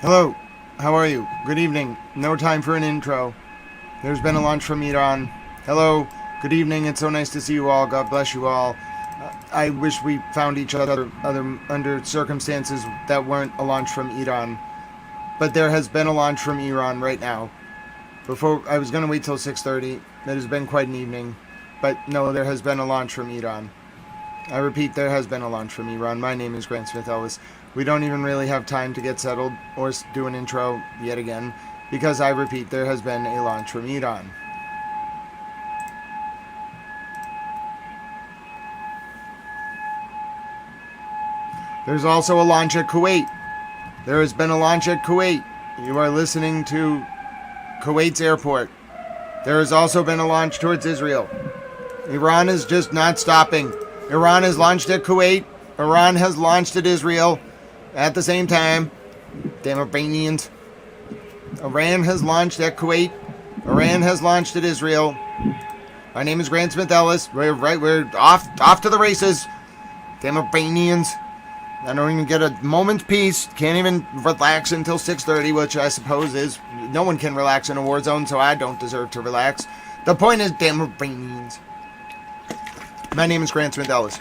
Hello, how are you? Good evening. No time for an intro. There's been a launch from Iran. Hello, good evening. It's so nice to see you all. God bless you all. I wish we found each other under circumstances that weren't a launch from Iran. But there has been a launch from Iran right now. Before, I was going to wait till 6:30. It has been quite an evening. But no, there has been a launch from Iran. I repeat, there has been a launch from Iran. My name is Grant Smith Ellis. We don't even really have time to get settled or do an intro yet again, because I repeat, there has been a launch from Iran. There's also a launch at Kuwait. There has been a launch at Kuwait. You are listening to Kuwait's airport. There has also been a launch towards Israel. Iran is just not stopping. Iran has launched at Kuwait. Iran has launched at Israel at the same time. Damn Iranians. Iran has launched at Kuwait. Iran has launched at Israel. My name is Grant Smith Ellis. We're off to the races. Damn Iranians. I don't even get a moment's peace. Can't even relax until 6:30, which I suppose is no one can relax in a war zone, so I don't deserve to relax. The point is, damn Iranians. My name is Grant Smith Ellis.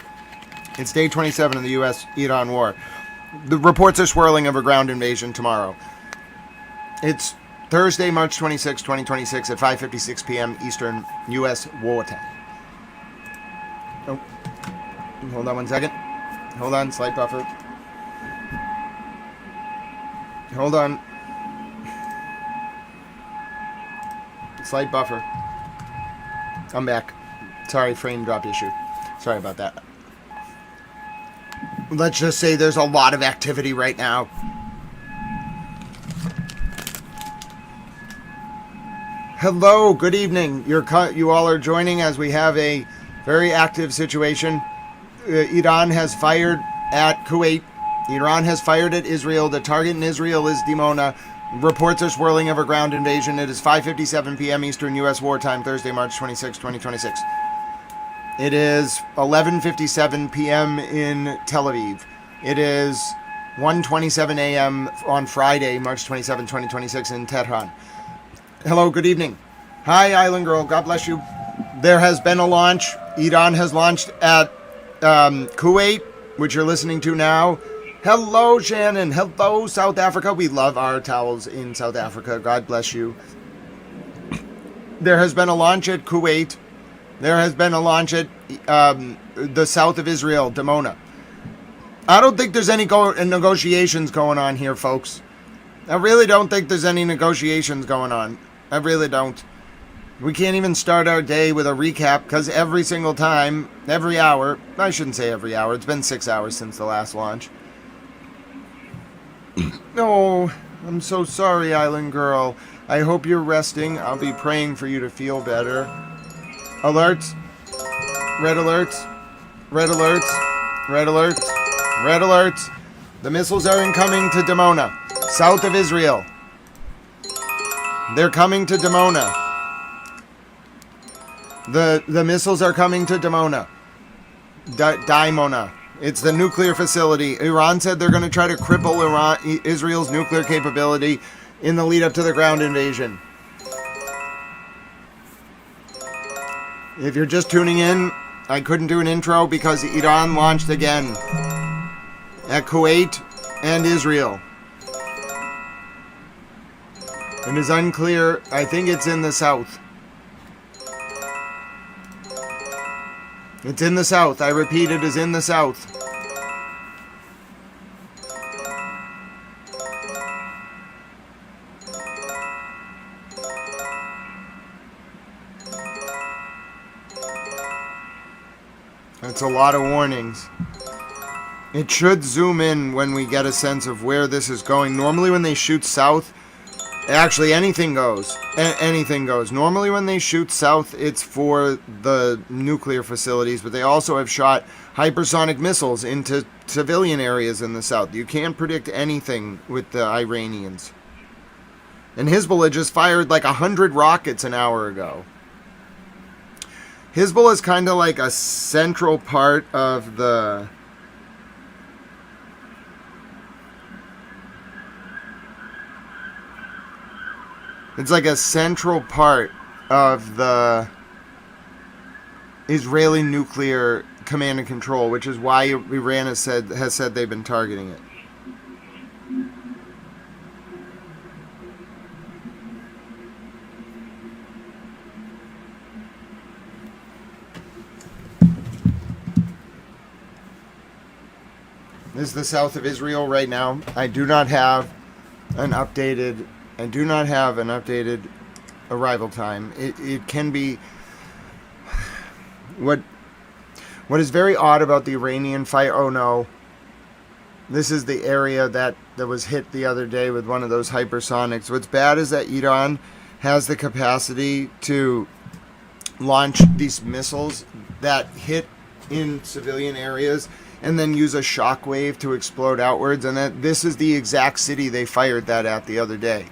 It's day 27 of the U.S.-Iran war. The reports are swirling of a ground invasion tomorrow. It's Thursday, March 26, 2026 at 5:56 p.m. Eastern U.S. war time. Oh, hold on one second. Hold on, slight buffer. Hold on. Slight buffer. I'm back. Sorry, frame drop issue. Sorry about that. Let's just say there's a lot of activity right now. Hello, good evening. You all are joining as we have a very active situation. Iran has fired at Kuwait. Iran has fired at Israel. The target in Israel is Dimona. Reports are swirling of a ground invasion. It is 5:57 p.m. Eastern U.S. wartime, Thursday, March 26, 2026. It is 11:57 p.m. in Tel Aviv. It is 1:27 a.m. on Friday, March 27, 2026 in Tehran. Hello, good evening. Hi, Island Girl. God bless you. There has been a launch. Iran has launched at Kuwait, which you're listening to now. Hello, Shannon. Hello, South Africa. We love our towels in South Africa. God bless you. There has been a launch at Kuwait. There has been a launch at the south of Israel, Dimona. I don't think there's any negotiations going on here, folks. I really don't think there's any negotiations going on. I really don't. We can't even start our day with a recap because every single time, every hour, I shouldn't say every hour, it's been 6 hours since the last launch. Oh, I'm so sorry, Island Girl. I hope you're resting. I'll be praying for you to feel better. Alerts. Red alerts. Red alerts. Red alerts. Red alerts. The missiles are incoming to Dimona, south of Israel. They're coming to Dimona. The missiles are coming to Dimona. Dimona. It's the nuclear facility. Iran said they're going to try to cripple Israel's nuclear capability in the lead up to the ground invasion. If you're just tuning in, I couldn't do an intro because Iran launched again at Kuwait and Israel. It is unclear. I think it's in the south. It's in the south. I repeat, it is in the south. That's a lot of warnings. It should zoom in when we get a sense of where this is going. Normally when they shoot south, actually anything goes. Anything goes. Normally when they shoot south, it's for the nuclear facilities, but they also have shot hypersonic missiles into civilian areas in the south. You can't predict anything with the Iranians. And Hezbollah just fired like 100 rockets an hour ago. Hezbollah is kind of like a central part of the It's like a central part of the Israeli nuclear command and control, which is why Iran has said they've been targeting it. This is the south of Israel right now. I do not have an updated arrival time. It can be what is very odd about the Iranian fire. Oh no. This is the area that was hit the other day with one of those hypersonics. What's bad is that Iran has the capacity to launch these missiles that hit in civilian areas and then use a shockwave to explode outwards. And that this is the exact city they fired that at the other day.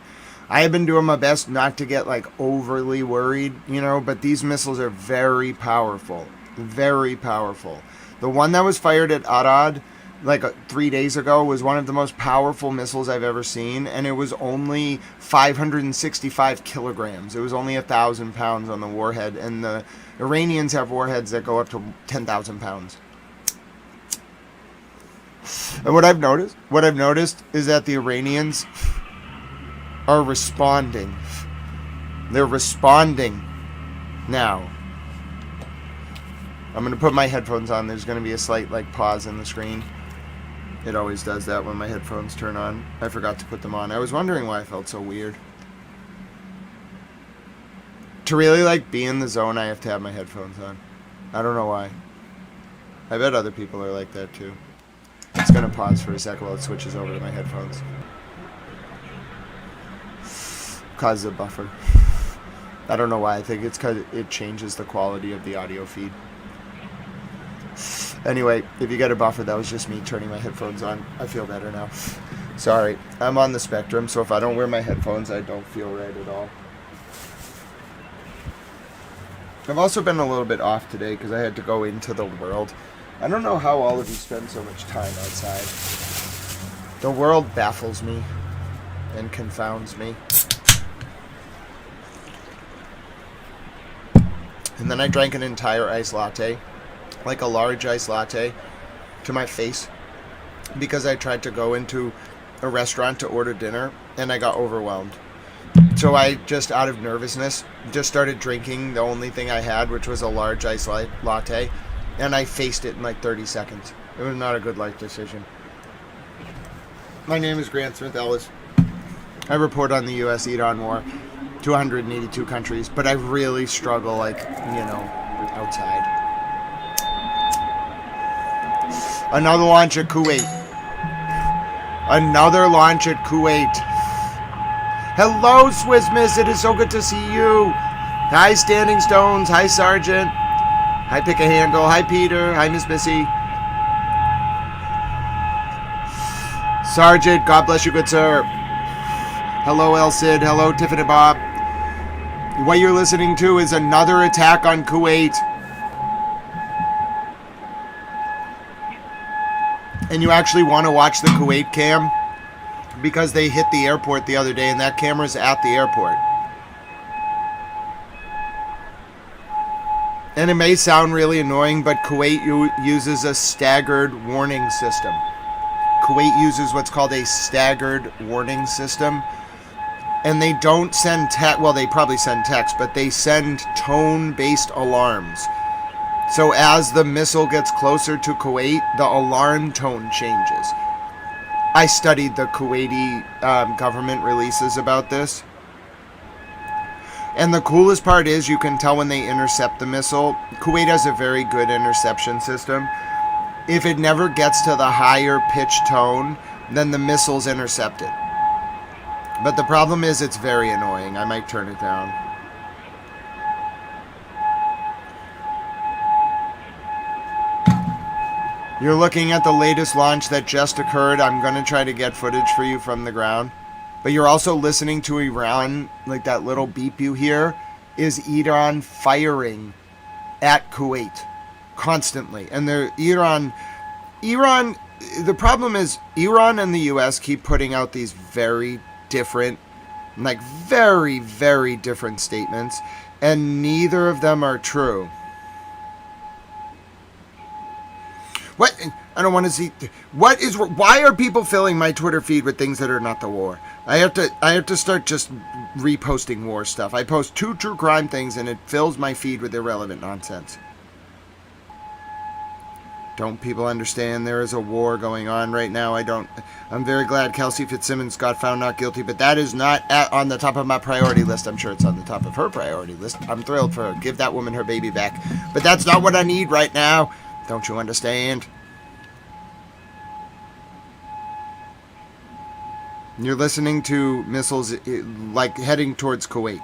I have been doing my best not to get like overly worried, but these missiles are very powerful. Very powerful. The one that was fired at Arad like 3 days ago was one of the most powerful missiles I've ever seen, and it was only 565 kilograms. It was only 1,000 pounds on the warhead, and the Iranians have warheads that go up to 10,000 pounds. And what I've noticed is that the Iranians are responding. They're responding now. I'm going to put my headphones on. There's going to be a slight pause in the screen. It always does that when my headphones turn on. I forgot to put them on. I was wondering why I felt so weird. To really be in the zone, I have to have my headphones on. I don't know why. I bet other people are like that too. It's going to pause for a second while it switches over to my headphones. Causes a buffer. I don't know why. I think it's because it changes the quality of the audio feed. Anyway, if you get a buffer, that was just me turning my headphones on. I feel better now. Sorry. I'm on the spectrum, so if I don't wear my headphones, I don't feel right at all. I've also been a little bit off today because I had to go into the world. I don't know how all of you spend so much time outside. The world baffles me and confounds me. And then I drank an entire iced latte, like a large iced latte, to my face because I tried to go into a restaurant to order dinner and I got overwhelmed. So I just, out of nervousness, just started drinking the only thing I had, which was a large iced latte, and I faced it in 30 seconds. It was not a good life decision. My name is Grant Smith Ellis. I report on the U.S.-Iran war to 182 countries, but I really struggle, outside. Another launch at Kuwait. Another launch at Kuwait. Hello, Swiss Miss. It is so good to see you. Hi, Standing Stones. Hi, Sergeant. Hi, Pick a Handle. Hi, Peter. Hi, Miss Missy. Sergeant, God bless you, good sir. Hello, El Cid. Hello, Tiffany Bob. What you're listening to is another attack on Kuwait. And you actually want to watch the Kuwait cam because they hit the airport the other day and that camera's at the airport. And it may sound really annoying, but Kuwait uses a staggered warning system. Kuwait uses what's called a staggered warning system. And they don't send text, well, they probably send text, but they send tone-based alarms. So as the missile gets closer to Kuwait, the alarm tone changes. I studied the Kuwaiti government releases about this. And the coolest part is you can tell when they intercept the missile. Kuwait has a very good interception system. If it never gets to the higher pitch tone, then the missile's intercepted. But the problem is it's very annoying. I might turn it down. You're looking at the latest launch that just occurred. I'm going to try to get footage for you from the ground. But you're also listening to Iran, like that little beep you hear, is Iran firing at Kuwait constantly. And Iran, the problem is Iran and the US keep putting out these very different Like very, very different statements, and neither of them are true. What? I don't want to see. Why are people filling my Twitter feed with things that are not the war? I have to start just reposting war stuff. I post 2 true crime things and it fills my feed with irrelevant nonsense. Don't people understand there is a war going on right now? I'm very glad Kelsey Fitzsimmons got found not guilty, but that is not on the top of my priority list. I'm sure it's on the top of her priority list. I'm thrilled for her. Give that woman her baby back. But that's not what I need right now. Don't you understand? You're listening to missiles like heading towards Kuwait.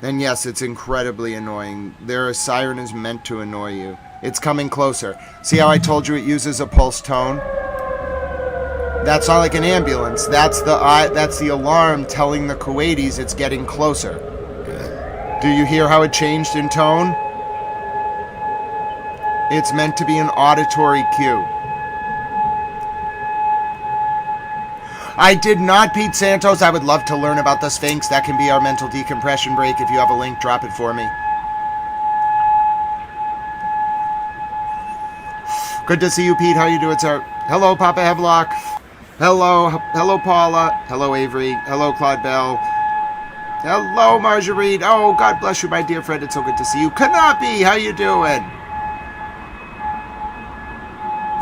And yes, it's incredibly annoying. Their siren is meant to annoy you. It's coming closer. See how I told you it uses a pulse tone? That's not like an ambulance. That's the alarm telling the Kuwaitis it's getting closer. Do you hear how it changed in tone? It's meant to be an auditory cue. I did not, Pete Santos. I would love to learn about the Sphinx. That can be our mental decompression break. If you have a link, drop it for me. Good to see you, Pete. How you doing, sir? Hello, Papa Hevlock. Hello, Paula. Hello, Avery. Hello, Claude Bell. Hello, Marguerite. Oh, God bless you, my dear friend. It's so good to see you. Kanapi, how you doing?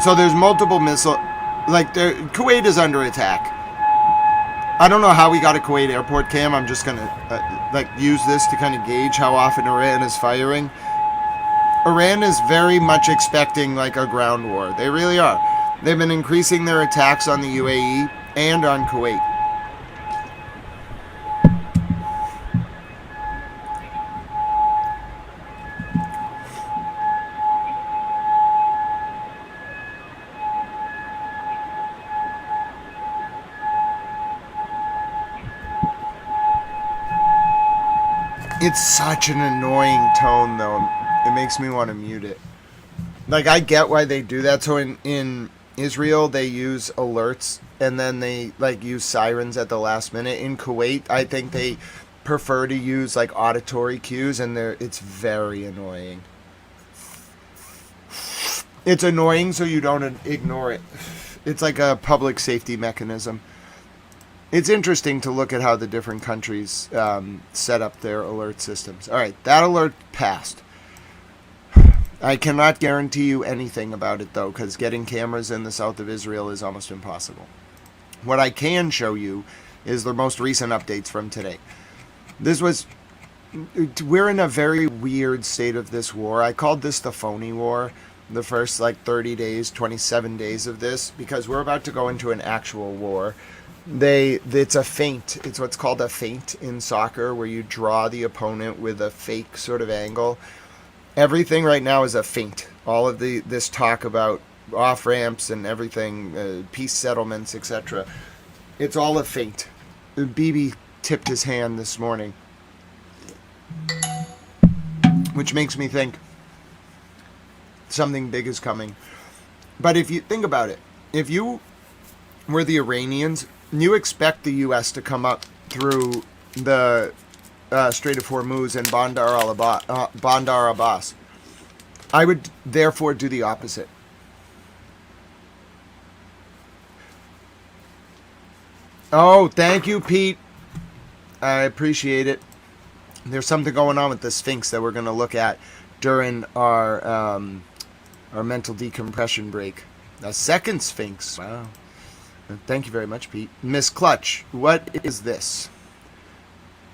So there's multiple missile... Kuwait is under attack. I don't know how we got a Kuwait airport cam. I'm just going to use this to kind of gauge how often Iran is firing. Iran is very much expecting a ground war. They really are. They've been increasing their attacks on the UAE and on Kuwait. It's such an annoying tone, though. It makes me want to mute it. I get why they do that. So in Israel, they use alerts, and then they, use sirens at the last minute. In Kuwait, I think they prefer to use, auditory cues, and it's very annoying. It's annoying so you don't ignore it. It's like a public safety mechanism. It's interesting to look at how the different countries set up their alert systems. All right, that alert passed. I cannot guarantee you anything about it, though, because getting cameras in the south of Israel is almost impossible. What I can show you is the most recent updates from today. We're in a very weird state of this war. I called this the phony war, the first 30 days, 27 days of this, because we're about to go into an actual war. It's a feint. It's what's called a feint in soccer, where you draw the opponent with a fake sort of angle. Everything right now is a feint. All of this talk about off ramps and everything, peace settlements, etc. It's all a feint. Bibi tipped his hand this morning, which makes me think something big is coming. But if you think about it, if you were the Iranians, you expect the U.S. to come up through the Strait of Hormuz and Bandar Abbas. I would therefore do the opposite. Oh, thank you, Pete. I appreciate it. There's something going on with the Sphinx that we're going to look at during our mental decompression break. A second Sphinx. Wow. Thank you very much, Pete. Miss Clutch, what is this?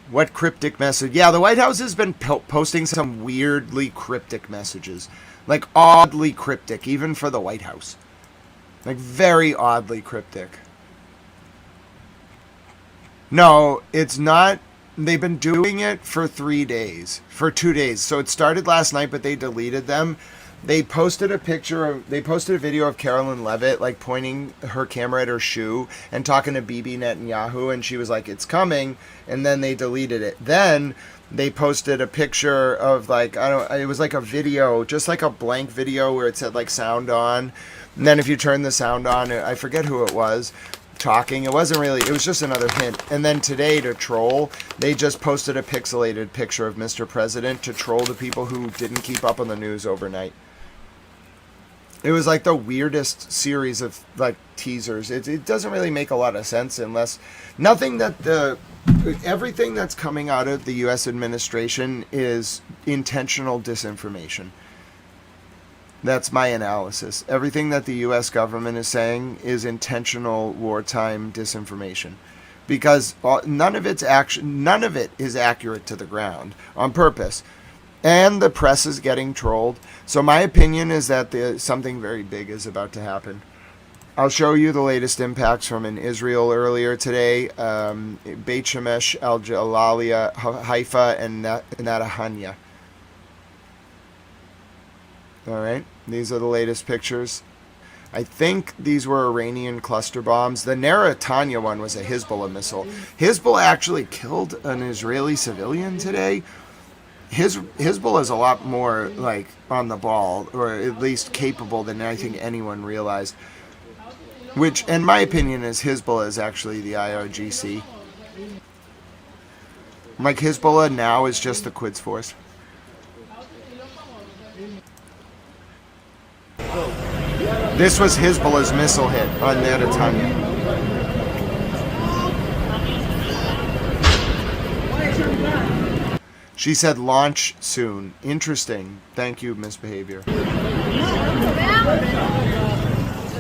What cryptic message? Yeah, the White House has been posting some weirdly cryptic messages. Oddly cryptic, even for the White House. Very oddly cryptic. No, it's not. They've been doing it for 3 days. For 2 days. So it started last night, but they deleted them. They posted a video of Carolyn Levitt, pointing her camera at her shoe and talking to Bibi Netanyahu, and she was like, it's coming, and then they deleted it. Then they posted a picture of, it was a video, just a blank video where it said, sound on, and then if you turn the sound on, I forget who it was, talking. It wasn't really, it was just another hint. And then today, to troll, they just posted a pixelated picture of Mr. President to troll the people who didn't keep up on the news overnight. It was like the weirdest series of like teasers. It doesn't really make a lot of sense unless everything that's coming out of the U.S. administration is intentional disinformation. That's my analysis. Everything that the U.S. government is saying is intentional wartime disinformation, because none of it is accurate to the ground on purpose. And the press is getting trolled. So my opinion is that something very big is about to happen. I'll show you the latest impacts from in Israel earlier today. Beit Shemesh, Al-Jalalia, Haifa, and Natahanya. All right, these are the latest pictures. I think these were Iranian cluster bombs. The Naratanya one was a Hezbollah missile. Hezbollah actually killed an Israeli civilian today. Hezbollah is a lot more like on the ball, or at least capable than I think anyone realized. Which, in my opinion, is Hezbollah is actually the IRGC. Like Hezbollah now is just the Quds Force. This was Hezbollah's missile hit on Naratanya. She said launch soon. Interesting. Thank you, Misbehavior.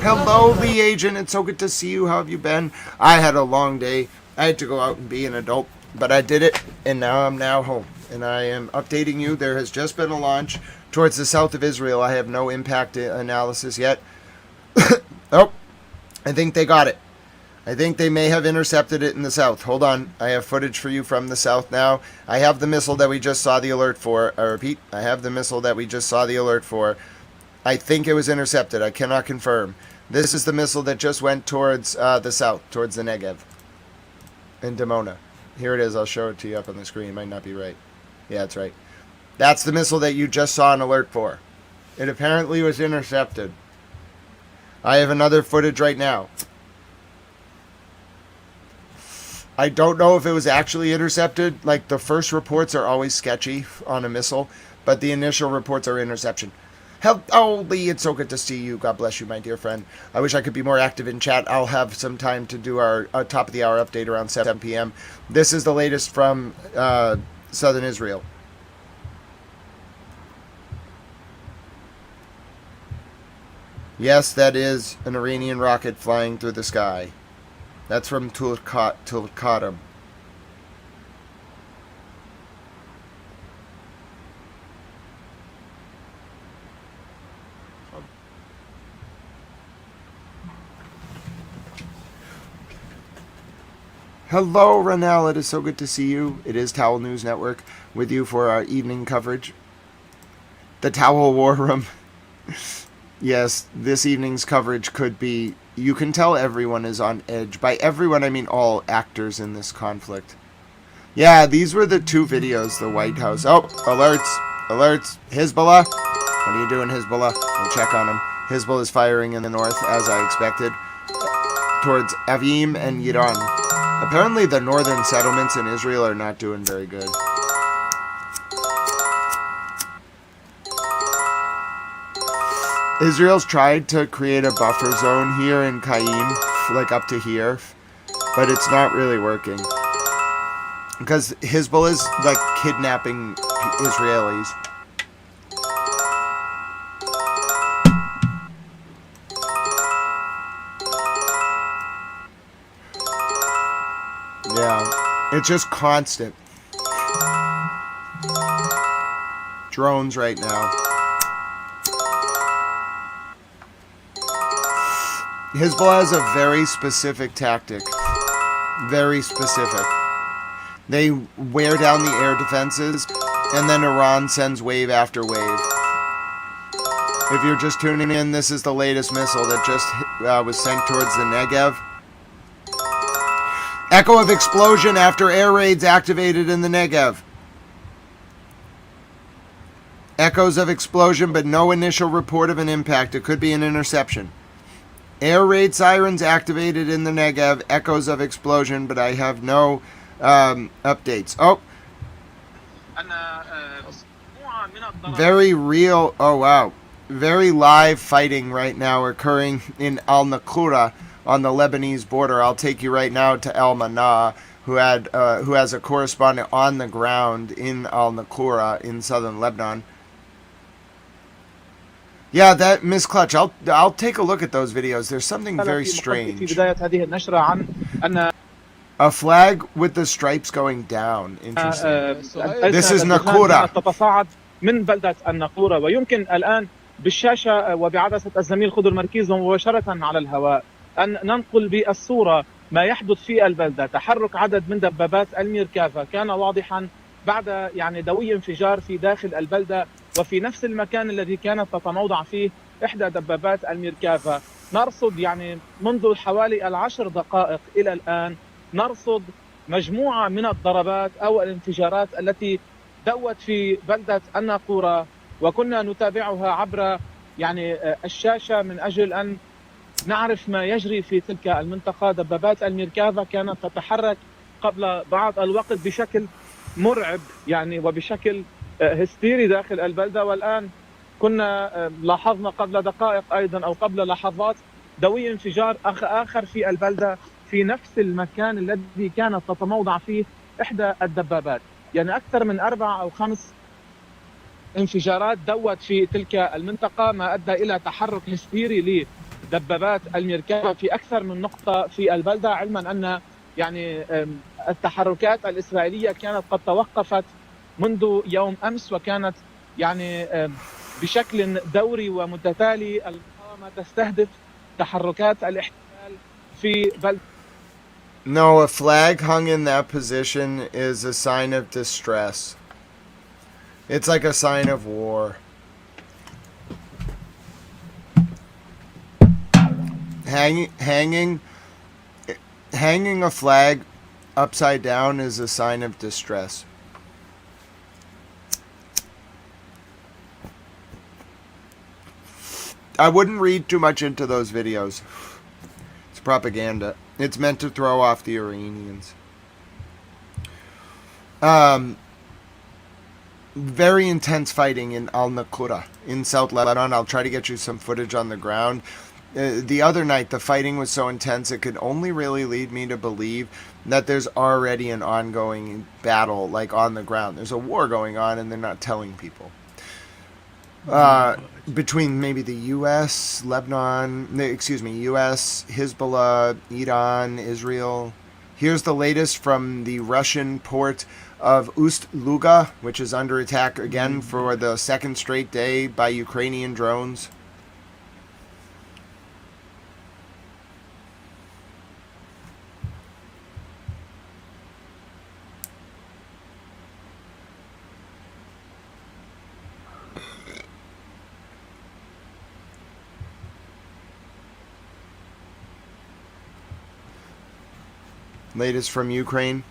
Hello, the agent. It's so good to see you. How have you been? I had a long day. I had to go out and be an adult, but I did it, and now I'm home. And I am updating you. There has just been a launch towards the south of Israel. I have no impact analysis yet. Oh, I think they got it. I think they may have intercepted it in the south. Hold on. I have footage for you from the south now. I have the missile that we just saw the alert for. I repeat, I have the missile that we just saw the alert for. I think it was intercepted. I cannot confirm. This is the missile that just went towards the south, towards the Negev in Dimona. Here it is. I'll show it to you up on the screen. It might not be right. Yeah, that's right. That's the missile that you just saw an alert for. It apparently was intercepted. I have another footage right now. I don't know if it was actually intercepted. Like, the first reports are always sketchy on a missile, but the initial reports are interception. Oh, Lee, it's so good to see you. God bless you, my dear friend. I wish I could be more active in chat. I'll have some time to do our top of the hour update around 7 p.m. This is the latest from southern Israel. Yes, that is an Iranian rocket flying through the sky. That's from Tulkaram. Hello, Ranel. It is so good to see you. It is Towel News Network with you for our evening coverage. The Towel War Room. Yes, this evening's coverage could be... You can tell everyone is on edge. By everyone, I mean all actors in this conflict. Yeah, these were the two videos, the White House. Oh, alerts. Hezbollah. What are you doing, Hezbollah? We'll check on him. Hezbollah is firing in the north, as I expected, towards Avim and Iran. Apparently, the northern settlements in Israel are not doing very good. Israel's tried to create a buffer zone here in Qaim, like up to here, but it's not really working. Because Hezbollah is like kidnapping Israelis. Yeah, it's just constant. Drones right now. Hezbollah has a very specific tactic. Very specific. They wear down the air defenses, and then Iran sends wave after wave. If you're just tuning in, this is the latest missile that just was sent towards the Negev. Echo of explosion after air raids activated in the Negev. Echoes of explosion, but no initial report of an impact. It could be an interception. Air raid sirens activated in the Negev. Echoes of explosion, but I have no updates. Oh, very real. Oh, wow. Very live fighting right now occurring in Al-Naqoura on the Lebanese border. I'll take you right now to El Mana, who has a correspondent on the ground in Al-Naqoura in southern Lebanon. Yeah, that Miss Clutch. I'll take a look at those videos. There's something very strange. A flag with the stripes going down. Interesting. This is Naqoura. من بلدة النقورة. ويمكن الآن بالشاشة وبعدسة الزميل خضر مركيز مباشرة على الهواء أن ننقل بالصورة ما يحدث في البلدة. تحرك عدد من دبابات الميركافا كان واضحا بعد دوي انفجار في داخل البلدة، وفي نفس المكان الذي كانت تتموضع فيه إحدى دبابات الميركافا. نرصد منذ حوالي 10 دقائق إلى الآن نرصد مجموعة من الضربات أو الانفجارات التي دوت في بلدة الناقورة، وكنا نتابعها عبر الشاشة من أجل أن نعرف ما يجري في تلك المنطقة. دبابات الميركافا كانت تتحرك قبل بعض الوقت بشكل مرعب وبشكل هستيري داخل البلدة، والآن كنا لاحظنا قبل دقائق أيضا أو قبل لحظات دوي انفجار آخر في البلدة في نفس المكان الذي كانت تتموضع فيه إحدى الدبابات. أكثر من 4 أو 5 انفجارات دوت في تلك المنطقة، ما أدى إلى تحرك هستيري لدبابات الميركافا في أكثر من نقطة في البلدة، علما أن التحركات الإسرائيلية كانت قد توقفت منذ يوم أمس، وكانت بشكل دوري ومتتالي المقاومة تستهدف تحركات الاحتلال في بلدة. No, a flag hung in that position is a sign of distress. It's like a sign of war. Hanging a flag upside down is a sign of distress. I wouldn't read too much into those videos. It's propaganda. It's meant to throw off the Iranians. Very intense fighting in Al-Naqoura in South Lebanon. I'll try to get you some footage on the ground. The other night, the fighting was so intense, it could only really lead me to believe that there's already an ongoing battle, like on the ground. There's a war going on, and they're not telling people. Between maybe the U.S., U.S., Hezbollah, Iran, Israel. Here's the latest from the Russian port of Ust-Luga, which is under attack again for the second straight day by Ukrainian drones. Latest from Ukraine.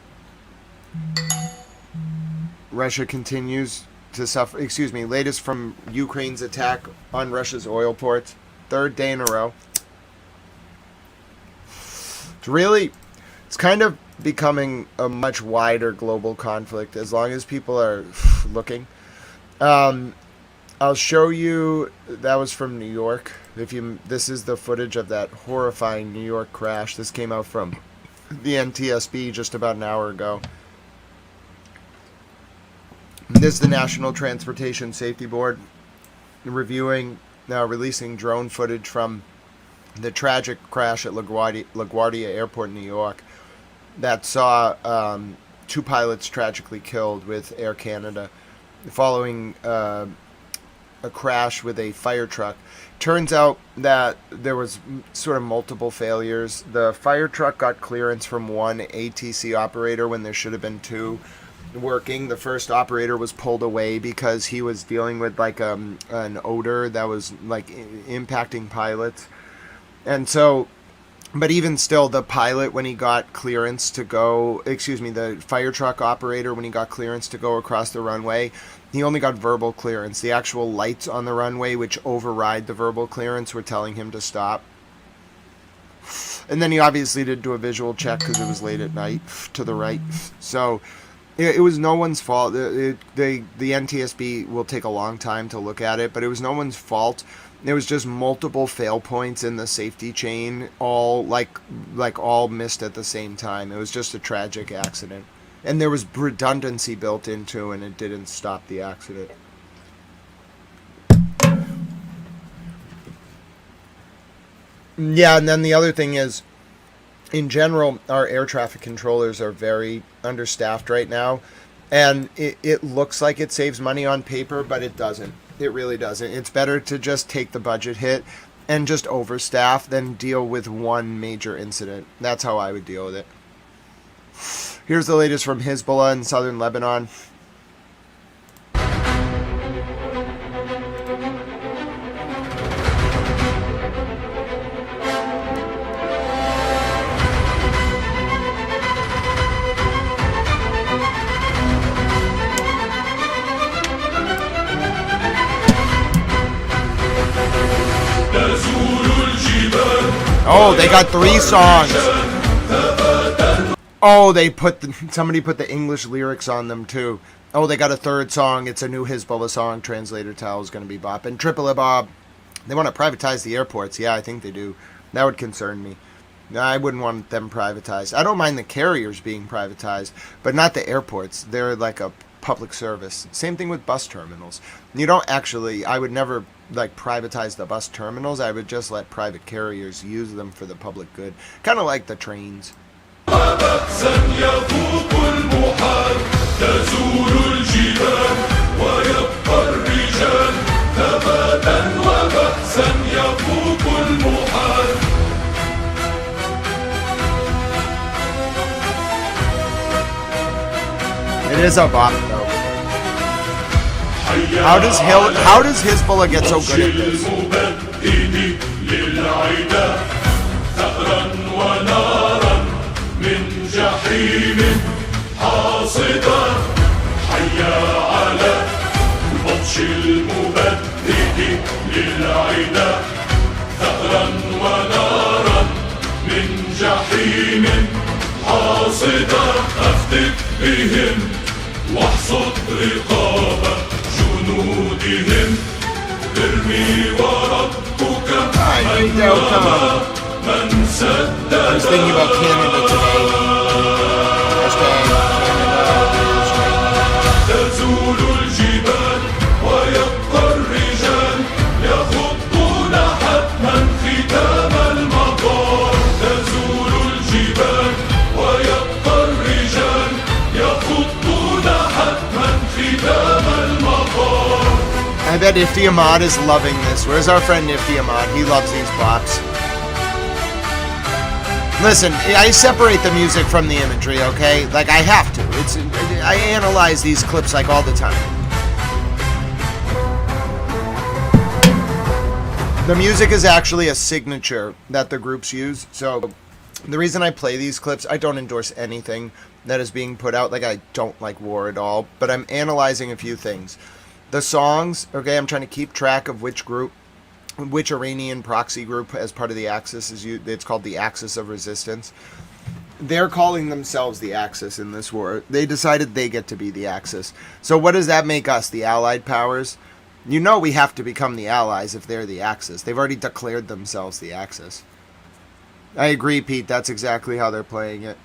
Russia continues to suffer. Latest from Ukraine's attack on Russia's oil ports. 3rd day in a row. It's kind of becoming a much wider global conflict as long as people are looking. I'll show you. That was from New York. This is the footage of that horrifying New York crash. This came out from the NTSB just about an hour ago. This is the National Transportation Safety Board releasing drone footage from the tragic crash at LaGuardia Airport in New York that saw 2 pilots tragically killed with Air Canada following a crash with a fire truck. Turns out that there was sort of multiple failures. The fire truck got clearance from 1 ATC operator when there should have been 2 working. The first operator was pulled away because he was dealing with an odor that was impacting pilots. And so, but even still, the pilot, when he got clearance to go, the fire truck operator, when he got clearance to go across the runway, he only got verbal clearance. The actual lights on the runway, which override the verbal clearance, were telling him to stop. And then he obviously did do a visual check because it was late at night to the right. So it was no one's fault. The NTSB will take a long time to look at it, but it was no one's fault. There was just multiple fail points in the safety chain, all all missed at the same time. It was just a tragic accident. And there was redundancy built into, and it didn't stop the accident. Yeah, and then the other thing is, in general, our air traffic controllers are very understaffed right now. And it looks like it saves money on paper, but it doesn't. It really doesn't. It's better to just take the budget hit and just overstaff than deal with one major incident. That's how I would deal with it. Here's the latest from Hezbollah in southern Lebanon. Oh, they got 3 songs. Oh, somebody put the English lyrics on them too. Oh, they got a 3rd song. It's a new Hezbollah song. Translator Tal is going to be bopping. Triple Bob. They want to privatize the airports. Yeah, I think they do. That would concern me. I wouldn't want them privatized. I don't mind the carriers being privatized, but not the airports. They're like a public service. Same thing with bus terminals. You don't actually, I would never privatize the bus terminals. I would just let private carriers use them for the public good. Kind of like the trains. It is a bop, though. How does Hezbollah get so good at this? واحصد رقاب جنودهم ارمي وربك من سد I was thinking about Canada today. تزول الجبال ويبقى الرجال يخطون حتما ختام المطار تزول الجبال ويبقى الرجال يخطون حتما ختام المطار. I bet Ifti Ahmad is loving this. Where's our friend Ifti Ahmad? He loves these bops. Listen, I separate the music from the imagery, okay? Like, I have to. I analyze these clips like all the time. The music is actually a signature that the groups use. So the reason I play these clips, I don't endorse anything that is being put out. Like, I don't like war at all. But I'm analyzing a few things. The songs, okay, I'm trying to keep track of which Iranian proxy group as part of the Axis is used. It's called the Axis of Resistance. They're calling themselves the Axis in this war. They decided they get to be the Axis. So what does that make us, the Allied powers? You know we have to become the Allies if they're the Axis. They've already declared themselves the Axis. I agree, Pete. That's exactly how they're playing it.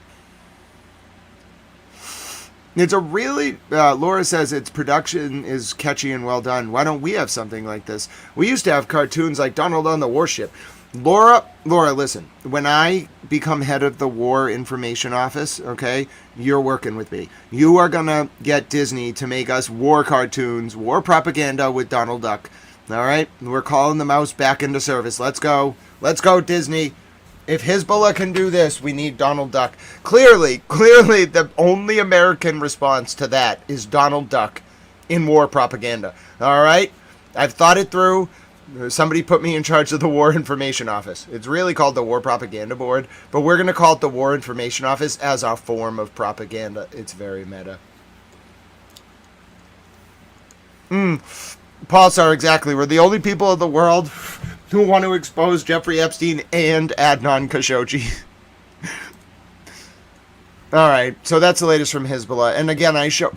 It's a really, Laura says its production is catchy and well done. Why don't we have something like this? We used to have cartoons like Donald on the Warship. Laura, listen, when I become head of the War Information Office, okay, you're working with me. You are going to get Disney to make us war cartoons, war propaganda with Donald Duck. All right? We're calling the mouse back into service. Let's go. Let's go, Disney. If Hezbollah can do this, we need Donald Duck. Clearly, the only American response to that is Donald Duck in war propaganda. All right? I've thought it through. Somebody put me in charge of the War Information Office. It's really called the War Propaganda Board, but we're going to call it the War Information Office as a form of propaganda. It's very meta. Pulsar, exactly. We're the only people in the world who want to expose Jeffrey Epstein and Adnan Khashoggi. All right, so that's the latest from Hezbollah. And again, I show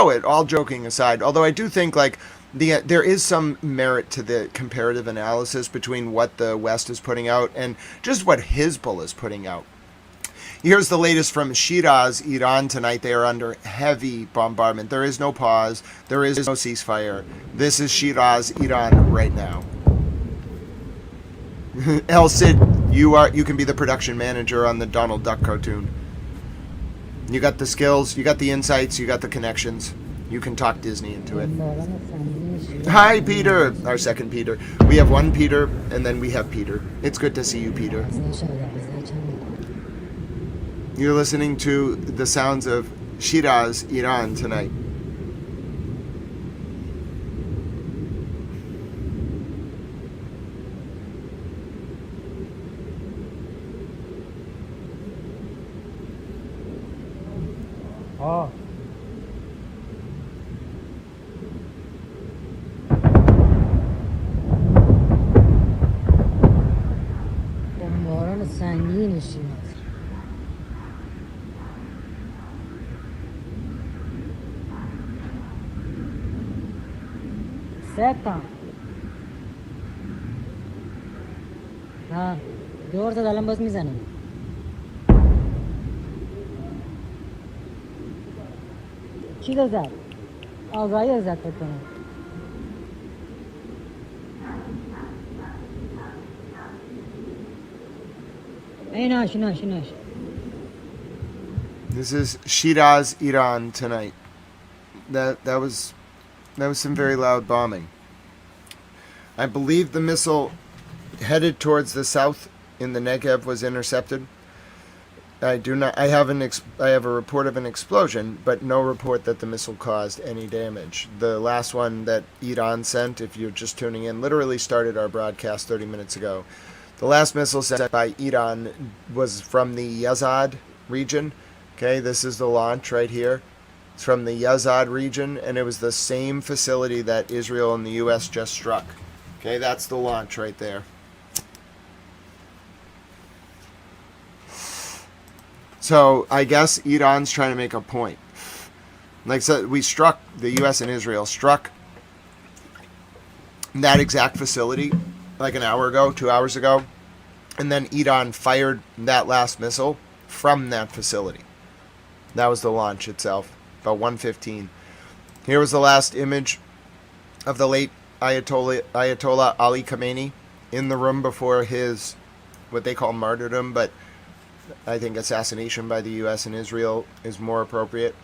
it, all joking aside, although I do think like there is some merit to the comparative analysis between what the West is putting out and just what Hezbollah is putting out. Here's the latest from Shiraz, Iran tonight. They are under heavy bombardment. There is no pause. There is no ceasefire. This is Shiraz, Iran right now. El Cid, you can be the production manager on the Donald Duck cartoon. You got the skills, you got the insights, you got the connections. You can talk Disney into it. Hi, Peter. Our second Peter. We have one Peter, and then we have Peter. It's good to see you, Peter. You're listening to the sounds of Shiraz, Iran tonight. Oh. بمباران سنگینی شیراز. سه تا. ها دور تا الان باز میزنم. چی رو زد؟ آگاهی رو زد بکنم. ایناش. This is Shiraz, Iran tonight. That was some very loud bombing. I believe the missile headed towards the south in the Negev was intercepted. I have a report of an explosion, but no report that the missile caused any damage. The last one that Iran sent, if you're just tuning in, literally started our broadcast 30 minutes ago. The last missile sent by Iran was from the Yazd region. Okay, this is the launch right here. It's from the Yazd region, and it was the same facility that Israel and the U.S. just struck. Okay, that's the launch right there. So I guess Iran's trying to make a point. Like I said, the U.S. and Israel struck that exact facility like an hour ago, 2 hours ago, and then Iran fired that last missile from that facility. That was the launch itself, about 1:15. Here was the last image of the late Ayatollah Ali Khamenei in the room before his, what they call martyrdom, but I think assassination by the U.S. and Israel is more appropriate.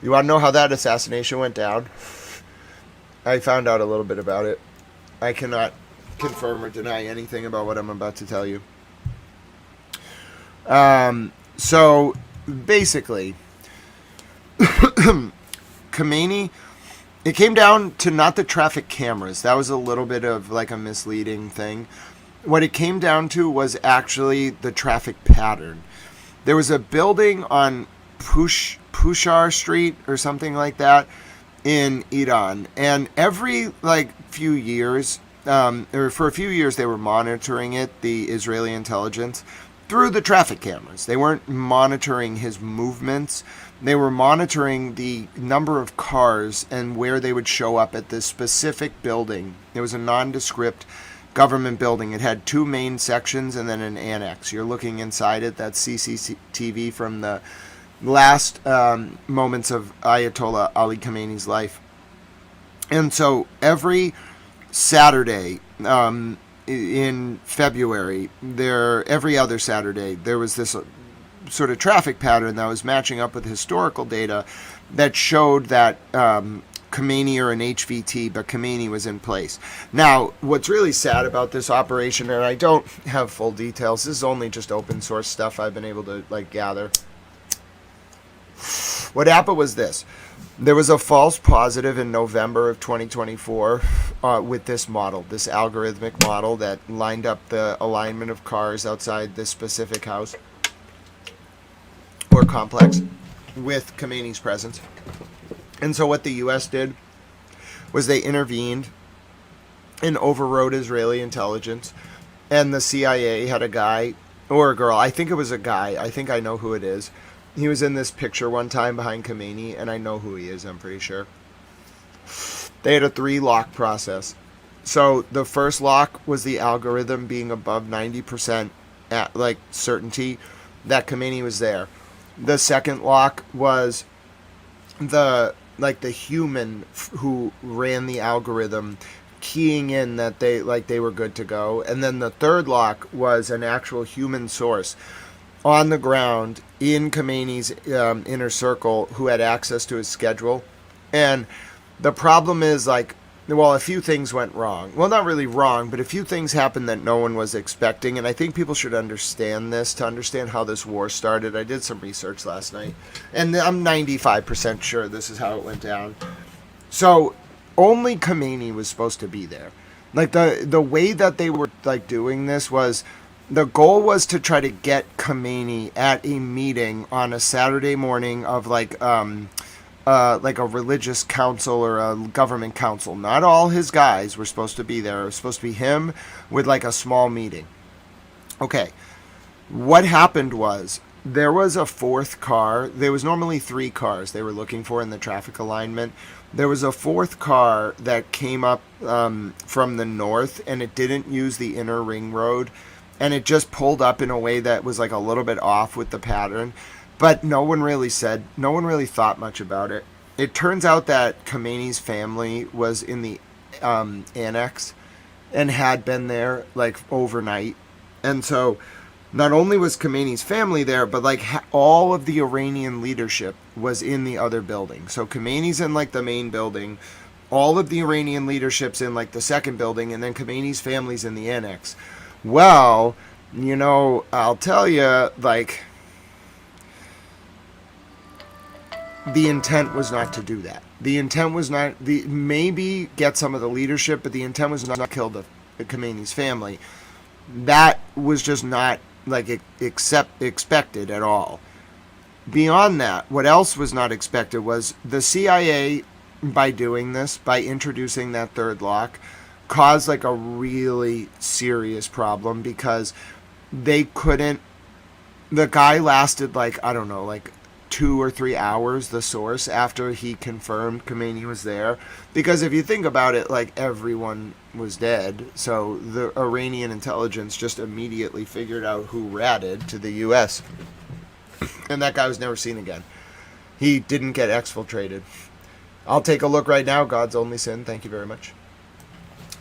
You want to know how that assassination went down? I found out a little bit about it. I cannot confirm or deny anything about what I'm about to tell you. So, basically, Khamenei, it came down to not the traffic cameras. That was a little bit of like a misleading thing. What it came down to was actually the traffic pattern. There was a building on Pushar Street or something like that in Iran, and every few years, or for a few years, they were monitoring it, the Israeli intelligence, through the traffic cameras. They weren't monitoring his movements. They were monitoring the number of cars and where they would show up at this specific building. It was a nondescript government building. It had two main sections and then an annex. You're looking inside it. That's CCTV from the last moments of Ayatollah Ali Khamenei's life. And so every Saturday in February, every other Saturday, there was this sort of traffic pattern that was matching up with historical data that showed that Khamenei or an HVT, but Khamenei was in place. Now, what's really sad about this operation, and I don't have full details, this is only just open source stuff I've been able to gather. What happened was this. There was a false positive in November of 2024 with this model, this algorithmic model that lined up the alignment of cars outside this specific house or complex with Khamenei's presence. And so what the U.S. did was they intervened and overrode Israeli intelligence. And the CIA had a guy or a girl. I think it was a guy. I think I know who it is. He was in this picture one time behind Khomeini, and I know who he is, I'm pretty sure. They had a 3-lock process. So the first lock was the algorithm being above 90% at like certainty that Khomeini was there. The second lock was the human who ran the algorithm keying in that they were good to go. And then the third lock was an actual human source on the ground in Khomeini's inner circle who had access to his schedule. And the problem is, like, well, a few things went wrong. Well, not really wrong, but a few things happened that no one was expecting. And I think people should understand this to understand how this war started. I did some research last night, and I'm 95% sure this is how it went down. So only Khomeini was supposed to be there. Like, the way that they were like doing this was, the goal was to try to get Khomeini at a meeting on a Saturday morning of like a religious council or a government council. Not all his guys were supposed to be there. It was supposed to be him with like a small meeting. Okay. What happened was, there was a fourth car. There was normally 3 cars they were looking for in the traffic alignment. There was a fourth car that came up from the north, and it didn't use the inner ring road. And it just pulled up in a way that was like a little bit off with the pattern. But no one really thought much about it. It turns out that Khomeini's family was in the annex and had been there like overnight. And so not only was Khomeini's family there, but like all of the Iranian leadership was in the other building. So Khomeini's in like the main building. All of the Iranian leadership's in like the second building, and then Khomeini's family's in the annex. Well, you know, I'll tell you, like, the intent was not to do that. The intent was not, maybe get some of the leadership, but the intent was not to kill the Khomeini's family. That was just not, like, expected at all. Beyond that, what else was not expected was the CIA, by doing this, by introducing that third lock, caused like a really serious problem, because they couldn't, the guy lasted like, I don't know, like 2 or 3 hours, the source, after he confirmed Khomeini was there. Because if you think about it, like, everyone was dead, so the Iranian intelligence just immediately figured out who ratted to the US. And that guy was never seen again. He didn't get exfiltrated. I'll take a look right now. God's only sin. Thank you very much.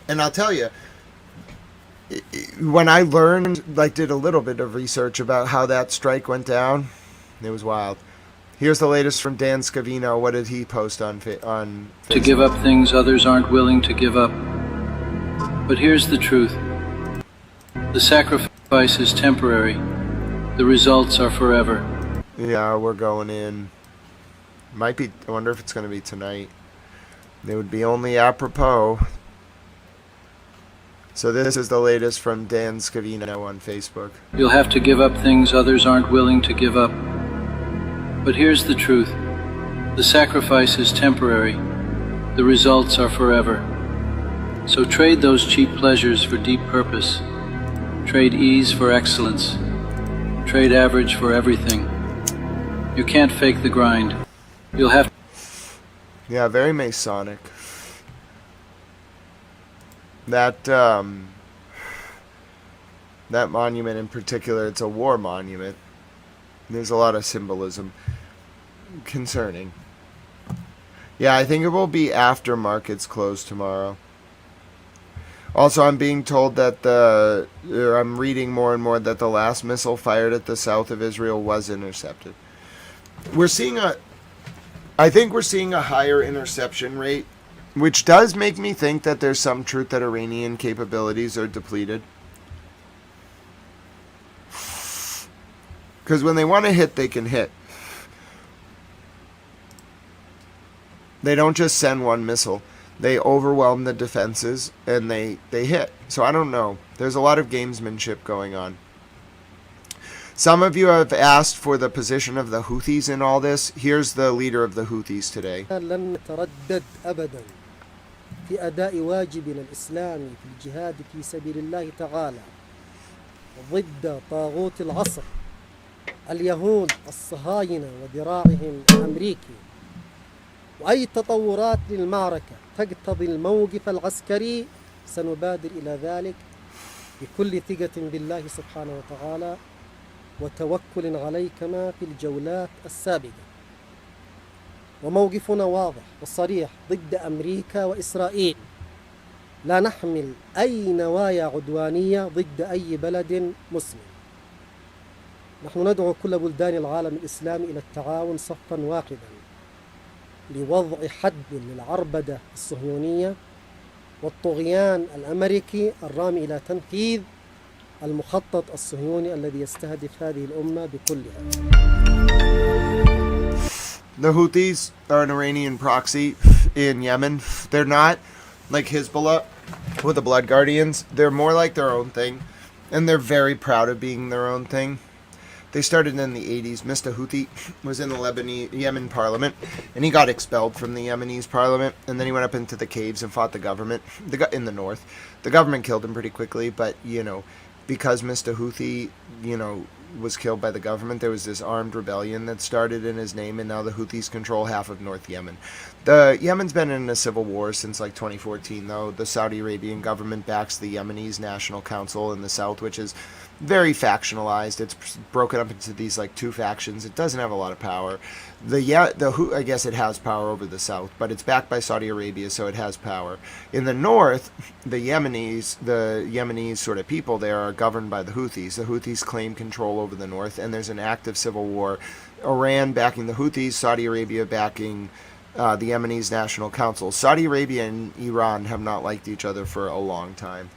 And I'll tell you, when I learned, like, did a little bit of research about how that strike went down, it was wild. Here's the latest from Dan Scavino. What did he post on Facebook? To give up things others aren't willing to give up. But here's the truth. The sacrifice is temporary. The results are forever. Yeah, we're going in. Might be, I wonder if it's going to be tonight. It would be only apropos. So this is the latest from Dan Scavino on Facebook. You'll have to give up things others aren't willing to give up. But here's the truth. The sacrifice is temporary. The results are forever. So trade those cheap pleasures for deep purpose. Trade ease for excellence. Trade average for everything. You can't fake the grind. You'll have... Yeah, very Masonic. That monument in particular, it's a war monument. There's a lot of symbolism concerning. Yeah, I think it will be after markets close tomorrow. Also, I'm being told that I'm reading more and more that the last missile fired at the south of Israel was intercepted. I think we're seeing a higher interception rate, which does make me think that there's some truth that Iranian capabilities are depleted. Because when they want to hit, they can hit. They don't just send one missile. They overwhelm the defenses and they hit. So I don't know. There's a lot of gamesmanship going on. Some of you have asked for the position of the Houthis in all this. Here's the leader of the Houthis today. لن نتردد أبدا في أداء واجبنا الإسلامي في الجهاد في سبيل الله تعالى ضد طاغوت العصر اليهود الصهاينة وذراعهم الأمريكي، وأي تطورات للمعركة تقتضي الموقف العسكري سنبادر إلى ذلك بكل ثقة بالله سبحانه وتعالى وتوكل عليه كما في الجولات السابقة. وموقفنا واضح وصريح ضد أمريكا وإسرائيل، لا نحمل أي نوايا عدوانية ضد أي بلد مسلم. نحن ندعو كل بلدان العالم الإسلامي إلى التعاون صفا واحدا لوضع حد للعربدة الصهيونية والطغيان الأمريكي الرامي إلى تنفيذ المخطط الصهيوني الذي يستهدف هذه الأمة بكلها. The Houthis are an Iranian proxy in Yemen. They're not like Hezbollah with the Blood Guardians. They're more like their own thing, and they're very proud of being their own thing. They started in the 80s. Mr. Houthi was in the Lebanese Yemen parliament, and he got expelled from the Yemenese parliament, and then he went up into the caves and fought the government in the north. The government killed him pretty quickly, but, because Mr. Houthi, was killed by the government, there was this armed rebellion that started in his name, and now the Houthis control half of North Yemen. Yemen's been in a civil war since 2014, though. The Saudi Arabian government backs the Yemenese National Council in the south, which is very factionalized. It's broken up into these two factions. It doesn't have a lot of power. I guess it has power over the south, but it's backed by Saudi Arabia, so it has power. In the north, the Yemenese sort of people there are governed by the Houthis. The Houthis claim control over the north, and there's an active civil war. Iran backing the Houthis, Saudi Arabia backing the Yemenese National Council. Saudi Arabia and Iran have not liked each other for a long time.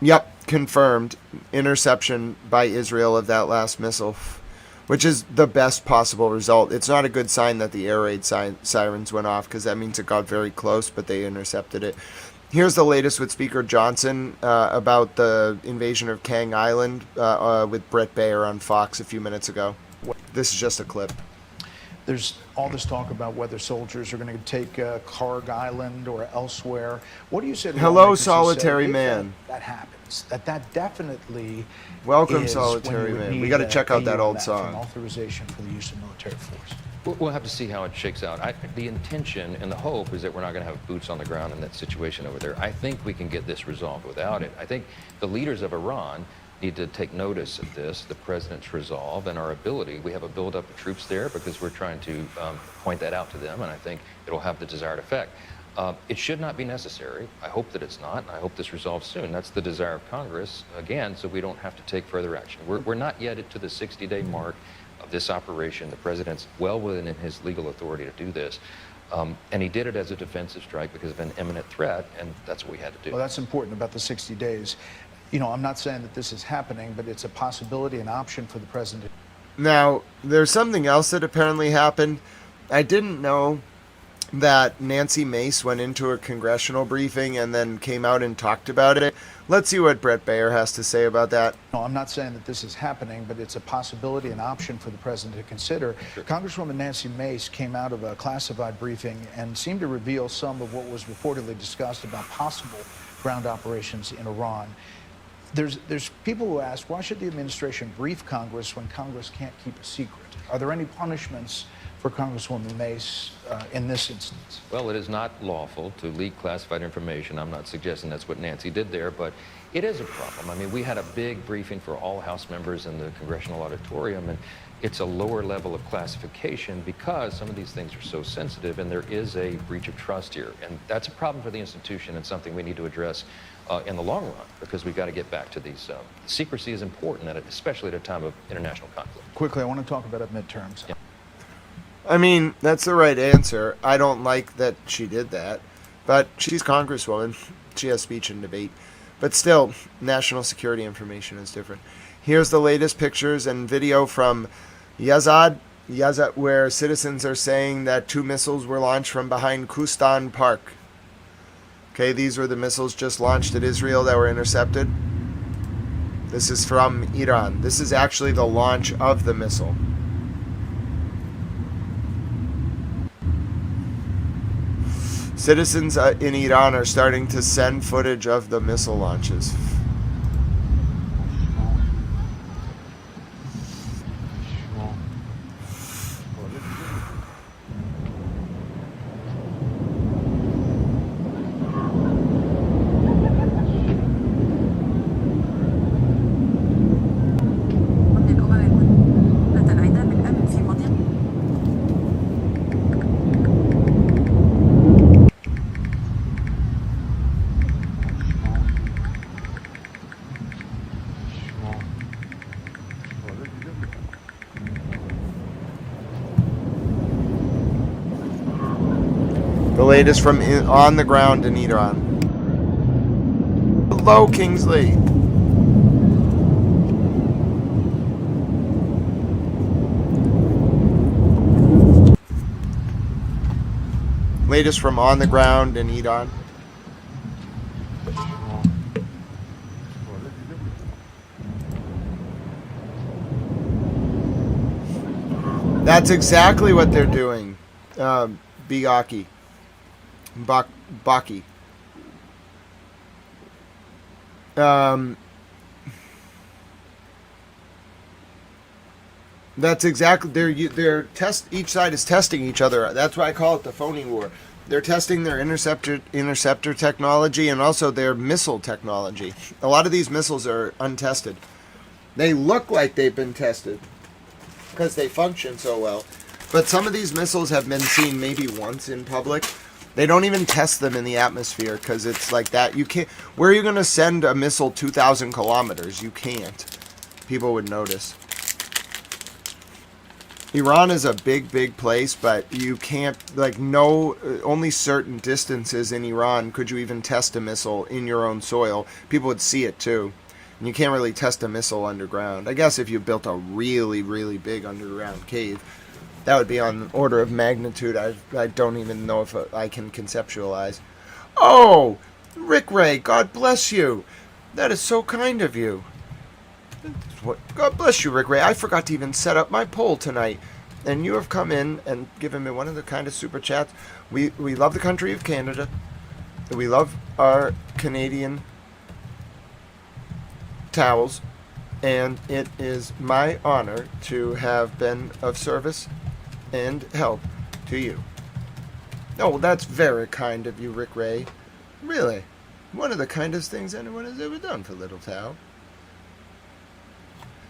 Yep, confirmed. Interception by Israel of that last missile, which is the best possible result. It's not a good sign that the air raid sirens went off, because that means it got very close, but they intercepted it. Here's the latest with Speaker Johnson about the invasion of Kang Island with Brett Baer on Fox a few minutes ago. This is just a clip. There's all this talk about whether soldiers are going to take Karg Island or elsewhere. What do you say to Hello, lawmakers who solitary say, man. That happens. That definitely Welcome, is solitary when you would man. need We got to check out that old AUMF, song. an authorization for the use of military force. We'll have to see how it shakes out. The intention and the hope is that we're not going to have boots on the ground in that situation over there. I think we can get this resolved without it. I think the leaders of Iran need to take notice of this, the president's resolve and our ability. We have a buildup of troops there because we're trying to point that out to them, and I think it'll have the desired effect. It should not be necessary. I hope that it's not, and I hope this resolves soon. That's the desire of Congress, again, so we don't have to take further action. We're not yet to the 60-day mark of this operation. The president's well within his legal authority to do this. And he did it as a defensive strike because of an imminent threat, and that's what we had to do. Well, that's important about the 60 days. I'm not saying that this is happening, but it's a possibility, an option for the president. Now, there's something else that apparently happened. I didn't know that Nancy Mace went into a congressional briefing and then came out and talked about it. Let's see what Brett Baer has to say about that. No, I'm not saying that this is happening, but it's a possibility, an option for the president to consider. Sure. Congresswoman Nancy Mace came out of a classified briefing and seemed to reveal some of what was reportedly discussed about possible ground operations in Iran. There's people who ask, why should the administration brief Congress when Congress can't keep a secret? Are there any punishments for Congresswoman Mace in this instance? Well, it is not lawful to leak classified information. I'm not suggesting that's what Nancy did there, but it is a problem. I mean, we had a big briefing for all House members in the Congressional auditorium, and it's a lower level of classification because some of these things are so sensitive, and there is a breach of trust here. And that's a problem for the institution and something we need to address in the long run, because we've got to get back to these. Secrecy is important, especially at a time of international conflict. Quickly, I want to talk about it midterms. Yeah. I mean, that's the right answer. I don't like that she did that, but she's Congresswoman. She has speech and debate. But still, national security information is different. Here's the latest pictures and video from Yazd, where citizens are saying that 2 missiles were launched from behind Kustan Park. Okay, these were the missiles just launched at Israel that were intercepted. This is from Iran. This is actually the launch of the missile. Citizens in Iran are starting to send footage of the missile launches. The latest from on the ground in Iran. Hello, Kingsley. Latest from on the ground in Iran. That's exactly what they're doing, Baki. Baki. That's exactly they're each side is testing each other. That's why I call it the phony war. They're testing their interceptor technology and also their missile technology. A lot of these missiles are untested. They look like they've been tested because they function so well. But some of these missiles have been seen maybe once in public. They don't even test them in the atmosphere because it's like that. You can't. Where are you going to send a missile 2,000 kilometers? You can't. People would notice. Iran is a big, big place, but you can't, only certain distances in Iran could you even test a missile in your own soil. People would see it too. And you can't really test a missile underground. I guess if you built a really, really big underground cave, that would be on the order of magnitude I don't even know if I can conceptualize. Oh, Rick Ray, God bless you. That is so kind of you. God bless you, Rick Ray. I forgot to even set up my poll tonight. And you have come in and given me one of the kindest super chats. We love the country of Canada. We love our Canadian towels. And it is my honor to have been of service and help to you. Oh, that's very kind of you, Rick Ray. Really, one of the kindest things anyone has ever done for Little Tao.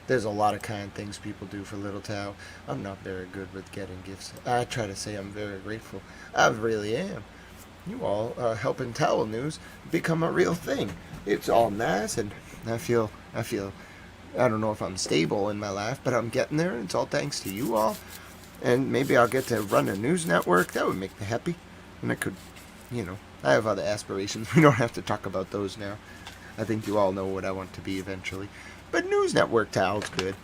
There's a lot of kind things people do for Little Tao. I'm not very good with getting gifts. I try to say I'm very grateful. I really am. You all helping Towel News become a real thing. It's all nice, and I feel, I don't know if I'm stable in my life, but I'm getting there, and it's all thanks to you all. And maybe I'll get to run a news network. That would make me happy. And I could, I have other aspirations. We don't have to talk about those now. I think you all know what I want to be eventually. But news network towel's good.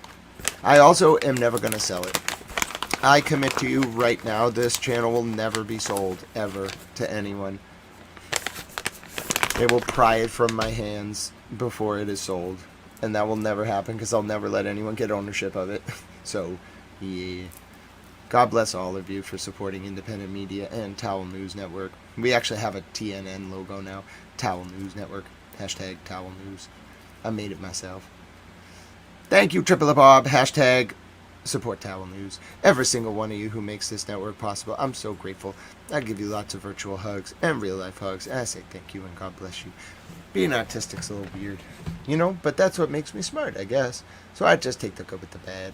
I also am never going to sell it. I commit to you right now, this channel will never be sold, ever, to anyone. They will pry it from my hands before it is sold. And that will never happen because I'll never let anyone get ownership of it. So, yeah. God bless all of you for supporting independent media and Towel News Network. We actually have a TNN logo now. Towel News Network. Hashtag Towel News. I made it myself. Thank you, Triple Bob. Hashtag support Towel News. Every single one of you who makes this network possible. I'm so grateful. I give you lots of virtual hugs and real life hugs. And I say thank you and God bless you. Being autistic's a little weird, but that's what makes me smart, I guess. So I just take the good with the bad.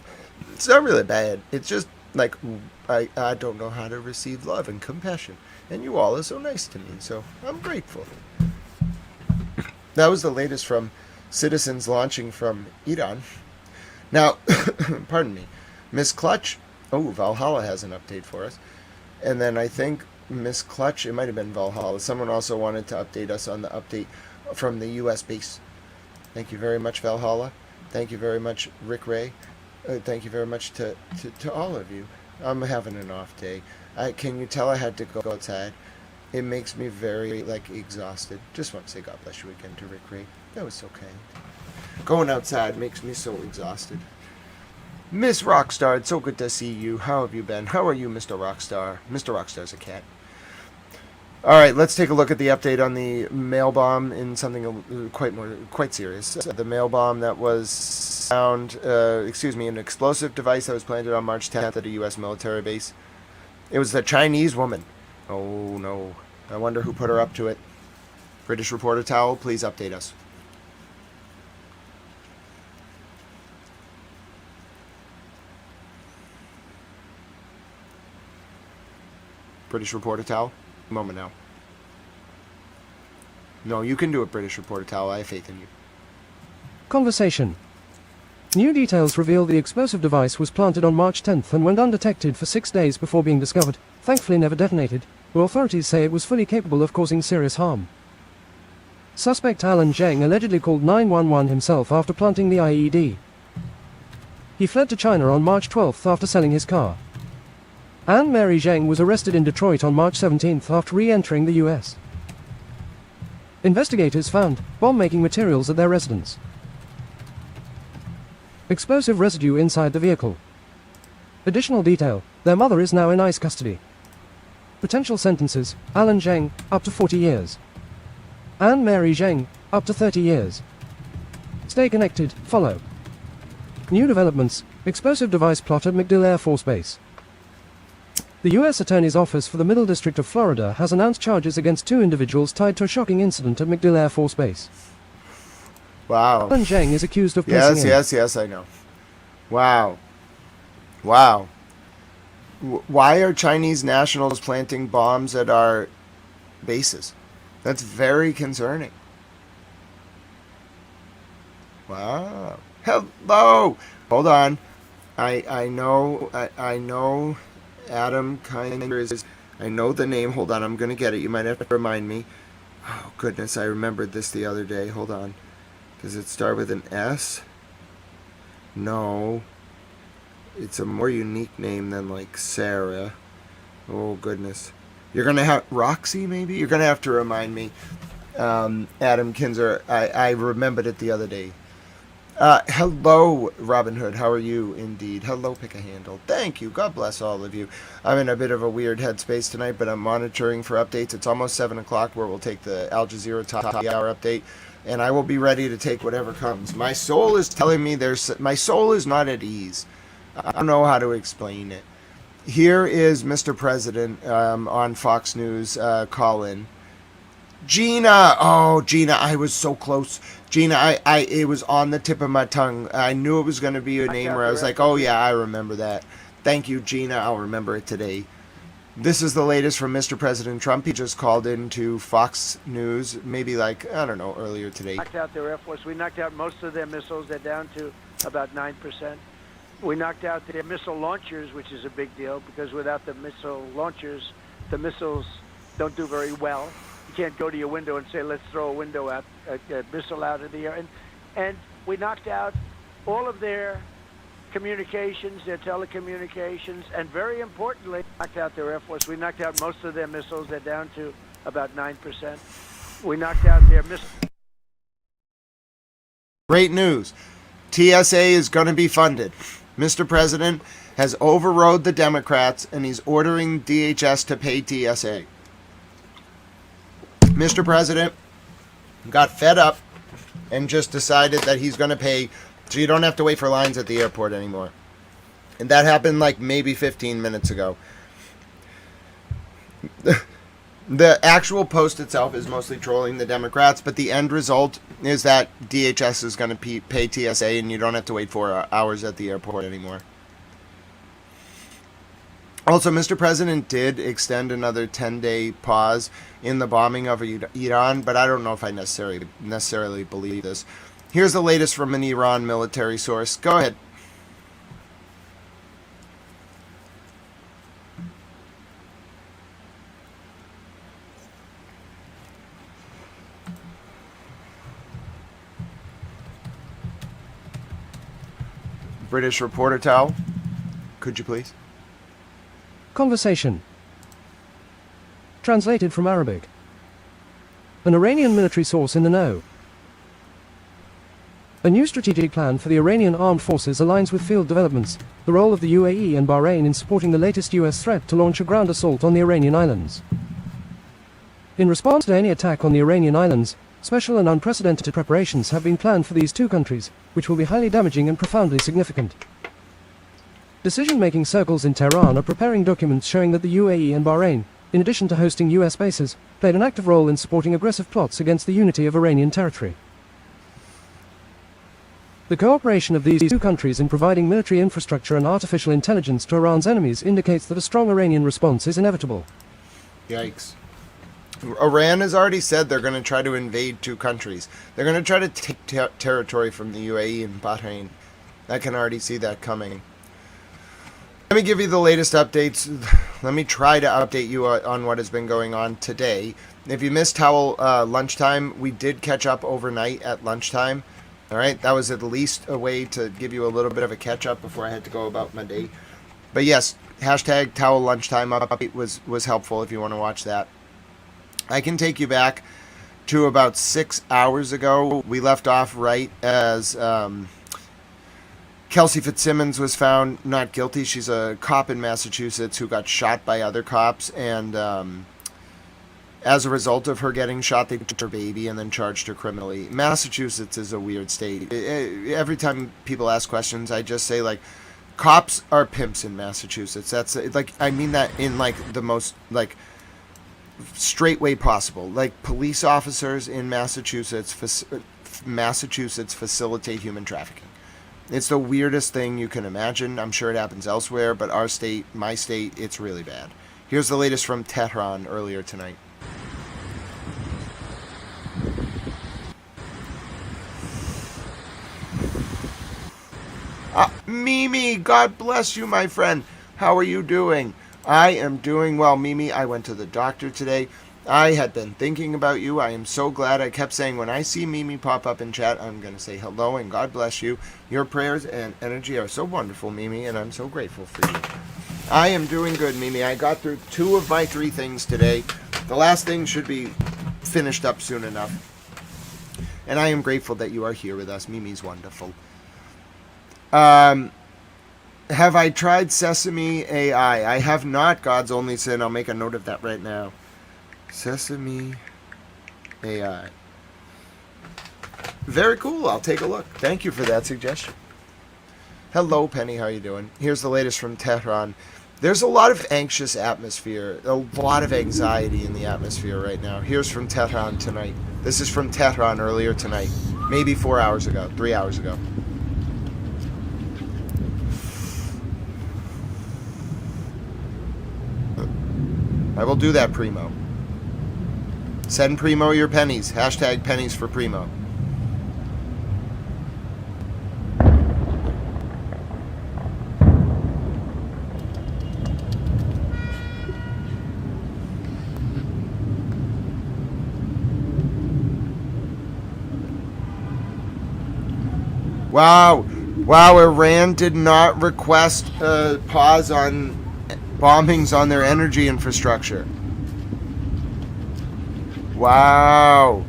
It's not really bad. It's just I don't know how to receive love and compassion. And you all are so nice to me, so I'm grateful. That was the latest from citizens launching from Iran. Now, pardon me, Miss Clutch, Valhalla has an update for us. And then I think Miss Clutch, it might have been Valhalla. Someone also wanted to update us on the update from the U.S. base. Thank you very much, Valhalla. Thank you very much, Rick Ray. Thank you very much to all of you. I'm having an off day. Can you tell I had to go outside? It makes me very, exhausted. Just want to say God bless you again to Rick Ray. That was so kind. Going outside makes me so exhausted. Miss Rockstar, it's so good to see you. How have you been? How are you, Mr. Rockstar? Mr. Rockstar's a cat. All right, let's take a look at the update on the mail bomb in something quite serious. The mail bomb that was found, an explosive device that was planted on March 10th at a U.S. military base. It was a Chinese woman. Oh no, I wonder who put her up to it. British reporter Towel, please update us. British reporter Towel? Moment now. No, you can do it, British reporter Towel. I have faith in you. Conversation. New details reveal the explosive device was planted on March 10th and went undetected for 6 days before being discovered, thankfully never detonated, where authorities say it was fully capable of causing serious harm. Suspect Alan Zheng allegedly called 911 himself after planting the IED. He fled to China on March 12th after selling his car. Anne Mary Zheng was arrested in Detroit on March 17th after re-entering the U.S. Investigators found bomb-making materials at their residence. Explosive residue inside the vehicle. Additional detail, their mother is now in ICE custody. Potential sentences, Alan Zheng, up to 40 years. Anne Mary Zheng, up to 30 years. Stay connected, follow. New developments, explosive device plot at MacDill Air Force Base. The U.S. Attorney's Office for the Middle District of Florida has announced charges against 2 individuals tied to a shocking incident at MacDill Air Force Base. Wow. Alan Zheng is accused of placing Yes, I know. Wow. Why are Chinese nationals planting bombs at our bases? That's very concerning. Wow. Hello. Hold on. I know. Adam Kinder is. I know the name. Hold on. I'm gonna get it. You might have to remind me. Oh goodness, I remembered this the other day. Hold on. Does it start with an S? No. It's a more unique name than like Sarah. Oh goodness. You're gonna have Roxy, maybe? You're gonna have to remind me. Adam Kinzer. I remembered it the other day. Hello, Robin Hood. How are you? Indeed. Hello, Pick a Handle. Thank you. God bless all of you. I'm in a bit of a weird headspace tonight, but I'm monitoring for updates. It's almost 7 o'clock where we'll take the Al Jazeera top of the hour update, and I will be ready to take whatever comes. My soul is telling me my soul is not at ease. I don't know how to explain it. Here is Mr. President on Fox News call-in. Gina! Oh, Gina, I was so close. Gina, it was on the tip of my tongue. I knew it was going to be a name where I was like, oh yeah, I remember that. Thank you, Gina. I'll remember it today. This is the latest from Mr. President Trump. He just called into Fox News, maybe like, I don't know, earlier today. Knocked out their Air Force. We knocked out most of their missiles. They're down to about 9%. We knocked out their missile launchers, which is a big deal, because without the missile launchers, the missiles don't do very well. You can't go to your window and say, let's throw a missile out of the air. And we knocked out all of their communications, their telecommunications, and very importantly, knocked out their Air Force. We knocked out most of their missiles. They're down to about 9%. We knocked out their missiles. Great news. TSA is going to be funded. Mr. President has overrode the Democrats, and he's ordering DHS to pay TSA. Mr. President got fed up and just decided that he's going to pay so you don't have to wait for lines at the airport anymore. And that happened like maybe 15 minutes ago. The actual post itself is mostly trolling the Democrats, but the end result is that DHS is going to pay TSA and you don't have to wait 4 hours at the airport anymore. Also, Mr. President did extend another 10-day pause in the bombing of Iran, but I don't know if I necessarily believe this. Here's the latest from an Iran military source. Go ahead. British reporter Tao, could you please? Conversation. Translated from Arabic. An Iranian military source in the know. A new strategic plan for the Iranian armed forces aligns with field developments, the role of the UAE and Bahrain in supporting the latest US threat to launch a ground assault on the Iranian islands. In response to any attack on the Iranian islands, special and unprecedented preparations have been planned for these two countries, which will be highly damaging and profoundly significant. Decision-making circles in Tehran are preparing documents showing that the UAE and Bahrain, in addition to hosting US bases, played an active role in supporting aggressive plots against the unity of Iranian territory. The cooperation of these two countries in providing military infrastructure and artificial intelligence to Iran's enemies indicates that a strong Iranian response is inevitable. Yikes. Iran has already said they're going to try to invade two countries. They're going to try to take territory from the UAE and Bahrain. I can already see that coming. Let me give you the latest updates. Let me try to update you on what has been going on today. If you missed Towel lunchtime, we did catch up overnight at lunchtime. All right, that was at least a way to give you a little bit of a catch up before I had to go about my day. But yes, hashtag Towel lunchtime update was helpful if you want to watch that. I can take you back to about 6 hours ago. We left off right as Kelsey Fitzsimmons was found not guilty. She's a cop in Massachusetts who got shot by other cops, and as a result of her getting shot, they took her baby and then charged her criminally. Massachusetts is a weird state. Every time people ask questions, I just say, like, cops are pimps in Massachusetts. That's, like, I mean that in, like, the most, like, straight way possible. Like, police officers in Massachusetts facilitate human trafficking. It's the weirdest thing you can imagine. I'm sure it happens elsewhere, but our state, my state, it's really bad. Here's the latest from Tehran earlier tonight. Mimi, God bless you, my friend. How are you doing? I am doing well, Mimi. I went to the doctor today. I had been thinking about you. I am so glad. I kept saying when I see Mimi pop up in chat, I'm going to say hello and God bless you. Your prayers and energy are so wonderful, Mimi, and I'm so grateful for you. I am doing good, Mimi. I got through 2 of my 3 things today. The last thing should be finished up soon enough. And I am grateful that you are here with us. Mimi's wonderful. Have I tried Sesame AI? I have not, God's only sin. I'll make a note of that right now. Sesame AI. Very cool. I'll take a look. Thank you for that suggestion. Hello, Penny. How are you doing? Here's the latest from Tehran. There's a lot of anxious atmosphere, a lot of anxiety in the atmosphere right now. Here's from Tehran tonight. This is from Tehran earlier tonight. Maybe 4 hours ago, 3 hours ago. I will do that, Primo. Send Primo your pennies. Hashtag pennies for Primo. Wow. Wow, Iran did not request a pause on bombings on their energy infrastructure. Wow.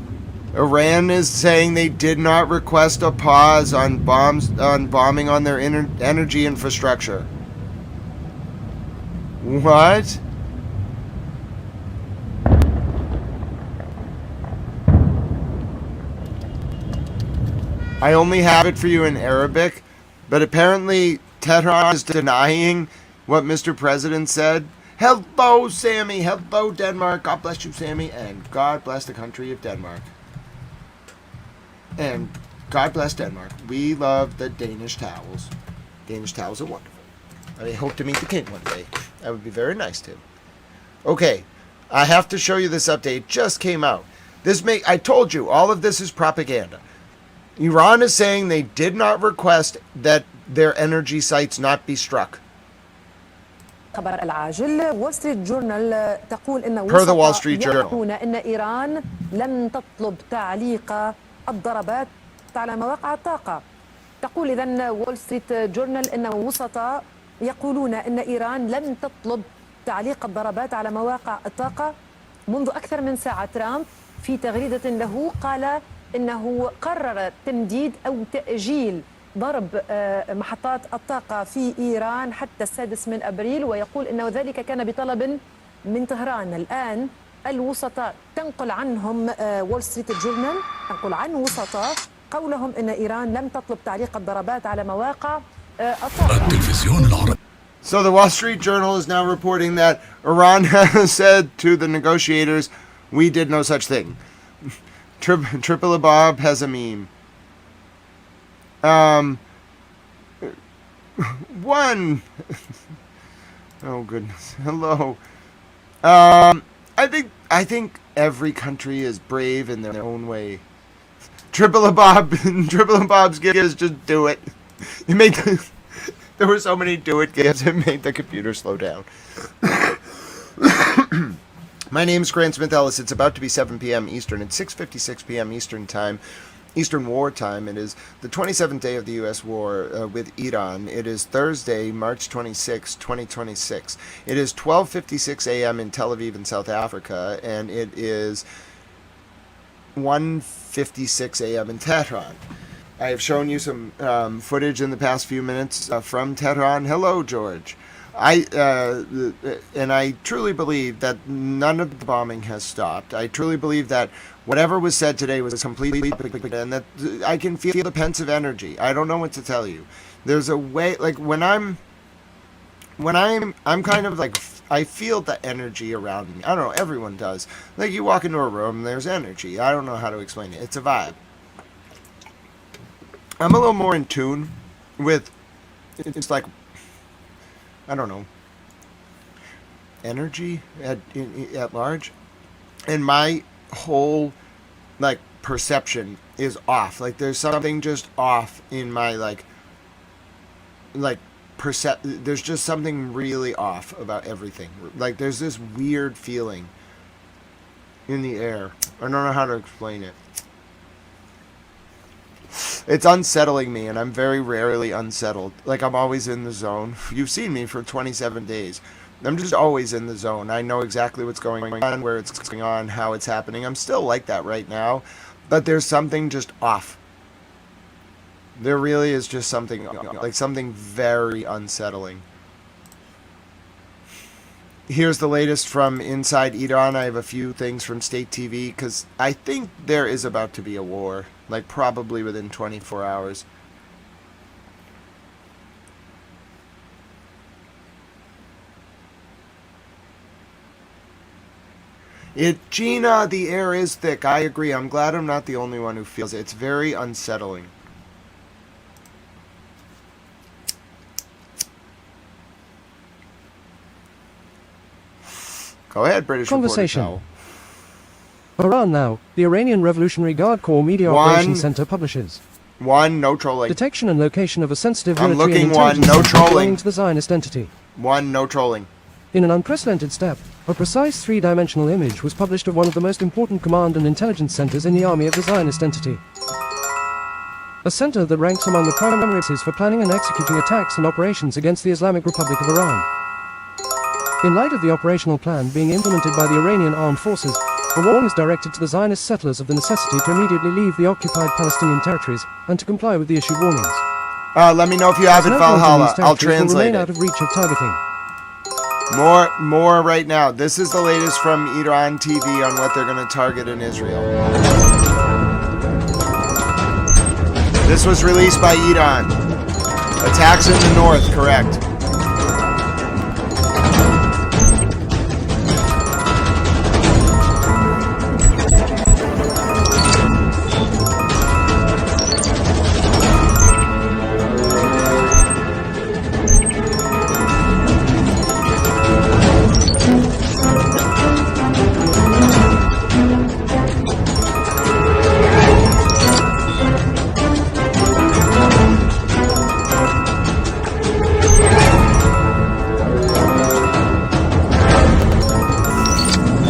Iran is saying they did not request a pause on bombing on their energy infrastructure. What? I only have it for you in Arabic, but apparently Tehran is denying what Mr. President said. Hello, Sammy. Hello, Denmark. God bless you, Sammy. And God bless the country of Denmark. And God bless Denmark. We love the Danish towels. Danish towels are wonderful. I hope to meet the king one day. That would be very nice to him. Okay, I have to show you this update. It just came out. I told you, all of this is propaganda. Iran is saying they did not request that their energy sites not be struck. خبر العاجل وول ستريت جورنال تقول ان Per the Wall Street Journal. يقولون ان ايران لم تطلب تعليق الضربات على مواقع الطاقه. تقول اذا وول ستريت جورنال ان وسطاء يقولون ان ايران لم تطلب تعليق الضربات على مواقع الطاقه منذ اكثر من ساعه. ترامب في تغريده له قال انه قرر تمديد او تاجيل ضرب محطات الطاقة في إيران حتى 6 أبريل، ويقول أنه ذلك كان بطلب من طهران. الآن الوسطاء تنقل عنهم وول ستريت جورنال تنقل عن وسطاء قولهم أن إيران لم تطلب تعليق الضربات على مواقع الطاقة. So the Wall Street Journal is now reporting that Iran has said to the negotiators, we did no such thing. Triple Bob has a meme. One. Oh goodness. Hello. I think every country is brave in their own way. Triple Bob's gives, just do it. It made there were so many do it gives, it made the computer slow down. My name is Grant Smith Ellis. It's about to be 7 p.m. Eastern. It's 6:56 p.m. Eastern time. Eastern War Time. It is the 27th day of the U.S. war with Iran. It is Thursday, March 26, 2026. It is 12:56 a.m. in Tel Aviv in South Africa, and it is 1:56 a.m. in Tehran. I have shown you some footage in the past few minutes from Tehran. Hello, George. I truly believe that none of the bombing has stopped. I truly believe that whatever was said today was completely, and that I can feel the pensive energy. I don't know what to tell you. There's a way, like when I'm kind of like, I feel the energy around me. I don't know, everyone does. Like you walk into a room, there's energy. I don't know how to explain it. It's a vibe. I'm a little more in tune with, it's like, I don't know, energy at large, and my whole like perception is off. Like there's something just off in my there's just something really off about everything. Like there's this weird feeling in the air. I don't know how to explain it. It's unsettling me, and I'm very rarely unsettled. Like, I'm always in the zone. You've seen me for 27 days. I'm just always in the zone. I know exactly what's going on, where it's going on, how it's happening. I'm still like that right now, but there's something just off. There really is just something, like something very unsettling. Here's the latest from inside Iran. I have a few things from state TV, because I think there is about to be a war. Like, probably within 24 hours. Gina, the air is thick. I agree. I'm glad I'm not the only one who feels it. It's very unsettling. Go ahead, British Conversation. Reporter. Iran Now, the Iranian Revolutionary Guard Corps Media Operations Center publishes. No trolling. Detection and location of a sensitive I'm military looking, and intelligence no system trolling. belonging to the Zionist entity. No trolling. In an unprecedented step, a precise three-dimensional image was published of one of the most important command and intelligence centers in the army of the Zionist entity. A center that ranks among the primary bases for planning and executing attacks and operations against the Islamic Republic of Iran. In light of the operational plan being implemented by the Iranian armed forces, a warning is directed to the Zionist settlers of the necessity to immediately leave the occupied Palestinian territories and to comply with the issued warnings. Let me know if you have it, Valhalla. I'll translate out of reach of targeting. More right now. This is the latest from Iran TV on what they're going to target in Israel. This was released by Iran. Attacks in the north, correct.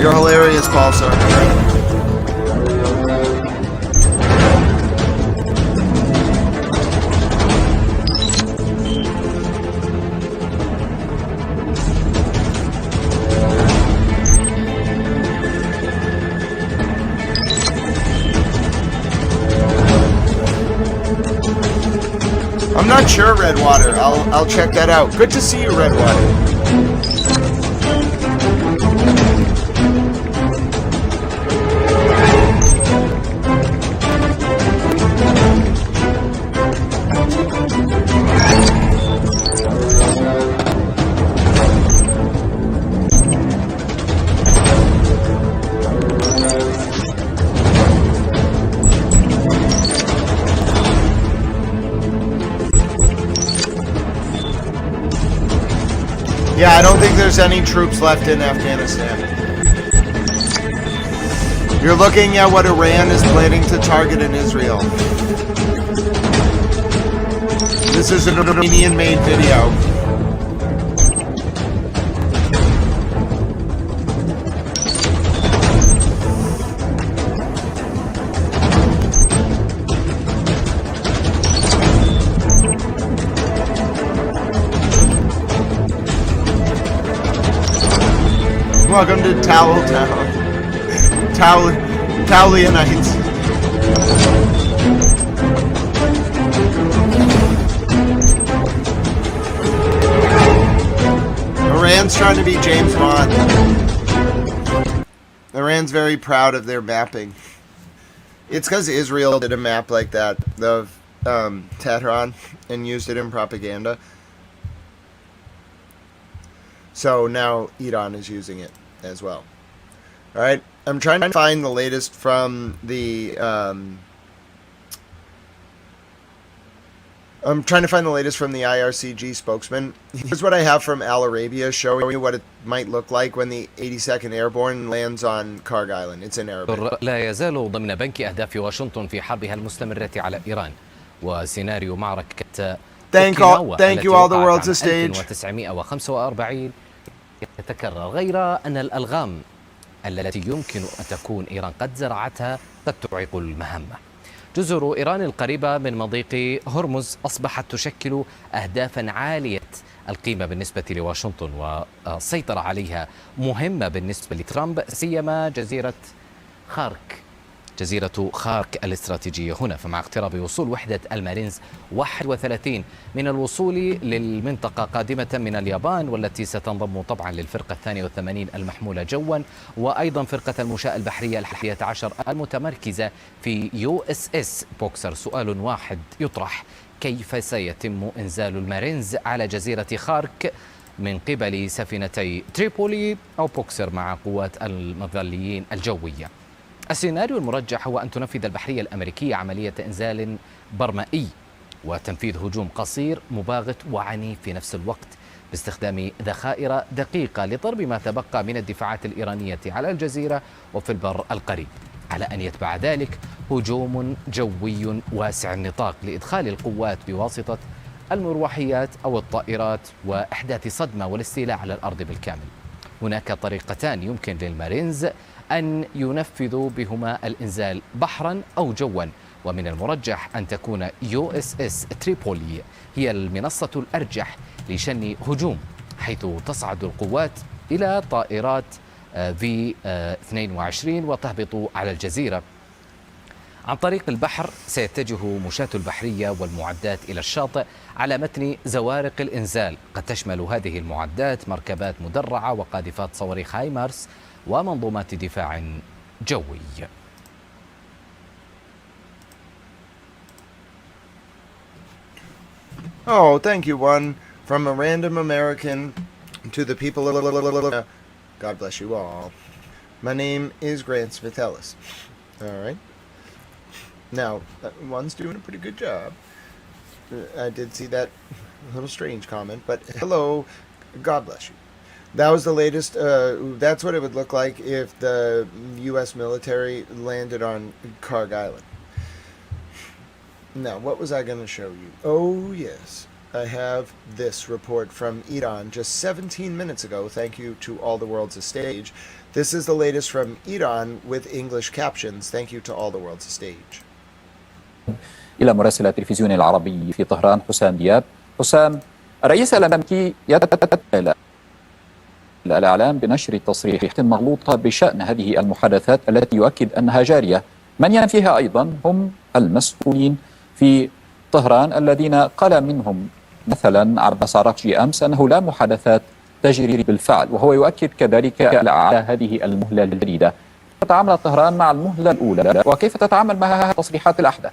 You're hilarious, Paul, sir. I'm not sure, Redwater. I'll check that out. Good to see you, Redwater. Yeah, I don't think there's any troops left in Afghanistan. You're looking at what Iran is planning to target in Israel. This is an Iranian-made video. Welcome to Towel Town. Towelianites. Iran's trying to be James Bond. Iran's very proud of their mapping. It's because Israel did a map like that of Tehran and used it in propaganda. So now Iran is using it as well. All right, I'm trying to find the latest from the IRCG spokesman. Here's what I have from Al Arabia, showing you what it might look like when the 82nd Airborne lands on Karg Island. It's in Arabic. لا يزال ضمن بنك أهداف واشنطن في حربها المستمرة على إيران وسيناريو معركة Thank you all the world to stage. 1945 يتكرر، غير أن الألغام التي يمكن أن تكون إيران قد زرعتها قد تعيق المهمة. جزر إيران القريبة من مضيق هرمز أصبحت تشكل أهدافا عالية القيمة بالنسبة لواشنطن، والسيطرة عليها مهمة بالنسبة لترامب، سيما جزيرة خارك الاستراتيجية هنا. فمع اقتراب وصول وحدة المارينز 31 من الوصول للمنطقة قادمة من اليابان، والتي ستنضم طبعا للفرقة 82 المحمولة جوا، وأيضا فرقة المشاة البحرية 11 المتمركزة في USS بوكسر، سؤال واحد يطرح: كيف سيتم إنزال المارينز على جزيرة خارك من قبل سفينتي تريبولي أو بوكسر مع قوات المظليين الجوية؟ السيناريو المرجح هو أن تنفذ البحرية الأمريكية عملية إنزال برمائي وتنفيذ هجوم قصير مباغت وعنيف في نفس الوقت، باستخدام ذخائر دقيقة لضرب ما تبقى من الدفاعات الإيرانية على الجزيرة وفي البر القريب، على أن يتبع ذلك هجوم جوي واسع النطاق لإدخال القوات بواسطة المروحيات أو الطائرات وإحداث صدمة والاستيلاء على الأرض بالكامل. هناك طريقتان يمكن للمارينز أن ينفذوا بهما الإنزال: بحرا أو جوا، ومن المرجح أن تكون USS تريبولي هي المنصة الأرجح لشن هجوم، حيث تصعد القوات إلى طائرات V-22 وتهبط على الجزيرة. عن طريق البحر سيتجه مشاة البحرية والمعدات إلى الشاطئ على متن زوارق الإنزال، قد تشمل هذه المعدات مركبات مدرعة وقاذفات صواريخ هايمارس ومنظومات دفاع جوي. Oh, thank you, one. From a random American to the people of... God bless you all. My name is Grant Svitelis. All right. Now, one's doing a pretty good job. I did see that little strange comment, but hello, God bless you. That was the latest. That's what it would look like if the U.S. military landed on Karg Island. Now, what was I going to show you? Oh, yes. I have this report from Iran just 17 minutes ago. Thank you to All the World's a Stage. This is the latest from Iran with English captions. Thank you to All the World's a Stage. إلى مراسل التلفزيون العربي في طهران حسام دياب. حسام، الرئيس الأمريكي يتكلم الإعلام بنشر تصريحات مغلوطة بشأن هذه المحادثات التي يؤكد أنها جارية. من ينفيها أيضا هم المسؤولين في طهران الذين قال منهم مثلا عباس عراقجي أمس أنه لا محادثات تجري بالفعل، وهو يؤكد كذلك على هذه المهلة الجديدة. كيف تتعامل طهران مع المهلة الأولى وكيف تتعامل مع التصريحات الأحدث؟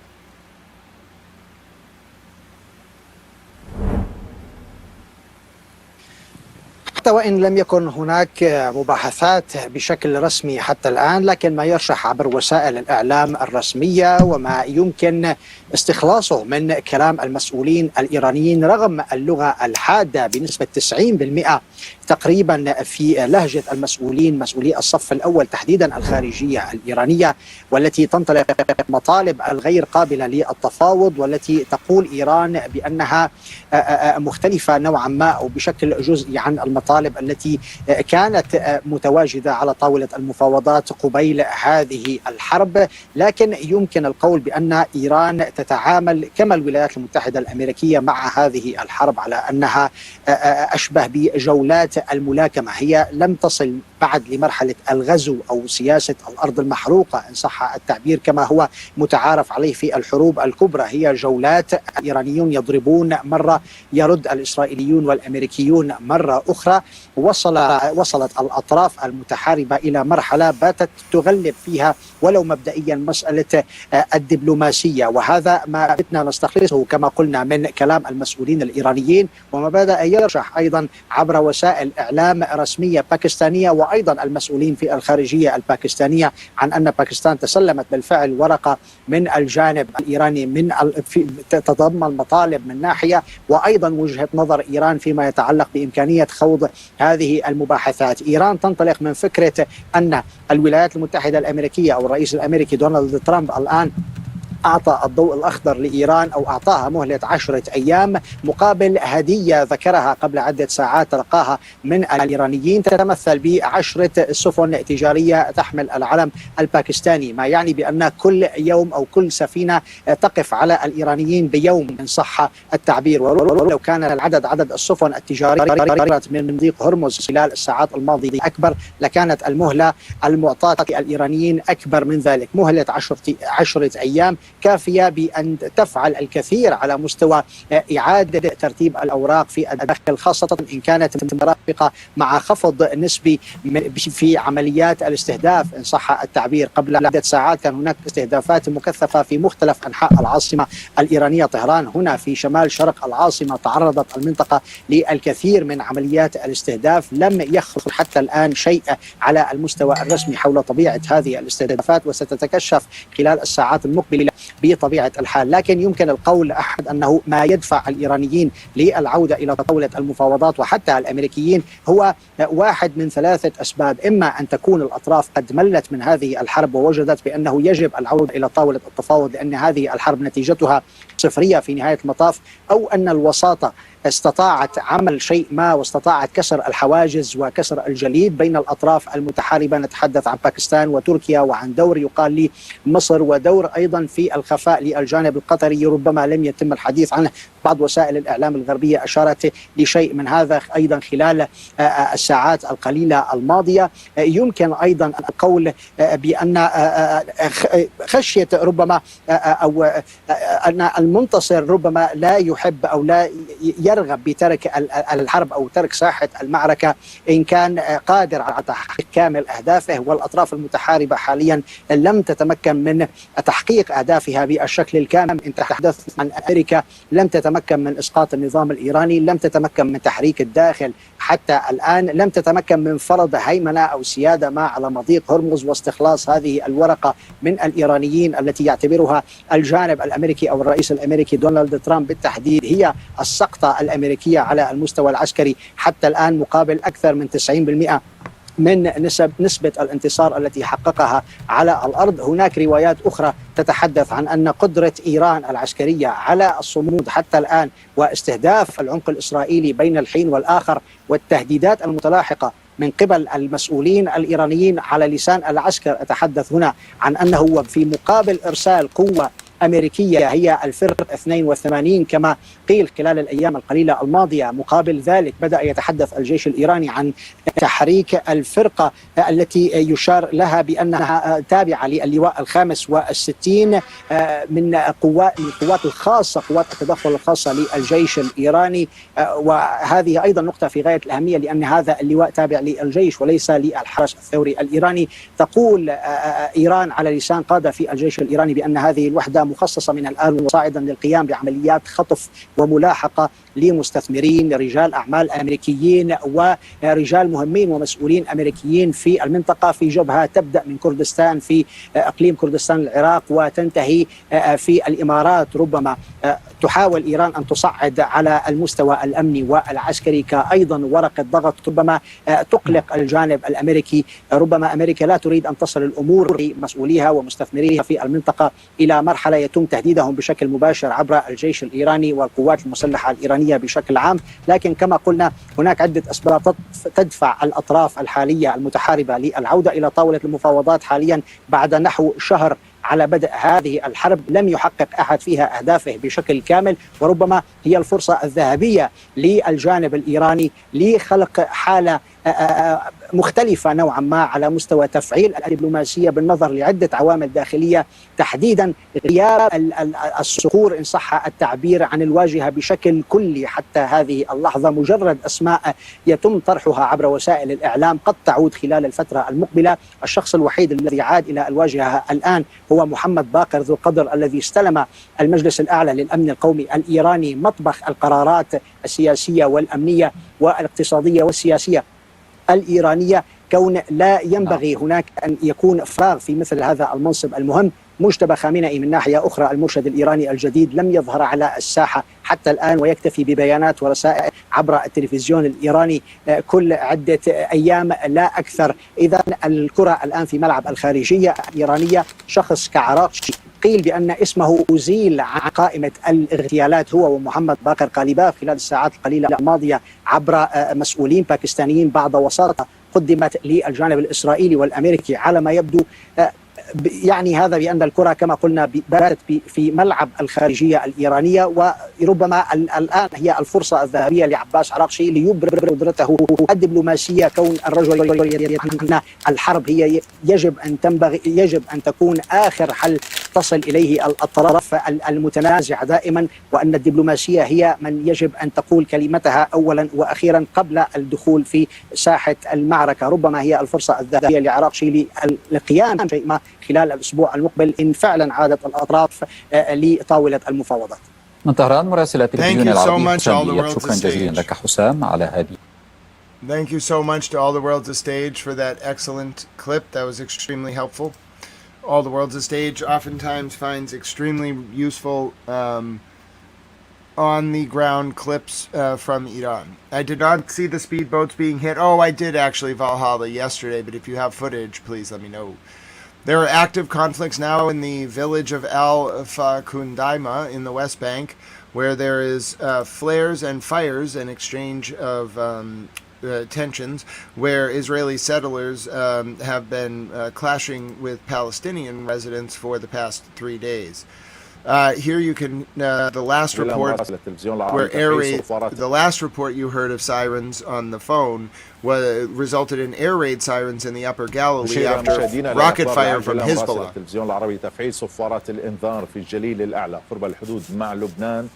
حتى وإن لم يكن هناك مباحثات بشكل رسمي حتى الآن، لكن ما يرشح عبر وسائل الإعلام الرسمية وما يمكن استخلاصه من كلام المسؤولين الإيرانيين رغم اللغة الحادة بنسبة 90% تقريبا في لهجة المسؤولين مسؤولي الصف الأول تحديدا الخارجية الإيرانية، والتي تنطلق مطالب الغير قابلة للتفاوض، والتي تقول إيران بأنها مختلفة نوعا ما أو بشكل جزئي عن المطالب التي كانت متواجدة على طاولة المفاوضات قبيل هذه الحرب. لكن يمكن القول بأن إيران تتعامل كما الولايات المتحدة الأمريكية مع هذه الحرب على أنها أشبه بجولات الملاكمة. هي لم تصل بعد لمرحلة الغزو أو سياسة الأرض المحروقة إن صح التعبير كما هو متعارف عليه في الحروب الكبرى. هي جولات، الإيرانيون يضربون مرة، يرد الإسرائيليون والأمريكيون مرة أخرى. وصلت الأطراف المتحاربة إلى مرحلة باتت تغلب فيها ولو مبدئيا مسألة الدبلوماسية، وهذا ما بدنا نستخلصه كما قلنا من كلام المسؤولين الإيرانيين، وما بدأ يرشح أيضا عبر وسائل إعلام رسمية باكستانية وأيضا المسؤولين في الخارجية الباكستانية عن أن باكستان تسلمت بالفعل ورقة من الجانب الإيراني من تتضمن مطالب من ناحية، وأيضا وجهة نظر إيران فيما يتعلق بإمكانية خوض هذه المباحثات. إيران تنطلق من فكرة أن الولايات المتحدة الأمريكية أو الرئيس الأمريكي دونالد ترامب الآن أعطى الضوء الأخضر لإيران أو أعطاها مهلة 10 أيام مقابل هدية ذكرها قبل عدة ساعات تلقاها من الإيرانيين تتمثل ب10 سفن تجارية تحمل العلم الباكستاني، ما يعني بأن كل يوم أو كل سفينة تقف على الإيرانيين بيوم إن صح التعبير. ولو كان عدد السفن التجارية من مضيق هرمز خلال الساعات الماضية أكبر لكانت المهلة المعطاة للإيرانيين أكبر من ذلك. مهلة 10 أيام كافية بأن تفعل الكثير على مستوى إعادة ترتيب الأوراق في الداخل، خاصة إن كانت مرافقة مع خفض نسبي في عمليات الاستهداف إن صح التعبير. قبل عدة ساعات كان هناك استهدافات مكثفة في مختلف أنحاء العاصمة الإيرانية طهران. هنا في شمال شرق العاصمة تعرضت المنطقة للكثير من عمليات الاستهداف. لم يخرج حتى الآن شيء على المستوى الرسمي حول طبيعة هذه الاستهدافات، وستتكشف خلال الساعات المقبلة بطبيعة الحال. لكن يمكن القول أحد أنه ما يدفع الإيرانيين للعودة إلى طاولة المفاوضات وحتى الأمريكيين هو واحد من 3 أسباب: إما أن تكون الأطراف قد ملت من هذه الحرب ووجدت بأنه يجب العودة إلى طاولة التفاوض لأن هذه الحرب نتيجتها صفرية في نهاية المطاف، أو أن الوساطة استطاعت عمل شيء ما واستطاعت كسر الحواجز وكسر الجليد بين الأطراف المتحاربة. نتحدث عن باكستان وتركيا وعن دور يقال لمصر ودور أيضا في الخفاء للجانب القطري ربما لم يتم الحديث عنه. بعض وسائل الإعلام الغربية أشارت لشيء من هذا أيضا خلال الساعات القليلة الماضية. يمكن أيضا القول بأن خشية ربما أو أن المنتصر ربما لا يحب أو لا يرغب بترك الحرب أو ترك ساحة المعركة إن كان قادر على تحقيق كامل أهدافه، والأطراف المتحاربة حاليا لم تتمكن من تحقيق أهدافها بالشكل الكامل. إن تحدث عن أمريكا لم تتمكن من إسقاط النظام الإيراني، لم تتمكن من تحريك الداخل حتى الآن، لم تتمكن من فرض هيمنة أو سيادة ما على مضيق هرمز واستخلاص هذه الورقة من الإيرانيين التي يعتبرها الجانب الأمريكي أو الرئيس الأمريكي دونالد ترامب بالتحديد هي السقطة الأمريكية على المستوى العسكري حتى الآن، مقابل أكثر من 90% من نسبة الانتصار التي حققها على الأرض. هناك روايات أخرى تتحدث عن أن قدرة إيران العسكرية على الصمود حتى الآن واستهداف العمق الإسرائيلي بين الحين والآخر والتهديدات المتلاحقة من قبل المسؤولين الإيرانيين على لسان العسكر. أتحدث هنا عن أنه في مقابل إرسال قوة أمريكية هي الفرقة 82 كما قيل خلال الأيام القليلة الماضية، مقابل ذلك بدأ يتحدث الجيش الإيراني عن تحريك الفرقة التي يشار لها بأنها تابعة للواء 65 من القوات الخاصة، قوات التدخل الخاصة للجيش الإيراني. وهذه أيضا نقطة في غاية الأهمية لأن هذا اللواء تابع للجيش وليس للحرس الثوري الإيراني. تقول إيران على لسان قادة في الجيش الإيراني بأن هذه الوحدة مخصصة من الآن وصاعدا للقيام بعمليات خطف وملاحقة لمستثمرين، رجال أعمال أمريكيين ورجال مهمين ومسؤولين أمريكيين في المنطقة، في جبهة تبدأ من كردستان في إقليم كردستان العراق وتنتهي في الإمارات. ربما تحاول إيران أن تصعد على المستوى الأمني والعسكري كأيضا ورقة ضغط، ربما تقلق الجانب الأمريكي. ربما أمريكا لا تريد أن تصل الأمور لمسؤوليها ومستثمريها في المنطقة إلى مرحلة يتم تهديدهم بشكل مباشر عبر الجيش الإيراني والقوات المسلحة الإيرانية بشكل عام. لكن كما قلنا هناك عدة أسباب تدفع الأطراف الحالية المتحاربة للعودة إلى طاولة المفاوضات حاليا بعد نحو شهر على بدء هذه الحرب. لم يحقق أحد فيها أهدافه بشكل كامل، وربما هي الفرصة الذهبية للجانب الإيراني لخلق حالة مختلفة نوعا ما على مستوى تفعيل الدبلوماسية بالنظر لعدة عوامل داخلية، تحديدا غياب الصقور إن صح التعبير عن الواجهة بشكل كلي حتى هذه اللحظة. مجرد أسماء يتم طرحها عبر وسائل الإعلام قد تعود خلال الفترة المقبلة. الشخص الوحيد الذي عاد إلى الواجهة الآن هو محمد باقر ذو القدر الذي استلم المجلس الأعلى للأمن القومي الإيراني مطبخ القرارات السياسية والأمنية والاقتصادية والسياسية الإيرانية. كون لا ينبغي هناك أن يكون فراغ في مثل هذا المنصب المهم. مجتبى خامنئي من ناحية أخرى المرشد الإيراني الجديد لم يظهر على الساحة حتى الآن ويكتفي ببيانات ورسائل عبر التلفزيون الإيراني كل عدة أيام لا أكثر. إذا الكرة الآن في ملعب الخارجية الإيرانية. شخص كعراقشي قيل بأن اسمه أزيل عن قائمة الاغتيالات هو ومحمد باقر قالباف خلال الساعات القليلة الماضية عبر مسؤولين باكستانيين بعد وساطة قدمت للجانب الإسرائيلي والأمريكي. على ما يبدو يعني هذا بأن الكرة كما قلنا باتت في ملعب الخارجية الإيرانية، وربما الآن هي الفرصة الذهبية لعباس عراقشي ليبرر قدرته الدبلوماسية. كون الرجل أن الحرب هي يجب أن تكون آخر حل تصل إليه الأطراف المتنازعة دائما، وأن الدبلوماسية هي من يجب أن تقول كلمتها أولا وأخيرا قبل الدخول في ساحة المعركة. ربما هي الفرصة الذهبية لعراقشي للقيام بشيء ما خلال الأسبوع المقبل إن فعلا عادت الأطراف لطاولة المفاوضات. من طهران مراسل التلفزيون العربي حسام. شكرا جزيلا لك حسام على هذه. Thank you so much to All the World's a Stage for that excellent clip. That was extremely helpful. All the World's a Stage oftentimes finds extremely useful on-the-ground clips from Iran. I did not see the speedboats being hit. Oh, I did actually Valhalla yesterday, but if you have footage, please let me know. There are active conflicts now in the village of Al-Fakundaima in the West Bank, where there is flares and fires, an exchange of tensions, where Israeli settlers have been clashing with Palestinian residents for the past 3 days. Here you can the last report where the last report you heard of sirens on the phone resulted in air raid sirens in the Upper Galilee after rocket fire from Hezbollah. التلفزيون العربي تفعيل صفارات الإنذار في الجليل الأعلى قرب الحدود مع لبنان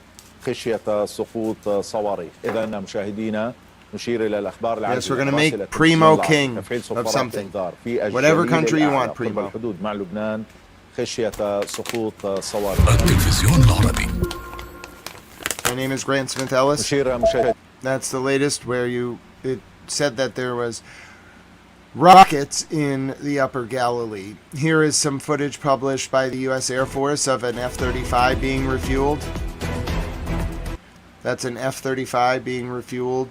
خشية سقوط صواريخ. إذا مشاهدينا نشير إلى الأخبار العاجلة. Yes, we're going to make Primo king of something. Whatever country you want, Primo. الحدود مع لبنان خشية سقوط صواريخ. التلفزيون العربي. My name is Grant Smith Ellis. That's the latest where it said that there was rockets in the Upper Galilee. Here is some footage published by the U.S. Air Force of an F-35 being refueled. That's an F-35 being refueled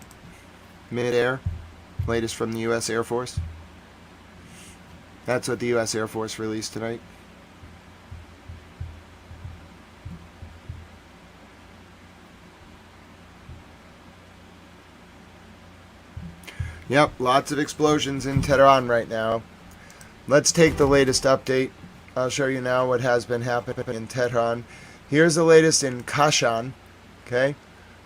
mid-air. Latest from the U.S. Air Force. That's what the U.S. Air Force released tonight. Yep, lots of explosions in Tehran right now. Let's take the latest update. I'll show you now what has been happening in Tehran. Here's the latest in Kashan. Okay,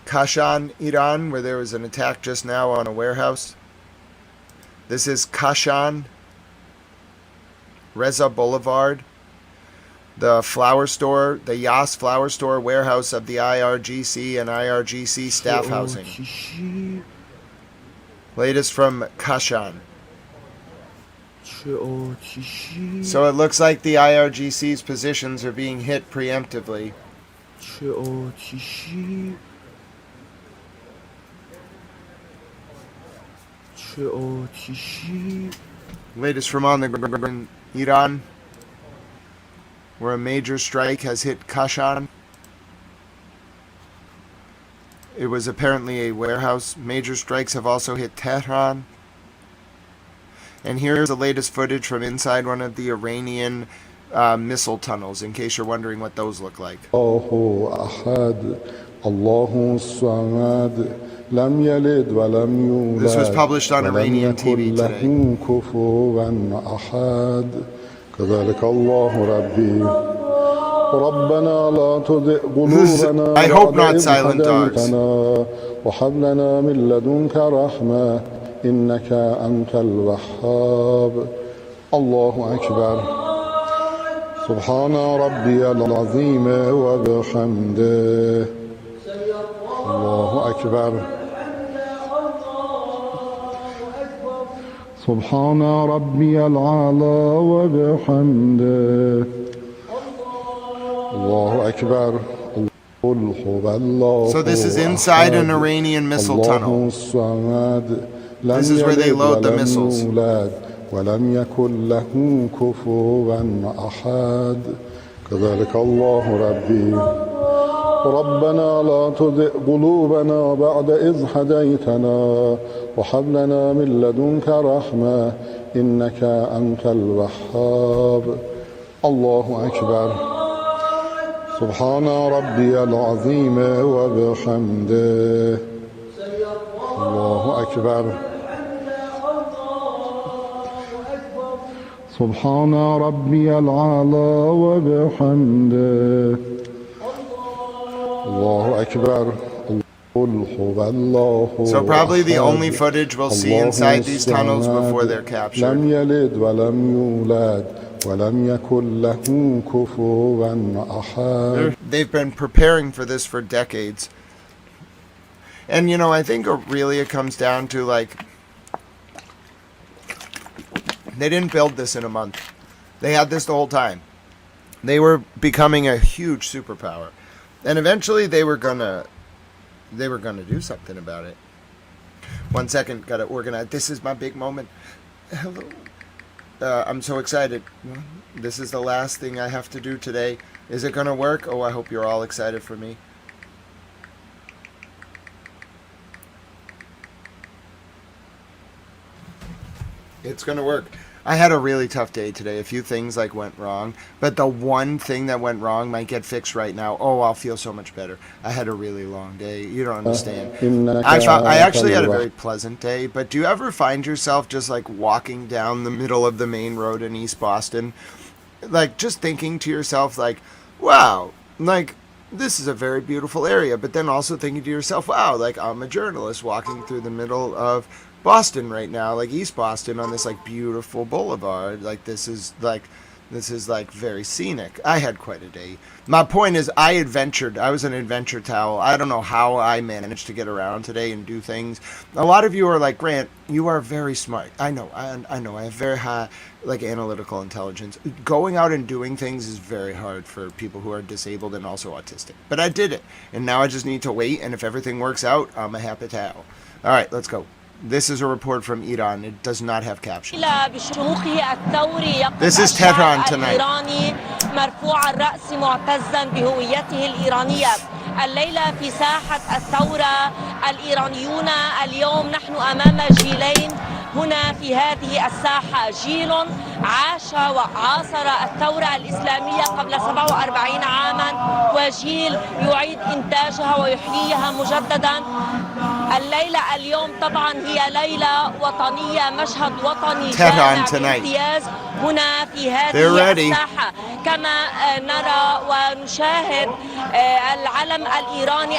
Kashan, Iran, where there was an attack just now on a warehouse. This is Kashan, Reza Boulevard, the flower store, the Yas flower store warehouse of the IRGC and IRGC staff housing. Latest from Kashan. So it looks like the IRGC's positions are being hit preemptively. Latest from on the ground in Iran, where a major strike has hit Kashan. It was apparently a warehouse. Major strikes have also hit Tehran. And here's the latest footage from inside one of the Iranian missile tunnels, in case you're wondering what those look like. This was published on Iranian TV today. I hope not silent dogs. إنك أنت الوهاب الله أكبر سبحان ربي العظيم وبحمده الله أكبر سبحان ربي العلى وبحمده الله أكبر. So this is inside an Iranian missile tunnel. This is where they load the missiles. ولم يكن له كفوا أحد كذلك الله ربي ربنا لا تزغ قلوبنا بعد إذ هديتنا وهب لنا من لدنك رحمة إنك أنت الوهاب الله أكبر سبحان ربي العظيم وبحمده الله أكبر سبحان ربي العلى وبحمده الله أكبر. So probably the only footage we'll see inside these tunnels before they're captured. لم يلد ولم يولد ولم يكن له كفوا أحد. They've been preparing for this for decades. And you know, I think really it comes down to like, they didn't build this in a month. They had this the whole time. They were becoming a huge superpower. And eventually they were gonna do something about it. 1 second, gotta organize. This is my big moment. Hello. I'm so excited. This is the last thing I have to do today. Is it gonna work? Oh, I hope you're all excited for me. It's gonna work. I had a really tough day today. A few things like went wrong, but the one thing that went wrong might get fixed right now. Oh, I'll feel so much better. I had a really long day. You don't understand. I actually had a very pleasant day, but do you ever find yourself just like walking down the middle of the main road in East Boston, like just thinking to yourself like, wow, like this is a very beautiful area, but then also thinking to yourself, wow, like I'm a journalist walking through the middle of Boston right now, like East Boston, on this like beautiful boulevard. Like this is like very scenic. I had quite a day. My point is I adventured. I was an adventure towel. I don't know how I managed to get around today and do things. A lot of you are like, Grant, you are very smart. I know. I know. I have very high like analytical intelligence. Going out and doing things is very hard for people who are disabled and also autistic. But I did it. And now I just need to wait, and if everything works out, I'm a happy towel. All right, let's go. This is a report from Iran. It does not have captions. This is Tehran tonight. مرفوع الرأس معتزا بهويته الإيرانية. الليلة في ساحة الثورة الإيرانيون اليوم نحن أمام جيلين هنا في هذه الساحة. جيل عاش وعاصر الثورة الإسلامية قبل 47 عاما، وجيل يعيد إنتاجها ويحييها مجددا. الليلة اليوم طبعا هي ليلة وطنية، مشهد وطني جامع بامتياز هنا في هذه الساحة. كما نرى ونشاهد العلم الإيراني،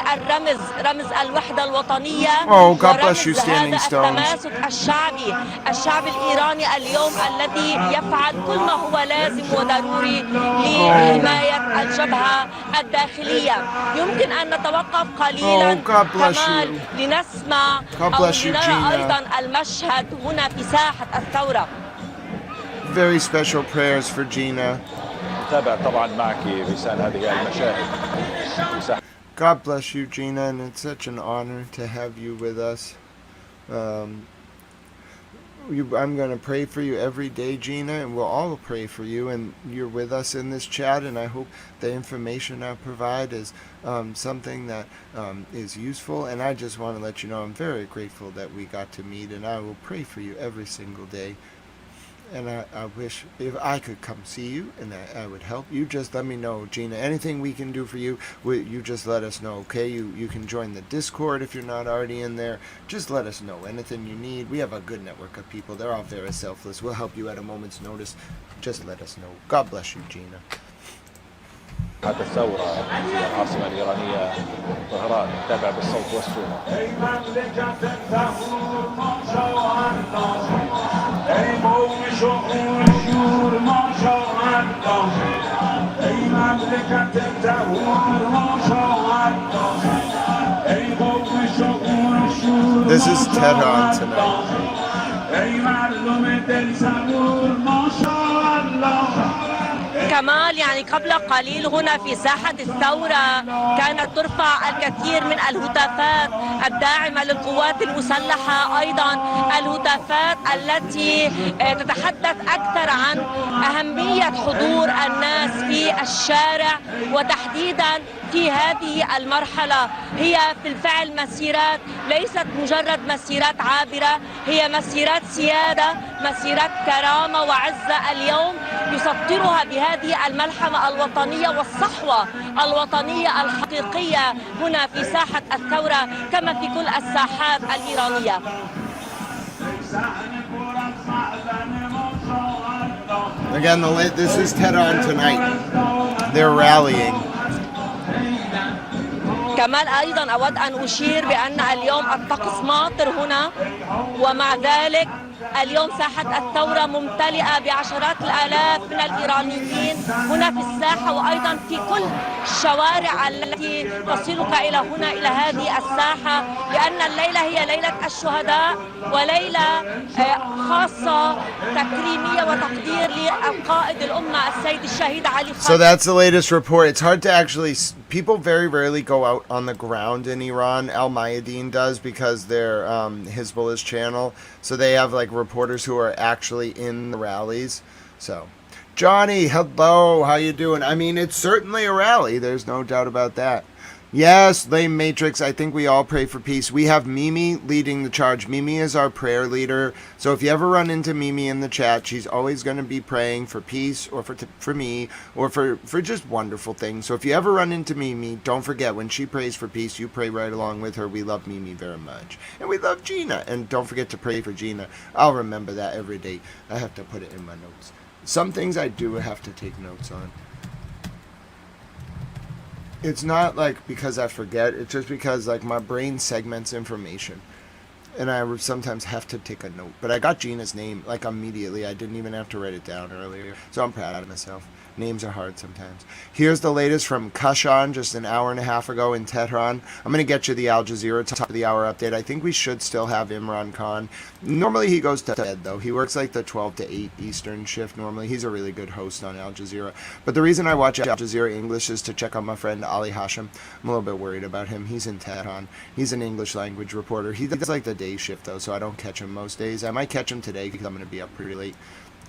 رمز الوحدة الوطنية ورمز هذا التماسك الشعبي. الشعب الإيراني اليوم الذي يفعل كل ما هو لازم وضروري لحماية الجبهة الداخلية. يمكن أن نتوقف قليلا كمال لنسمع أو لنرى أيضا المشهد هنا في ساحة الثورة. very special prayers for Gina. نتابع طبعا معك رسال هذه المشاهد. God bless you, Gina, and it's such an honor to have you with us. I'm going to pray for you every day, Gina, and we'll all pray for you, and you're with us in this chat, and I hope the information I provide is something that is useful, and I just want to let you know I'm very grateful that we got to meet, and I will pray for you every single day. And I wish if I could come see you and I would help you. Just let me know, Gina. Anything we can do for you, you just let us know, okay? You can join the Discord if you're not already in there. Just let us know anything you need. We have a good network of people. They're all very selfless. We'll help you at a moment's notice. Just let us know. God bless you, Gina. هذا الثورة في العاصمة الإيرانية طهران تابع بالصوت والصورة. This is Tehran tonight. كمال يعني قبل قليل هنا في ساحة الثورة كانت ترفع الكثير من الهتافات الداعمة للقوات المسلحة، أيضا الهتافات التي تتحدث أكثر عن أهمية حضور الناس في الشارع، وتحديدا في هذه المرحلة هي في الفعل مسيرات ليست مجرد مسيرات عابرة، هي مسيرات سيادة، مسيرات كرامة وعزة اليوم يسطرها بهذه الملحمة الوطنية والصحوة الوطنية الحقيقية هنا في ساحة الثورة كما في كل الساحات الإيرانية. Again, this is Tehran tonight. They're rallying. كمان أيضا أود أن أشير بأن اليوم الطقس ماطر هنا، ومع ذلك اليوم ساحة الثورة ممتلئة بعشرات الآلاف من الإيرانيين هنا في الساحة، وأيضا في كل الشوارع التي تصلك إلى هنا إلى هذه الساحة، لأن الليلة هي ليلة الشهداء وليلة خاصة تكريمية وتقدير للقائد الأمة السيد الشهيد علي خامنئي. So that's the latest report. It's hard to actually... People very rarely go out on the ground in Iran. Al Mayadeen does because they're Hezbollah's channel. So they have like reporters who are actually in the rallies. So, Johnny, hello, how you doing? I mean, it's certainly a rally. There's no doubt about that. Yes, Lame Matrix, I think we all pray for peace. We have Mimi leading the charge. Mimi is our prayer leader. So if you ever run into Mimi in the chat, she's always going to be praying for peace or for me or for just wonderful things. So if you ever run into Mimi, don't forget when she prays for peace, you pray right along with her. We love Mimi very much. And we love Gina. And don't forget to pray for Gina. I'll remember that every day. I have to put it in my notes. Some things I do have to take notes on. It's not like because I forget, it's just because like my brain segments information and I sometimes have to take a note. But I got Gina's name like immediately. I didn't even have to write it down earlier. So I'm proud of myself. Names are hard sometimes. Here's the latest from Kashan just an hour and a half ago in Tehran. I'm going to get you the Al Jazeera top of the hour update. I think we should still have Imran Khan. Normally he goes to bed though. He works like the 12 to 8 Eastern shift normally. He's a really good host on Al Jazeera. But the reason I watch Al Jazeera English is to check on my friend Ali Hashim. I'm a little bit worried about him. He's in Tehran. He's an English language reporter. He does like the day shift though, so I don't catch him most days. I might catch him today because I'm going to be up pretty late.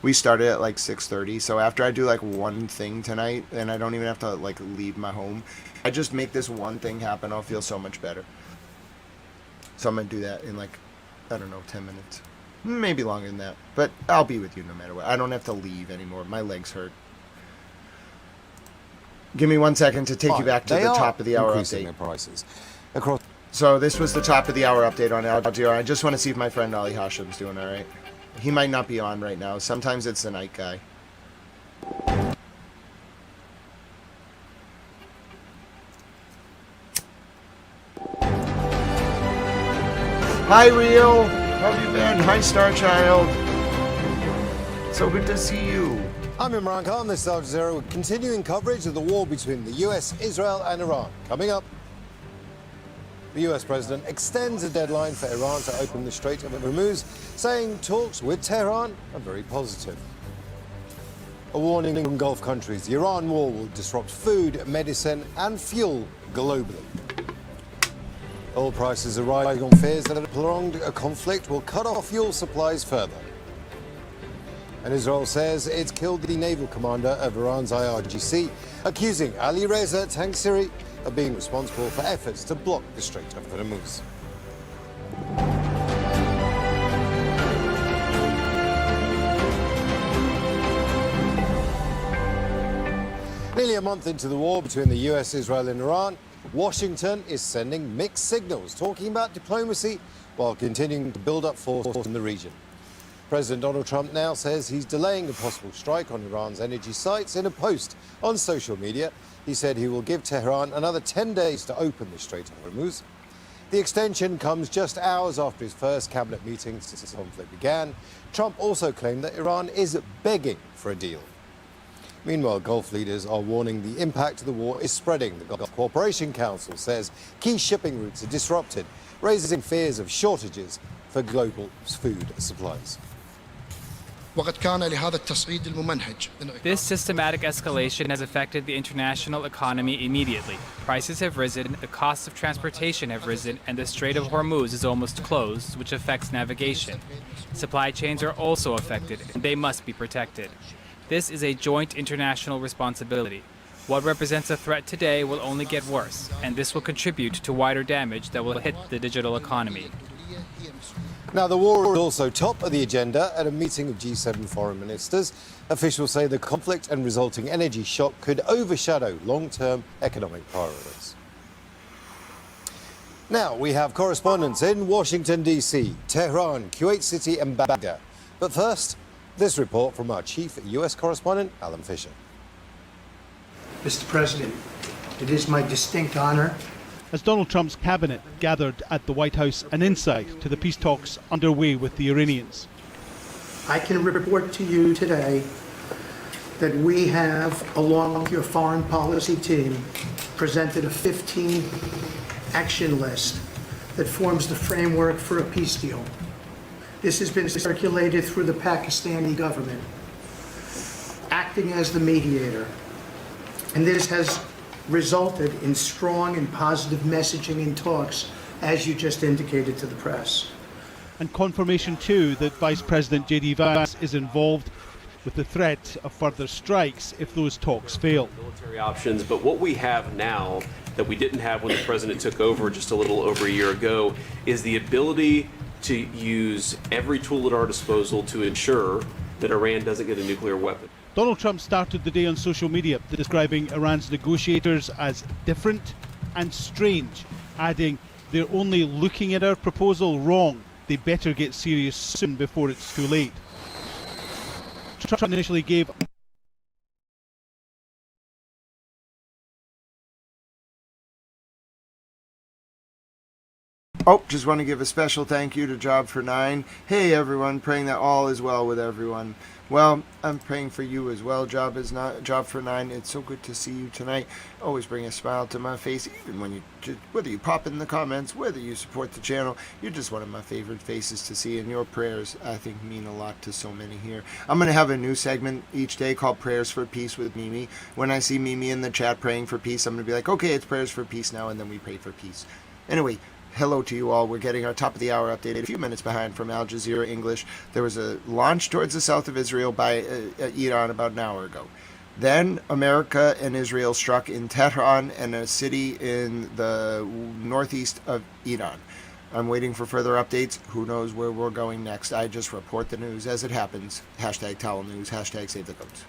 We started at like 6:30, so after I do like one thing tonight, and I don't even have to like leave my home, I just make this one thing happen, I'll feel so much better. So I'm going to do that in like, I don't know, 10 minutes. Maybe longer than that. But I'll be with you no matter what. I don't have to leave anymore. My legs hurt. Give me 1 second to take you back to the top of the hour update. Their prices. So this was the top of the hour update on Al Jazeera. I just want to see if my friend Ali Hashim's doing all right. He might not be on right now. Sometimes it's the night guy. Hi, Real. How have you been? Hi, Star Child. So good to see you. I'm Imran Khan. This is Al Jazeera with continuing coverage of the war between the US, Israel, and Iran. Coming up, the US president extends the deadline for Iran to open the Strait of Hormuz, saying talks with Tehran are very positive. A warning from Gulf countries. The Iran war will disrupt food, medicine and fuel globally. Oil prices are rising on fears that a prolonged conflict will cut off fuel supplies further. And Israel says it's killed the naval commander of Iran's IRGC, accusing Ali Reza Tangsiri of being responsible for efforts to block the Strait of Hormuz. Nearly a month into the war between the US, Israel and Iran, Washington is sending mixed signals, talking about diplomacy while continuing to build up force in the region. President Donald Trump now says he's delaying a possible strike on Iran's energy sites. In a post on social media, he said he will give Tehran another 10 days to open the Strait of Hormuz. The extension comes just hours after his first cabinet meeting since the conflict began. Trump also claimed that Iran is begging for a deal. Meanwhile, Gulf leaders are warning the impact of the war is spreading. The Gulf Cooperation Council says key shipping routes are disrupted, raising fears of shortages for global food supplies. This systematic escalation has affected the international economy immediately. Prices have risen, the costs of transportation have risen, and the Strait of Hormuz is almost closed, which affects navigation. Supply chains are also affected, and they must be protected. This is a joint international responsibility. What represents a threat today will only get worse, and this will contribute to wider damage that will hit the digital economy. Now, the war is also top of the agenda at a meeting of G7 foreign ministers. Officials say the conflict and resulting energy shock could overshadow long-term economic priorities. Now, we have correspondents in Washington, D.C., Tehran, Kuwait City and Baghdad. But first, this report from our chief U.S. correspondent, Alan Fisher. Mr. President, it is my distinct honor. As Donald Trump's cabinet gathered at the White House an insight to the peace talks underway with the Iranians. I can report to you today that we have, along with your foreign policy team, presented a 15 action list that forms the framework for a peace deal. This has been circulated through the Pakistani government, acting as the mediator. And this has resulted in strong and positive messaging in talks, as you just indicated to the press. And confirmation too that Vice President J.D. Vance is involved with the threat of further strikes if those talks fail. Military options, but what we have now that we didn't have when the president took over just a little over a year ago is the ability to use every tool at our disposal to ensure that Iran doesn't get a nuclear weapon. Donald Trump started the day on social media describing Iran's negotiators as different and strange, adding, "They're only looking at our proposal wrong. They better get serious soon before it's too late." Trump initially gave Oh, just want to give a special thank you to Job for 9. Hey everyone, praying that all is well with everyone. Well, I'm praying for you as well, Job for 9. It's so good to see you tonight. Always bring a smile to my face, even when whether you pop in the comments, whether you support the channel. You're just one of my favorite faces to see, and your prayers, I think, mean a lot to so many here. I'm going to have a new segment each day called Prayers for Peace with Mimi. When I see Mimi in the chat praying for peace, I'm going to be like, okay, it's Prayers for Peace now, and then we pray for peace. Anyway, hello to you all. We're getting our top of the hour updated a few minutes behind from Al Jazeera English. There was a launch towards the south of Israel by Iran about an hour ago. Then America and Israel struck in Tehran and a city in the northeast of Iran. I'm waiting for further updates. Who knows where we're going next? I just report the news as it happens. Hashtag Towel News. Hashtag Save the Goats.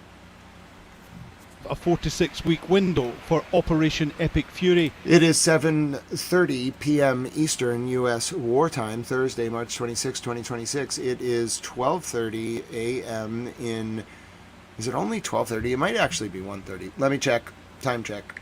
a 4 to 6 week window for Operation Epic Fury. It is 7:30 p.m. Eastern U.S. wartime, Thursday, March 26, 2026. It is 12:30 a.m. in... Is it only 12:30? It might actually be 1:30. Let me check. Time check.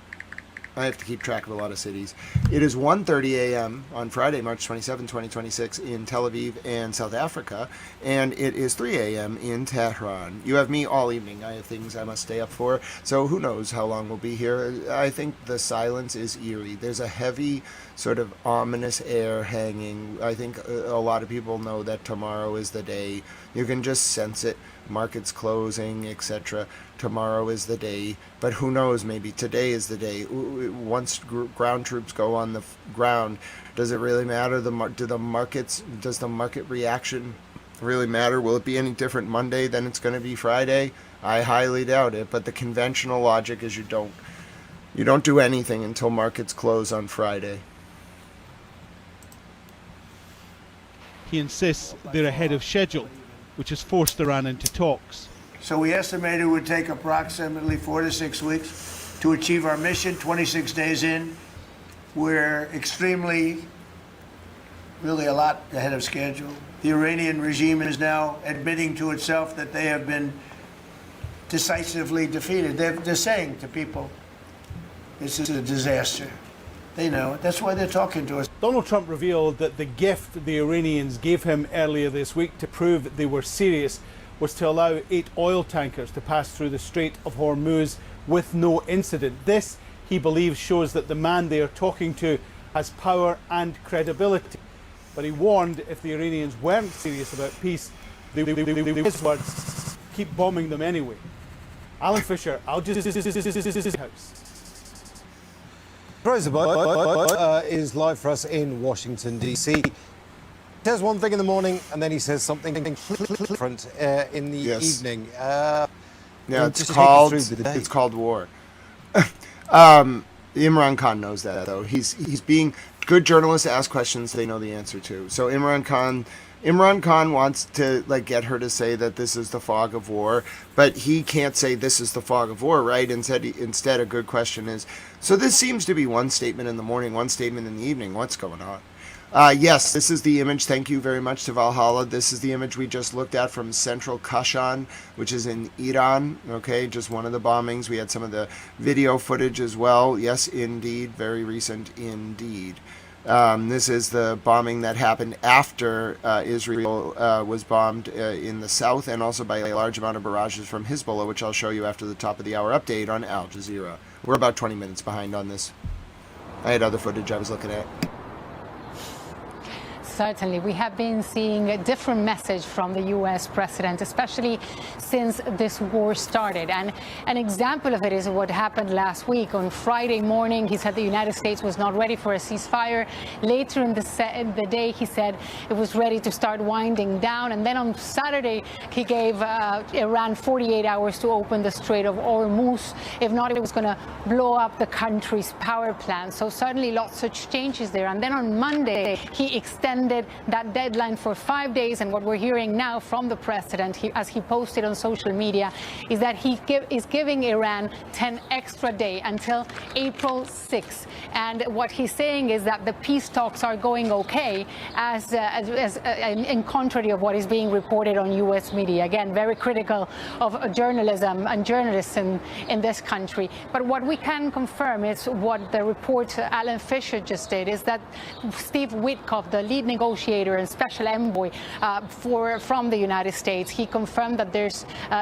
I have to keep track of a lot of cities. It is 1:30 a.m. on Friday, March 27, 2026 in Tel Aviv and South Africa, and it is 3 a.m. in Tehran. You have me all evening. I have things I must stay up for, so who knows how long we'll be here. I think the silence is eerie. There's a heavy, sort of ominous air hanging. I think a lot of people know that tomorrow is the day. You can just sense it. markets closing, etc. Tomorrow is the day, but who knows, maybe today is the day. Once ground troops go on the ground, does it really matter? Does the market reaction really matter? Will it be any different Monday than it's going to be Friday? I highly doubt it, but the conventional logic is you don't do anything until markets close on Friday. He insists they're ahead of schedule, which has forced Iran into talks. So we estimated it would take approximately 4 to 6 weeks to achieve our mission. 26 days in, we're really a lot ahead of schedule. The Iranian regime is now admitting to itself that they have been decisively defeated. They're saying to people, this is a disaster. They know it. That's why they're talking to us. Donald Trump revealed that the gift the Iranians gave him earlier this week to prove that they were serious was to allow 8 oil tankers to pass through the Strait of Hormuz with no incident. This, he believes, shows that the man they are talking to has power and credibility. But he warned if the Iranians weren't serious about peace, they would, his words, keep bombing them anyway. Alan Fisher, Al Jazeera House. Roosevelt is live for us in Washington, D.C. He says one thing in the morning and then he says something different in the evening. It's called war. Imran Khan knows that, though. He's being good. Journalists ask questions they know the answer to. So Imran Khan wants to get her to say that this is the fog of war, but he can't say this is the fog of war, right? Instead, a good question is, so this seems to be one statement in the morning, one statement in the evening. What's going on? Yes, this is the image. Thank you very much to Valhalla. This is the image we just looked at from central Kashan, which is in Iran. Okay, just one of the bombings. We had some of the video footage as well. Yes, indeed. Very recent indeed. This is the bombing that happened after Israel was bombed in the south, and also by a large amount of barrages from Hezbollah, which I'll show you after the top of the hour update on Al Jazeera. We're about 20 minutes behind on this. I had other footage I was looking at. Certainly. We have been seeing a different message from the U.S. president, especially since this war started. And an example of it is what happened last week. On Friday morning, he said the United States was not ready for a ceasefire. Later in the day, he said it was ready to start winding down. And then on Saturday, he gave Iran 48 hours to open the Strait of Hormuz. If not, it was going to blow up the country's power plant. So certainly lots of changes there. And then on Monday, he extended that deadline for 5 days, and what we're hearing now from the president, as he posted on social media, is that he is giving Iran 10 extra days until April 6th. And what he's saying is that the peace talks are going okay, as in contrary of what is being reported on U.S. media. Again, very critical of journalism and journalists in this country. But what we can confirm is what the report Alan Fisher just did, is that Steve Witkoff, the lead negotiator and special envoy from the United States, he confirmed that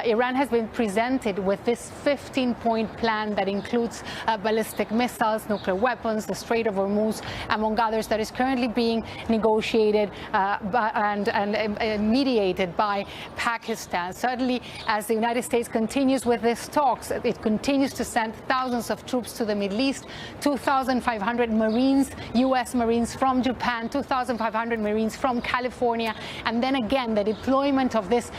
Iran has been presented with this 15-point plan that includes ballistic missiles, nuclear weapons, the Strait of Hormuz, among others, that is currently being negotiated and mediated by Pakistan. Certainly, as the United States continues with these talks, it continues to send thousands of troops to the Middle East, 2,500 Marines, U.S. Marines from Japan, 2,500 Marines from California, and then again the deployment of this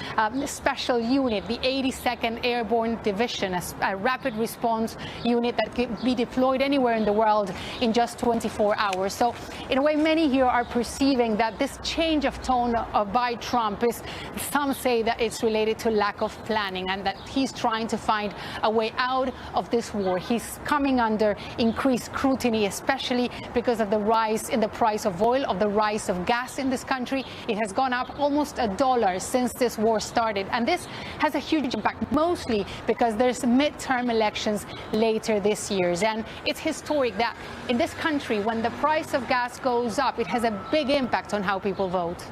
special unit, the 82nd Airborne Division, a rapid response unit that can be deployed anywhere in the world in just 24 hours. So in a way, many here are perceiving that this change of tone by Trump is, some say that it's related to lack of planning and that he's trying to find a way out of this war. He's coming under increased scrutiny, especially because of the rise in the price of oil, of the rise of gas in this country. It has gone up almost $1 since this war started, and this has a huge impact, mostly because there's midterm elections later this year. And it's historic that in this country, when the price of gas goes up, it has a big impact on how people vote.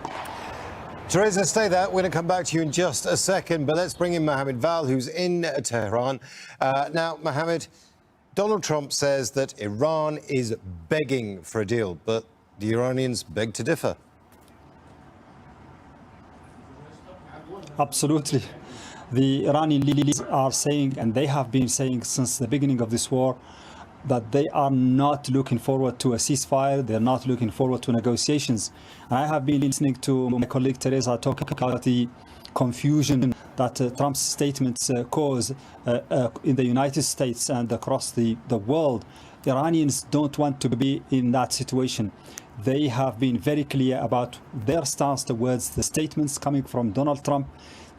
Teresa, stay there. We're going to come back to you in just a second, but let's bring in Mohammed Val, who's in Tehran. Now, Mohammed, Donald Trump says that Iran is begging for a deal, but the Iranians beg to differ. Absolutely. The Iranian leaders are saying, and they have been saying since the beginning of this war, that they are not looking forward to a ceasefire. They're not looking forward to negotiations. And I have been listening to my colleague Teresa talk about the confusion that Trump's statements cause in the United States and across the world. Iranians don't want to be in that situation. They have been very clear about their stance towards the statements coming from Donald Trump.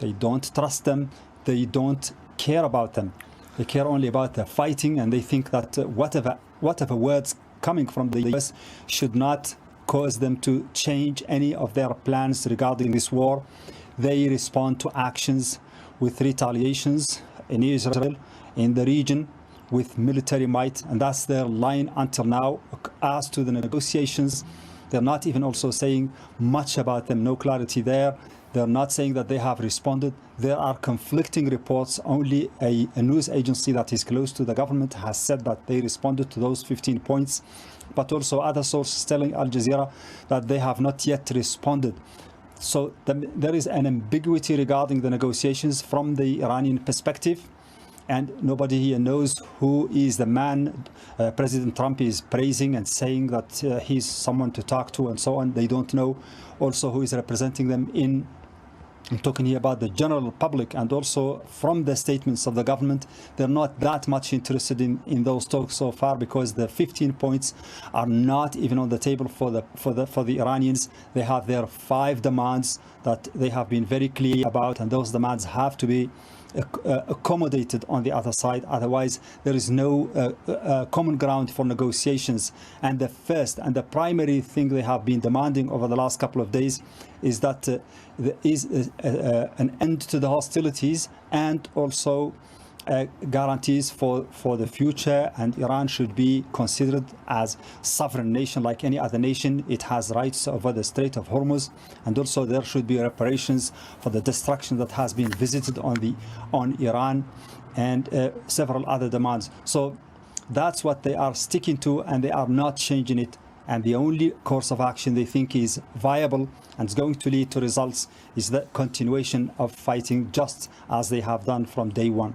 They don't trust them. They don't care about them. They care only about the fighting, and they think that whatever words coming from the US should not cause them to change any of their plans regarding this war. They respond to actions with retaliations in Israel, in the region, with military might, and that's their line until now. As to the negotiations, they're not even also saying much about them, no clarity there. They're not saying that they have responded. There are conflicting reports. Only a news agency that is close to the government has said that they responded to those 15 points, but also other sources telling Al Jazeera that they have not yet responded. So there is an ambiguity regarding the negotiations from the Iranian perspective, and nobody here knows who is the man President Trump is praising and saying that he's someone to talk to and so on. They don't know also who is representing them in. I'm talking here about the general public, and also from the statements of the government, they're not that much interested in those talks so far, because the 15 points are not even on the table for the Iranians. They have their 5 demands that they have been very clear about, and those demands have to be accommodated on the other side. Otherwise, there is no common ground for negotiations. And the first and the primary thing they have been demanding over the last couple of days is that there is an end to the hostilities, and also guarantees for the future, and Iran should be considered as sovereign nation like any other nation. It has rights over the Strait of Hormuz, and also there should be reparations for the destruction that has been visited on Iran, and several other demands. So that's what they are sticking to, and they are not changing it. And the only course of action they think is viable and is going to lead to results is the continuation of fighting, just as they have done from day one.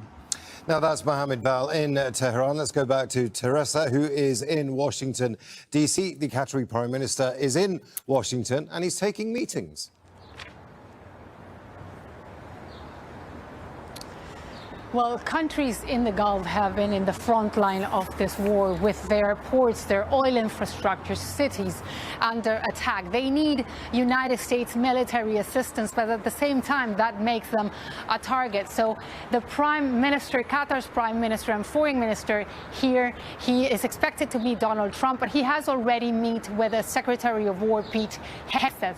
Now, that's Mohammed Val in Tehran. Let's go back to Teresa, who is in Washington, D.C. The Qatari Prime Minister is in Washington, and he's taking meetings. Well, countries in the Gulf have been in the front line of this war, with their ports, their oil infrastructure, cities under attack. They need United States military assistance, but at the same time, that makes them a target. So the Prime Minister, Qatar's Prime Minister and Foreign Minister here, he is expected to meet Donald Trump, but he has already met with the Secretary of War, Pete Hegseth,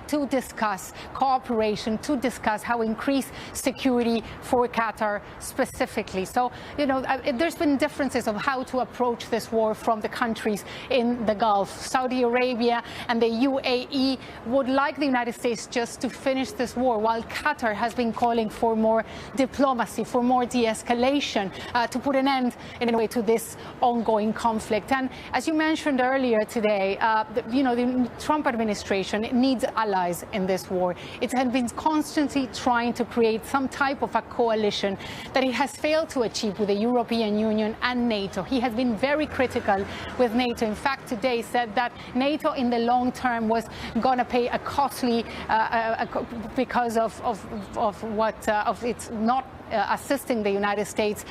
to discuss cooperation, to discuss how increase security for Qatar specifically. So, there's been differences of how to approach this war from the countries in the Gulf. Saudi Arabia and the UAE would like the United States just to finish this war, while Qatar has been calling for more diplomacy, for more de-escalation, to put an end, in a way, to this ongoing conflict. And as you mentioned earlier today, the Trump administration needs allies in this war. It has been constantly trying to create some type of a coalition that it has failed to achieve with the European Union and NATO. He has been very critical with NATO. In fact, today said that NATO in the long term was going to pay a costly because of its not assisting the United States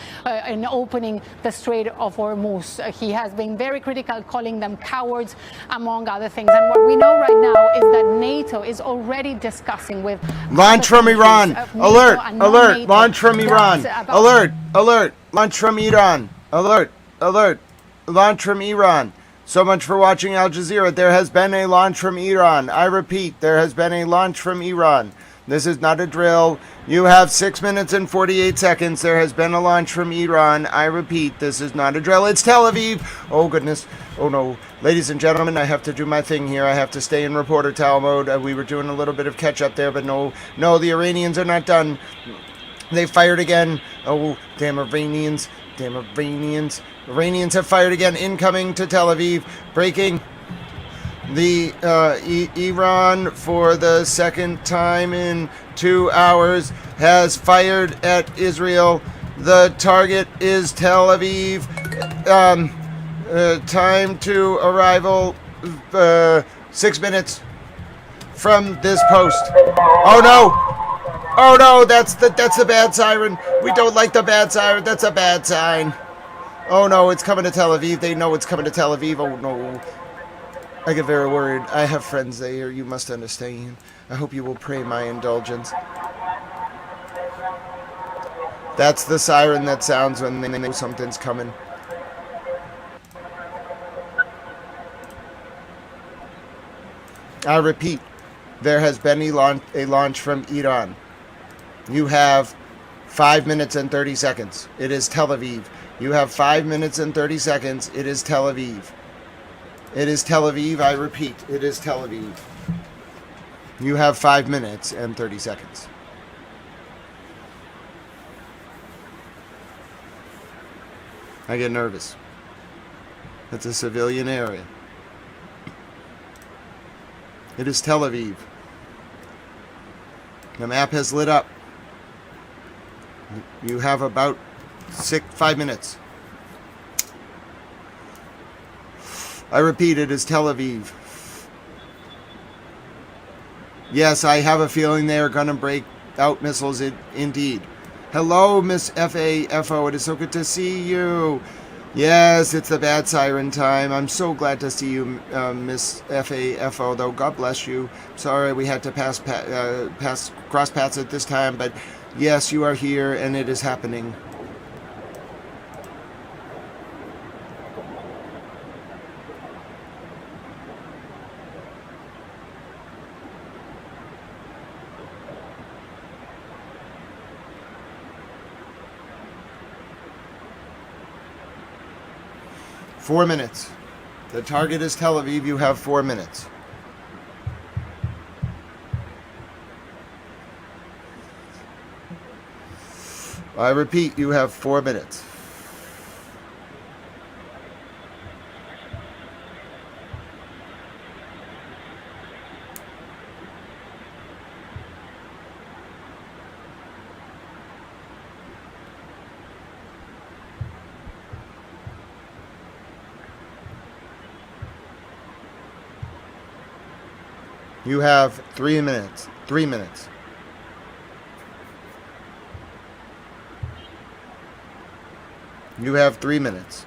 in opening the Strait of Hormuz. He has been very critical, calling them cowards, among other things. And what we know right now is that NATO is already discussing with launch from Iran. Alert! Alert! Launch from Iran. Alert! Alert! Launch from Iran. Alert! Alert! Launch from Iran. So much for watching Al Jazeera. There has been a launch from Iran. I repeat, there has been a launch from Iran. This is not a drill. You have 6 minutes and 48 seconds. There has been a launch from Iran. I repeat, this is not a drill. It's Tel Aviv. Oh, goodness. Oh, no. Ladies and gentlemen, I have to do my thing here. I have to stay in reporter towel mode. We were doing a little bit of catch up there, but no, the Iranians are not done. They fired again. Oh, damn Iranians. Damn Iranians. Iranians have fired again. Incoming to Tel Aviv. Breaking. Iran, for the second time in 2 hours, has fired at Israel. The target is Tel Aviv. Time to arrival, 6 minutes from this post. Oh no! Oh no, that's the bad siren. We don't like the bad siren. That's a bad sign. Oh no, it's coming to Tel Aviv. They know it's coming to Tel Aviv. Oh no. I get very worried. I have friends there. You must understand. I hope you will pray my indulgence. That's the siren that sounds when they know something's coming. I repeat, there has been a launch from Iran. You have 5 minutes and 30 seconds. It is Tel Aviv. You have 5 minutes and 30 seconds. It is Tel Aviv. It is Tel Aviv. I repeat, it is Tel Aviv. You have 5 minutes and 30 seconds. I get nervous. It's a civilian area. It is Tel Aviv. The map has lit up. You have about 5 minutes. I repeat, it is Tel Aviv. Yes, I have a feeling they are going to break out missiles indeed. Hello, Miss FAFO. It is so good to see you. Yes, it's the bad siren time. I'm so glad to see you, Miss FAFO, though. God bless you. Sorry we had to cross paths at this time, but yes, you are here, and it is happening. Four minutes. The target is Tel Aviv. You have 4 minutes. I repeat, you have 4 minutes. You have 3 minutes. 3 minutes. You have 3 minutes.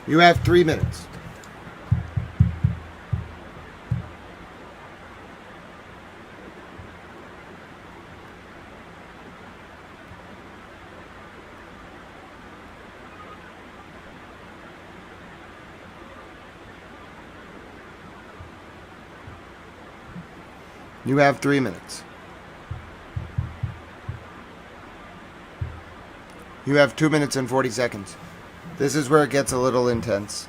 You have 3 minutes. You have 3 minutes. You have 2 minutes and 40 seconds. This is where it gets a little intense.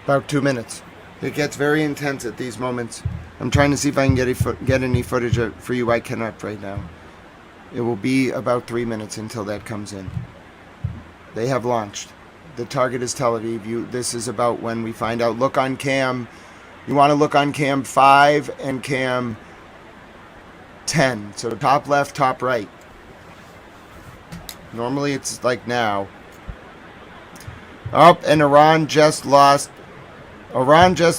About 2 minutes. It gets very intense at these moments. I'm trying to see if I can get any footage for you. I cannot right now. It will be about 3 minutes until that comes in. They have launched. The target is Tel Aviv. This is about when we find out. Look on cam. You want to look on cam 5 and cam 10. So top left, top right. Normally it's like now. Oh, and Iran just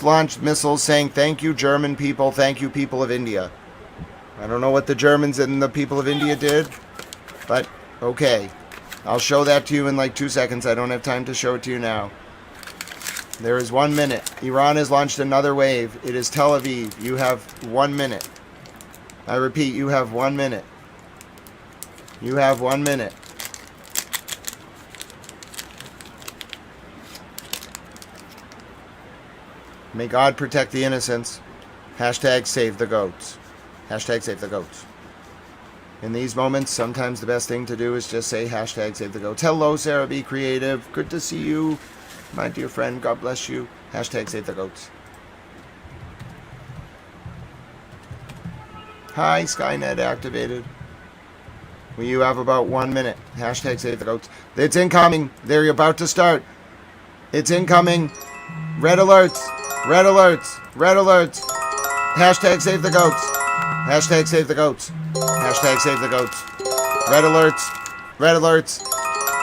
launched missiles saying, thank you, German people, thank you, people of India. I don't know what the Germans and the people of India did, but okay. I'll show that to you in like 2 seconds. I don't have time to show it to you now. There is 1 minute. Iran has launched another wave. It is Tel Aviv. You have 1 minute. I repeat, you have 1 minute. You have 1 minute. May God protect the innocents. Hashtag save the goats. Hashtag save the goats. In these moments, sometimes the best thing to do is just say hashtag save the goats. Hello, Sarah B. Creative. Good to see you, my dear friend. God bless you. Hashtag save the goats. Hi, Skynet activated. Well, you have about 1 minute. Hashtag save the goats. It's incoming. They're about to start. It's incoming. Red alerts. Red alerts. Red alerts. Hashtag save the goats. Hashtag save the goats. Hashtag save the goats. Red alerts. Red alerts.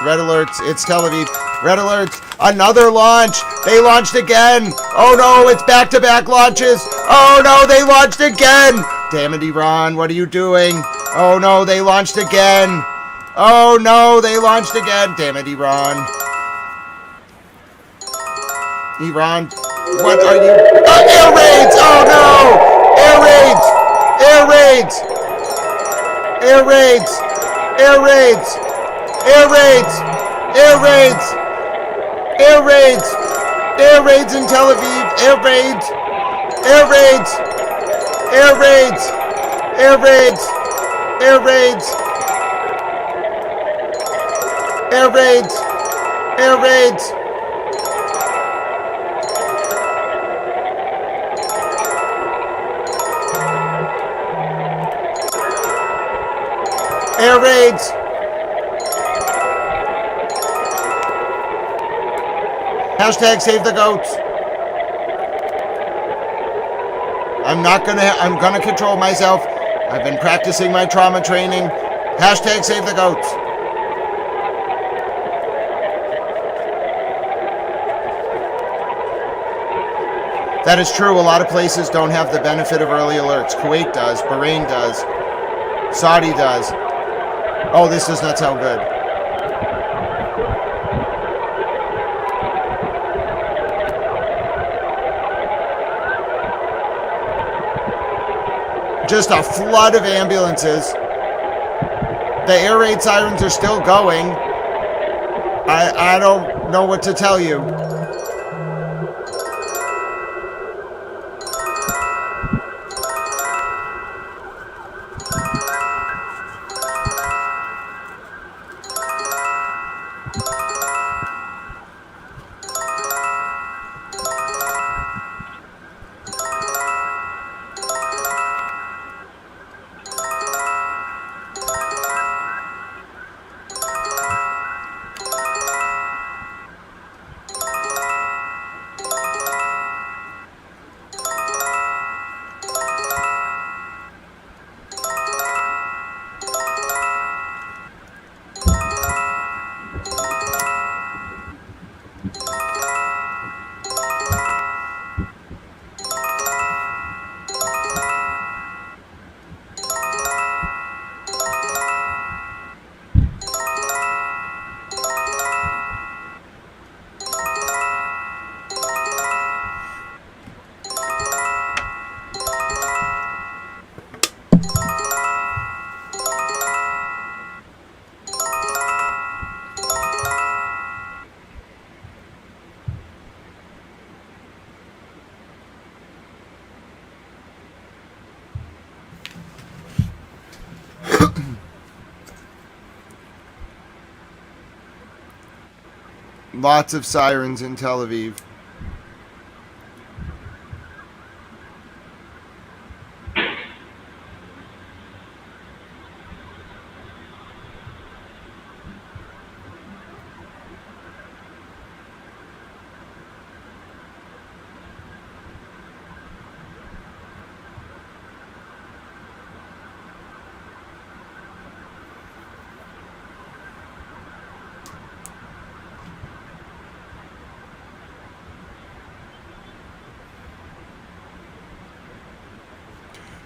Red alerts. It's Tel Aviv. Red alerts. Another launch. They launched again. Oh no, it's back-to-back launches. Oh no, they launched again. Damn it, Iran. What are you doing? Oh no, they launched again. Oh no, they launched again. Damn it, Iran. Iran. What are you? Air raids! Oh no! Air raids! Air raids! Air raids! Air raids! Air raids! Air raids! Air raids! Air raids in Tel Aviv! Air raids! Air raids! Air raids! Air raids! Air raids! Air raids! Air raids! Air raids! Hashtag save the goats. I'm gonna control myself. I've been practicing my trauma training. Hashtag save the goats. That is true. A lot of places don't have the benefit of early alerts. Kuwait does. Bahrain does. Saudi does. Oh, this does not sound good. Just a flood of ambulances. The air raid sirens are still going. I don't know what to tell you. Lots of sirens in Tel Aviv.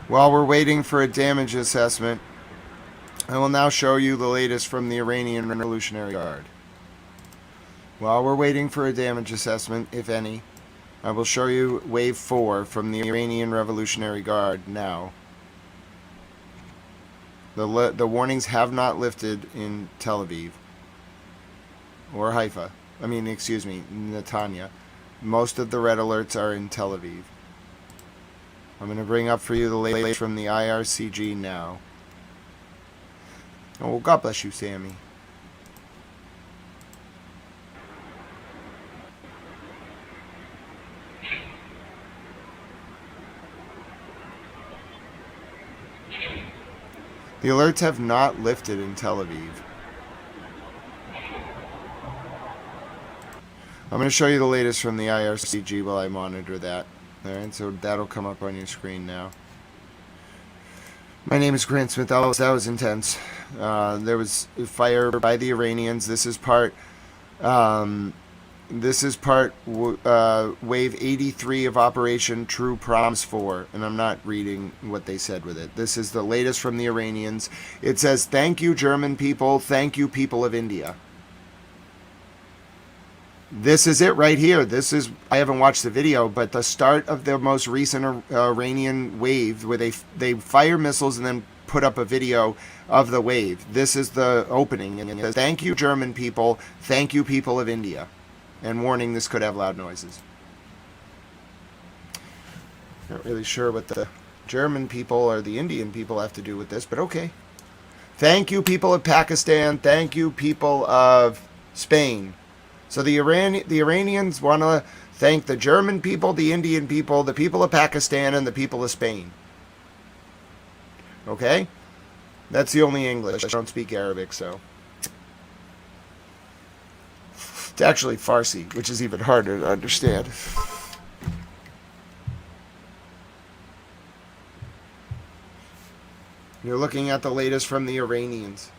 While we're waiting for a damage assessment, I will now show you the latest from the Iranian Revolutionary Guard. While we're waiting for a damage assessment, if any, I will show you Wave 4 from the Iranian Revolutionary Guard now. The warnings have not lifted in Tel Aviv or Haifa. Netanya. Most of the red alerts are in Tel Aviv. I'm going to bring up for you the latest from the IRCG now. Oh, God bless you, Sammy. The alerts have not lifted in Tel Aviv. I'm going to show you the latest from the IRCG while I monitor that. Alright, so that'll come up on your screen now. My name is Grant Smith. That was intense. There was fire by the Iranians. This is part Wave 83 of Operation True Promise 4, and I'm not reading what they said with it. This is the latest from the Iranians. It says, "Thank you, German people. Thank you, people of India." This is it right here. This is, I haven't watched the video, but the start of the most recent Iranian wave where they fire missiles and then put up a video of the wave. This is the opening, and it says, "Thank you, German people. Thank you, people of India." And warning, this could have loud noises. Not really sure what the German people or the Indian people have to do with this, but okay. Thank you, people of Pakistan. Thank you, people of Spain. So the Iranians want to thank the German people, the Indian people, the people of Pakistan, and the people of Spain. Okay? That's the only English. I don't speak Arabic, so. It's actually Farsi, which is even harder to understand. You're looking at the latest from the Iranians.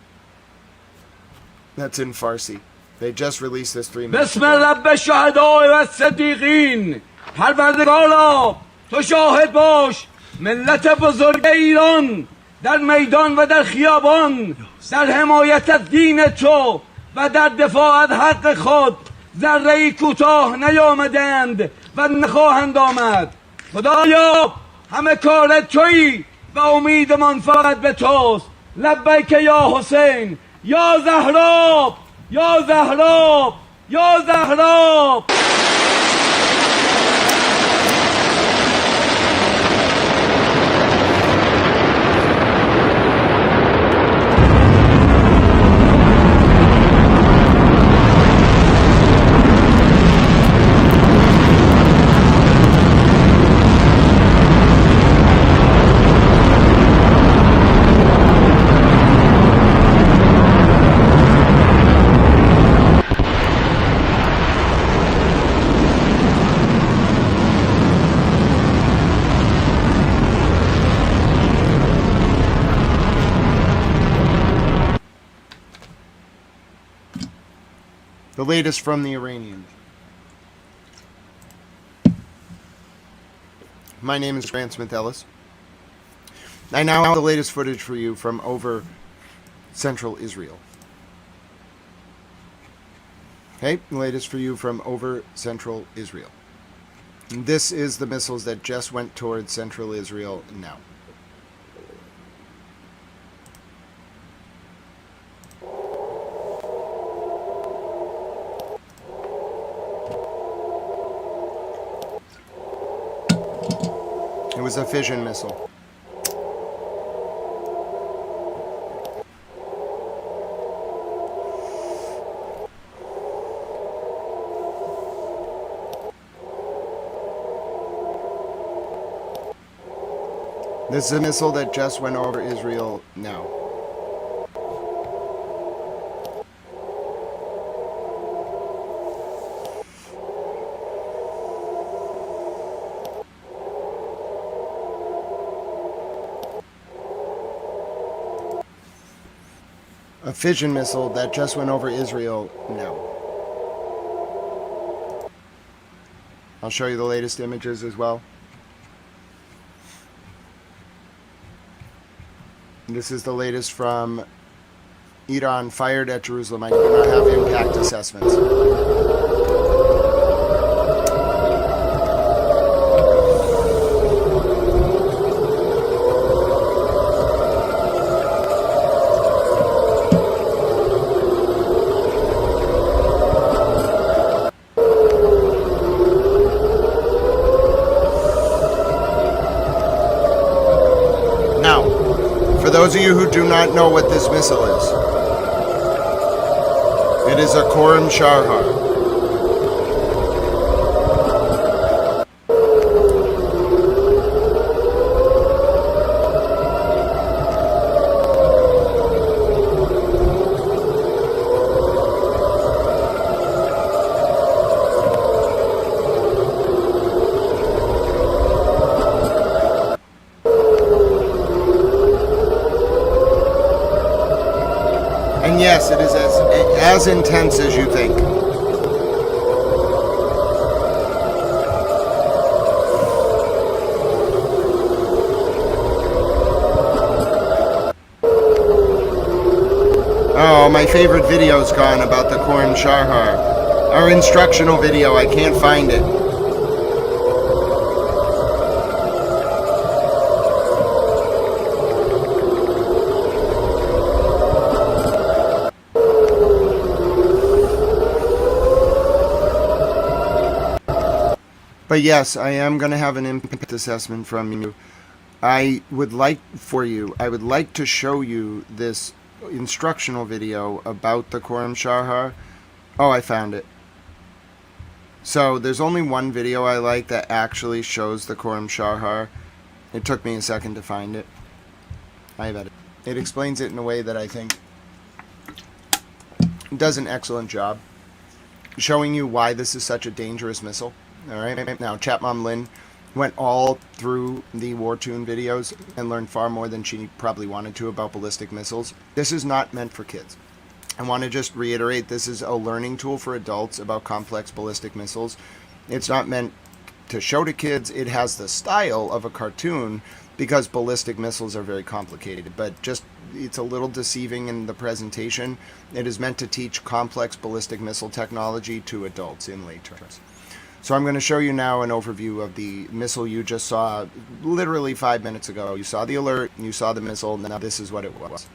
That's in Farsi. They just released this 3 minutes بسم رب الشهداء و الصدیقین پروردگارا تو شاهد باش ملت بزرگ ایران در میدان و در خیابان در حمایت از دین تو و در دفاع از حق خود ذره‌ای کوتاه نیامدند و نخواهند آمد. خدایا همه کار تویی و امیدمان فقط به توست. لبیک یا حسین یا زهرا یا زهرا یا زهرا. The latest from the Iranians. My name is Grant Smith Ellis. I now have the latest footage for you from over central Israel. Okay, the latest for you from over central Israel. And this is the missiles that just went towards central Israel now. It was a fission missile. This is a missile that just went over Israel now. A fission missile that just went over Israel now. I'll show you the latest images as well. This is the latest from Iran fired at Jerusalem. I do not have impact assessments. For those of you who do not know what this missile is, it is a Cororum Shahar. And yes, it is as intense as you think. Oh, my favorite video's gone about the Cororum Shahar. Our instructional video, I can't find it. But yes, I am going to have an impact assessment from you. I would like to show you this instructional video about the Cororum Shahar. Oh, I found it. So there's only one video I like that actually shows the Cororum Shahar. It took me a second to find it. I have it. It explains it in a way that I think does an excellent job showing you why this is such a dangerous missile. All right. Now, Chat Mom Lynn went all through the War-Tune videos and learned far more than she probably wanted to about ballistic missiles. This is not meant for kids. I want to just reiterate, this is a learning tool for adults about complex ballistic missiles. It's not meant to show to kids. It has the style of a cartoon because ballistic missiles are very complicated, but just it's a little deceiving in the presentation. It is meant to teach complex ballistic missile technology to adults in lay terms. So I'm going to show you now an overview of the missile you just saw literally 5 minutes ago. You saw the alert, you saw the missile, and now this is what it was.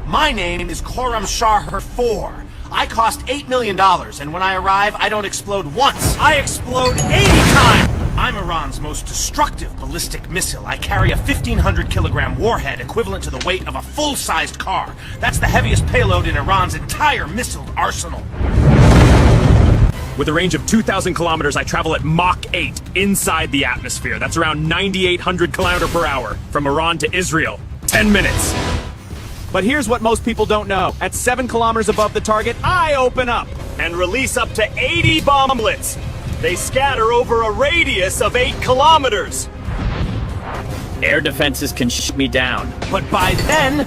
My name is Cororum Shahar 4. I cost $8 million, and when I arrive, I don't explode once. I explode 80 times! I'm Iran's most destructive ballistic missile. I carry a 1,500-kilogram warhead equivalent to the weight of a full-sized car. That's the heaviest payload in Iran's entire missile arsenal. With a range of 2,000 kilometers, I travel at Mach 8 inside the atmosphere. That's around 9,800 kilometers per hour from Iran to Israel. 10 minutes. But here's what most people don't know. At 7 kilometers above the target, I open up and release up to 80 bomblets. They scatter over a radius of 8 kilometers. Air defenses can shoot me down. But by then,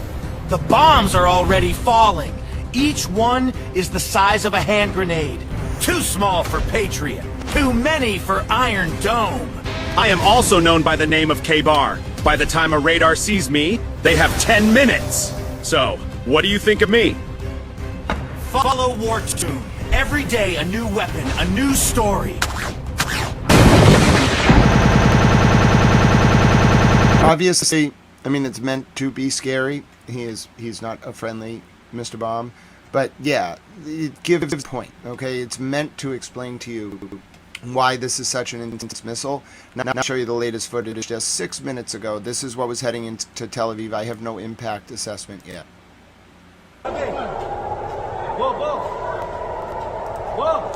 the bombs are already falling. Each one is the size of a hand grenade. Too small for Patriot. Too many for Iron Dome. I am also known by the name of K-Bar. By the time a radar sees me, they have 10 minutes. So, what do you think of me? Follow War-Tune. Every day a new weapon, a new story. Obviously, I mean, it's meant to be scary. He's not a friendly Mr. Bomb. But yeah, it gives a point, okay? It's meant to explain to you why this is such an intense missile. Now I'll show you the latest footage just 6 minutes ago. This is what was heading into Tel Aviv. I have no impact assessment yet. Whoa, whoa. Whoa.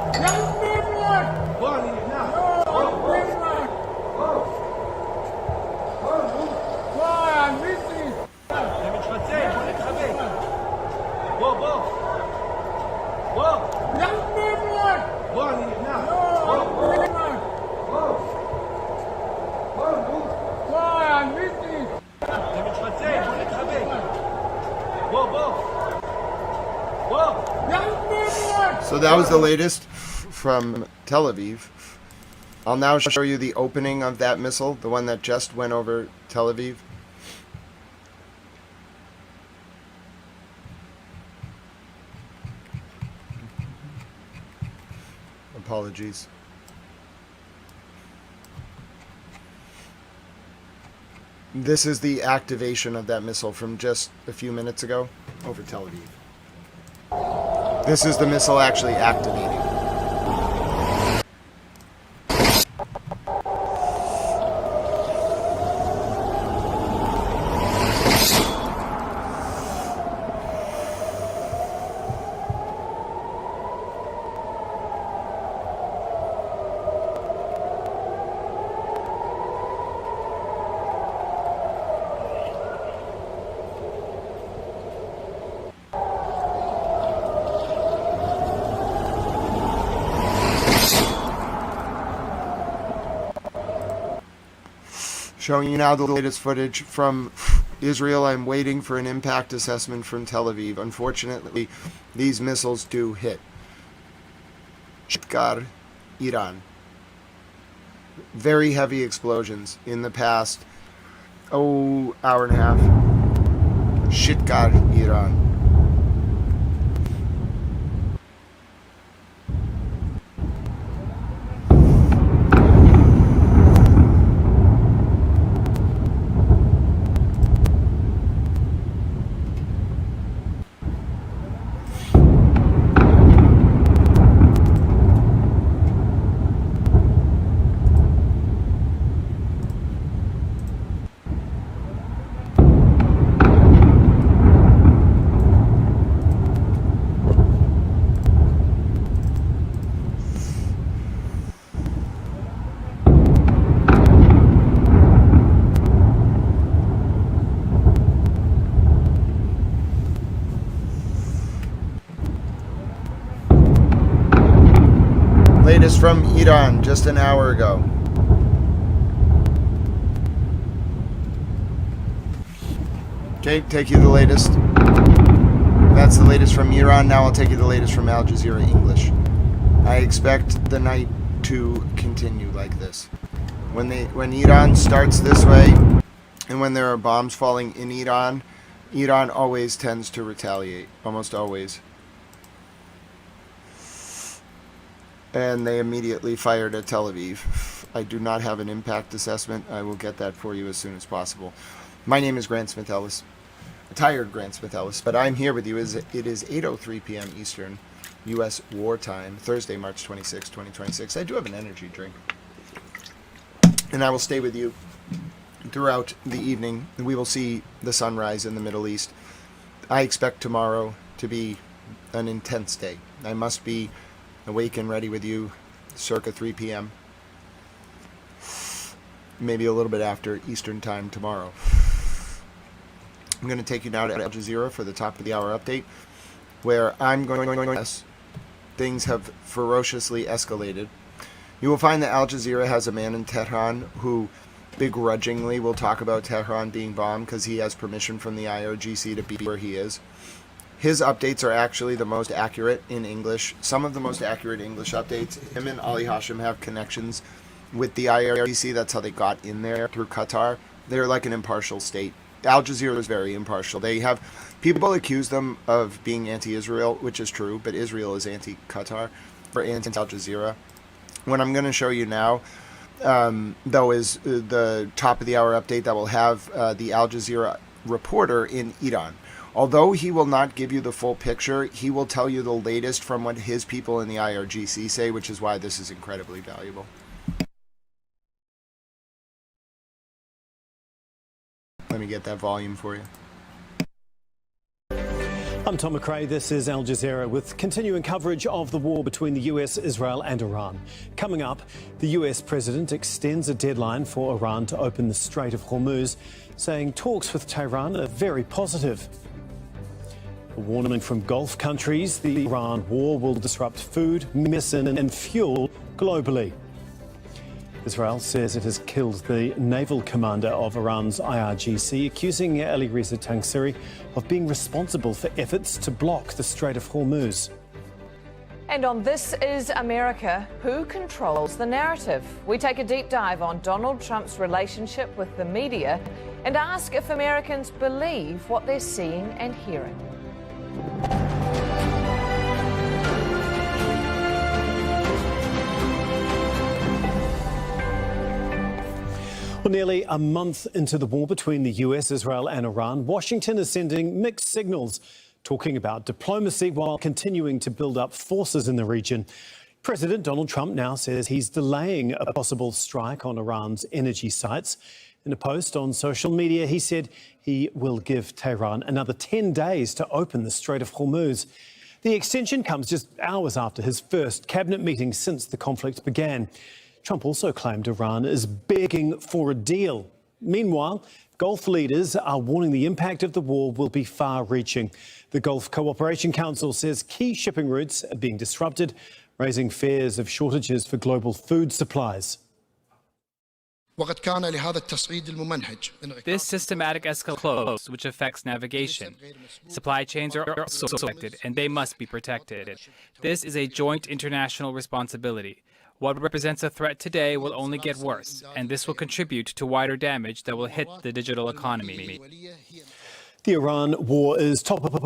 So that was the latest from Tel Aviv. I'll now show you the opening of that missile, the one that just went over Tel Aviv. Apologies. This is the activation of that missile from just a few minutes ago over Tel Aviv. This is the missile actually activating. Showing you now the latest footage from Israel. I'm waiting for an impact assessment from Tel Aviv. Unfortunately, these missiles do hit Shiraz, Iran. Very heavy explosions in the past, hour and a half. Shiraz, Iran. Latest from Iran just an hour ago. Okay, take you the latest. That's the latest from Iran. Now I'll take you the latest from Al Jazeera English. I expect the night to continue like this. When Iran starts this way, and when there are bombs falling in Iran, Iran always tends to retaliate. Almost always. And they immediately fired at Tel Aviv. I do not have an impact assessment. I will get that for you as soon as possible. My name is Grant Smith Ellis, a tired Grant Smith Ellis, but I'm here with you. It is 8:03 p.m. Eastern, U.S. wartime, Thursday, March 26, 2026. I do have an energy drink, and I will stay with you throughout the evening. We will see the sunrise in the Middle East. I expect tomorrow to be an intense day. I must be awake and ready with you circa 3 p.m. Maybe a little bit after Eastern time tomorrow. I'm going to take you now to Al Jazeera for the top of the hour update, where I'm going to things have ferociously escalated. You will find that Al Jazeera has a man in Tehran who begrudgingly will talk about Tehran being bombed because he has permission from the IRGC to be where he is. His updates are actually the most accurate in English. Some of the most accurate English updates. Him and Ali Hashim have connections with the IRGC. That's how they got in there through Qatar. They're like an impartial state. Al Jazeera is very impartial. They have people accuse them of being anti-Israel, which is true, but Israel is anti-Qatar or anti-Al Jazeera. What I'm going to show you now, though, is the top of the hour update that will have the Al Jazeera reporter in Iran. Although he will not give you the full picture, he will tell you the latest from what his people in the IRGC say, which is why this is incredibly valuable. Let me get that volume for you. I'm Tom McRae. This is Al Jazeera with continuing coverage of the war between the US, Israel and Iran. Coming up, the US president extends a deadline for Iran to open the Strait of Hormuz, saying talks with Tehran are very positive. A warning from Gulf countries, the Iran war will disrupt food, medicine and fuel globally. Israel says it has killed the naval commander of Iran's IRGC, accusing Ali Reza Tangsiri of being responsible for efforts to block the Strait of Hormuz. And on This Is America, who controls the narrative? We take a deep dive on Donald Trump's relationship with the media and ask if Americans believe what they're seeing and hearing. Well, nearly a month into the war between the US, Israel and Iran, Washington is sending mixed signals, talking about diplomacy while continuing to build up forces in the region. President Donald Trump now says he's delaying a possible strike on Iran's energy sites. In a post on social media, he said he will give Tehran another 10 days to open the Strait of Hormuz. The extension comes just hours after his first cabinet meeting since the conflict began. Trump also claimed Iran is begging for a deal. Meanwhile, Gulf leaders are warning the impact of the war will be far-reaching. The Gulf Cooperation Council says key shipping routes are being disrupted, raising fears of shortages for global food supplies. This systematic escalation, which affects navigation. Supply chains are also affected, and they must be protected. This is a joint international responsibility. What represents a threat today will only get worse, and this will contribute to wider damage that will hit the digital economy. The Iran war is top of a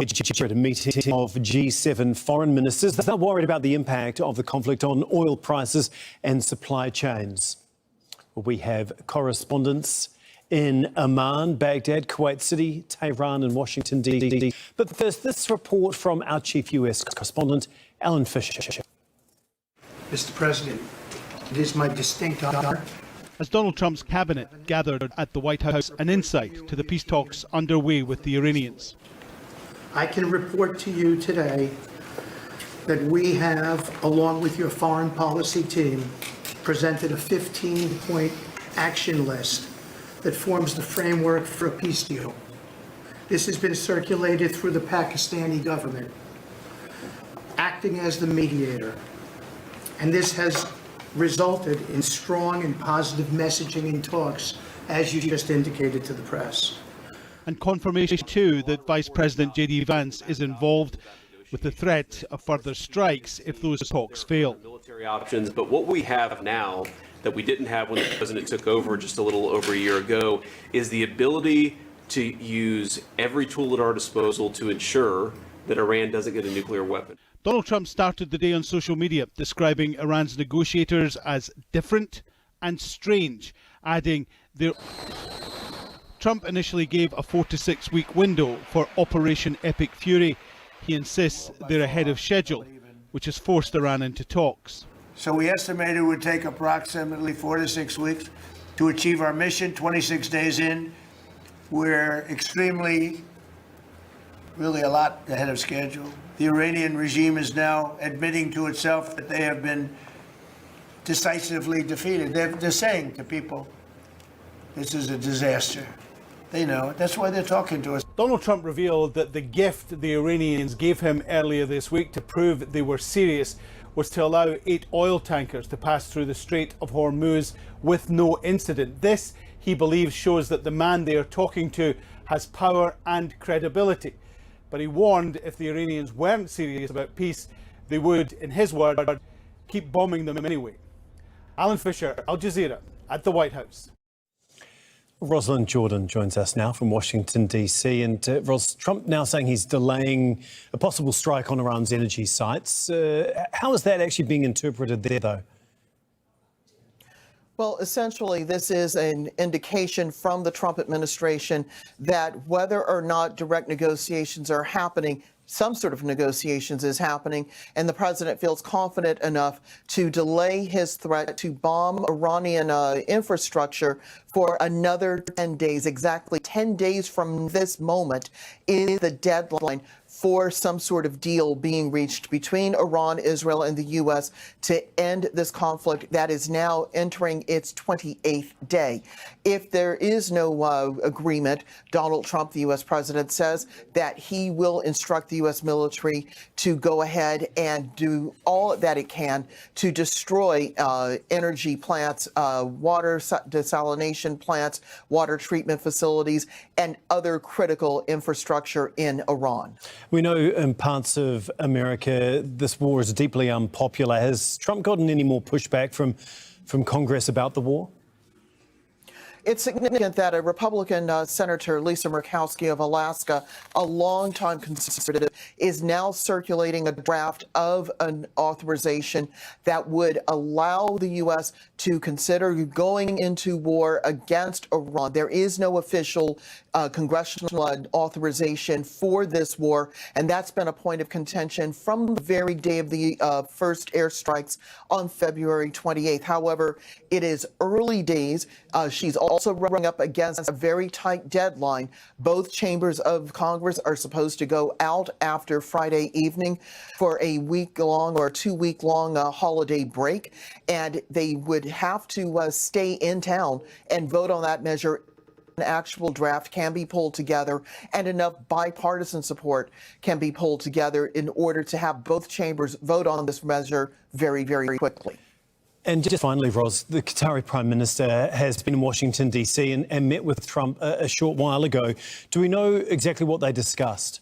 meeting of G7 foreign ministers. They're worried about the impact of the conflict on oil prices and supply chains. We have correspondents in Amman, Baghdad, Kuwait City, Tehran and Washington, D.C. But first, this report from our chief U.S. correspondent, Alan Fisher. Mr. President, it is my distinct honor. As Donald Trump's cabinet gathered at the White House, an insight to the peace talks underway with the Iranians. I can report to you today that we have, along with your foreign policy team, presented a 15-point action list that forms the framework for a peace deal. This has been circulated through the Pakistani government, acting as the mediator. And this has resulted in strong and positive messaging in talks, as you just indicated to the press. And confirmation, too, that Vice President J.D. Vance is involved with the threat of further strikes if those talks fail. Military options, but what we have now that we didn't have when the president took over just a little over a year ago is the ability to use every tool at our disposal to ensure that Iran doesn't get a nuclear weapon. Donald Trump started the day on social media describing Iran's negotiators as different and strange, adding Trump initially gave a 4 to 6 week window for Operation Epic Fury. He insists they're ahead of schedule, which has forced Iran into talks. So we estimate it would take approximately 4 to 6 weeks to achieve our mission. 26 days in, we're really a lot ahead of schedule. The Iranian regime is now admitting to itself that they have been decisively defeated. They're saying to people, this is a disaster. They know it. That's why they're talking to us. Donald Trump revealed that the gift the Iranians gave him earlier this week to prove they were serious was to allow 8 oil tankers to pass through the Strait of Hormuz with no incident. This, he believes, shows that the man they are talking to has power and credibility. But he warned if the Iranians weren't serious about peace, they would, in his word, keep bombing them anyway. Alan Fisher, Al Jazeera, at the White House. Rosalind Jordan joins us now from Washington, D.C. And Ros, Trump now saying he's delaying a possible strike on Iran's energy sites. How is that actually being interpreted there, though? Well, essentially, this is an indication from the Trump administration that whether or not direct negotiations are happening, some sort of negotiations is happening, and the president feels confident enough to delay his threat to bomb Iranian infrastructure for another 10 days. Exactly 10 days from this moment is the deadline for some sort of deal being reached between Iran, Israel, and the U.S. to end this conflict that is now entering its 28th day. If there is no agreement, Donald Trump, the U.S. president, says that he will instruct the U.S. military to go ahead and do all that it can to destroy energy plants, water desalination plants, water treatment facilities, and other critical infrastructure in Iran. We know in parts of America this war is deeply unpopular. Has Trump gotten any more pushback from Congress about the war? It's significant that a Republican Senator, Lisa Murkowski of Alaska, a longtime conservative, is now circulating a draft of an authorization that would allow the U.S. to consider going into war against Iran. There is no official congressional authorization for this war, and that's been a point of contention from the very day of the first airstrikes on February 28th. However, it is early days. She's also running up against a very tight deadline. Both chambers of Congress are supposed to go out after Friday evening for a week-long or 2-week-long holiday break, and they would have to stay in town and vote on that measure. An actual draft can be pulled together and enough bipartisan support can be pulled together in order to have both chambers vote on this measure very, very quickly. And just finally, Ros, the Qatari Prime Minister has been in Washington, D.C. and met with Trump a short while ago. Do we know exactly what they discussed?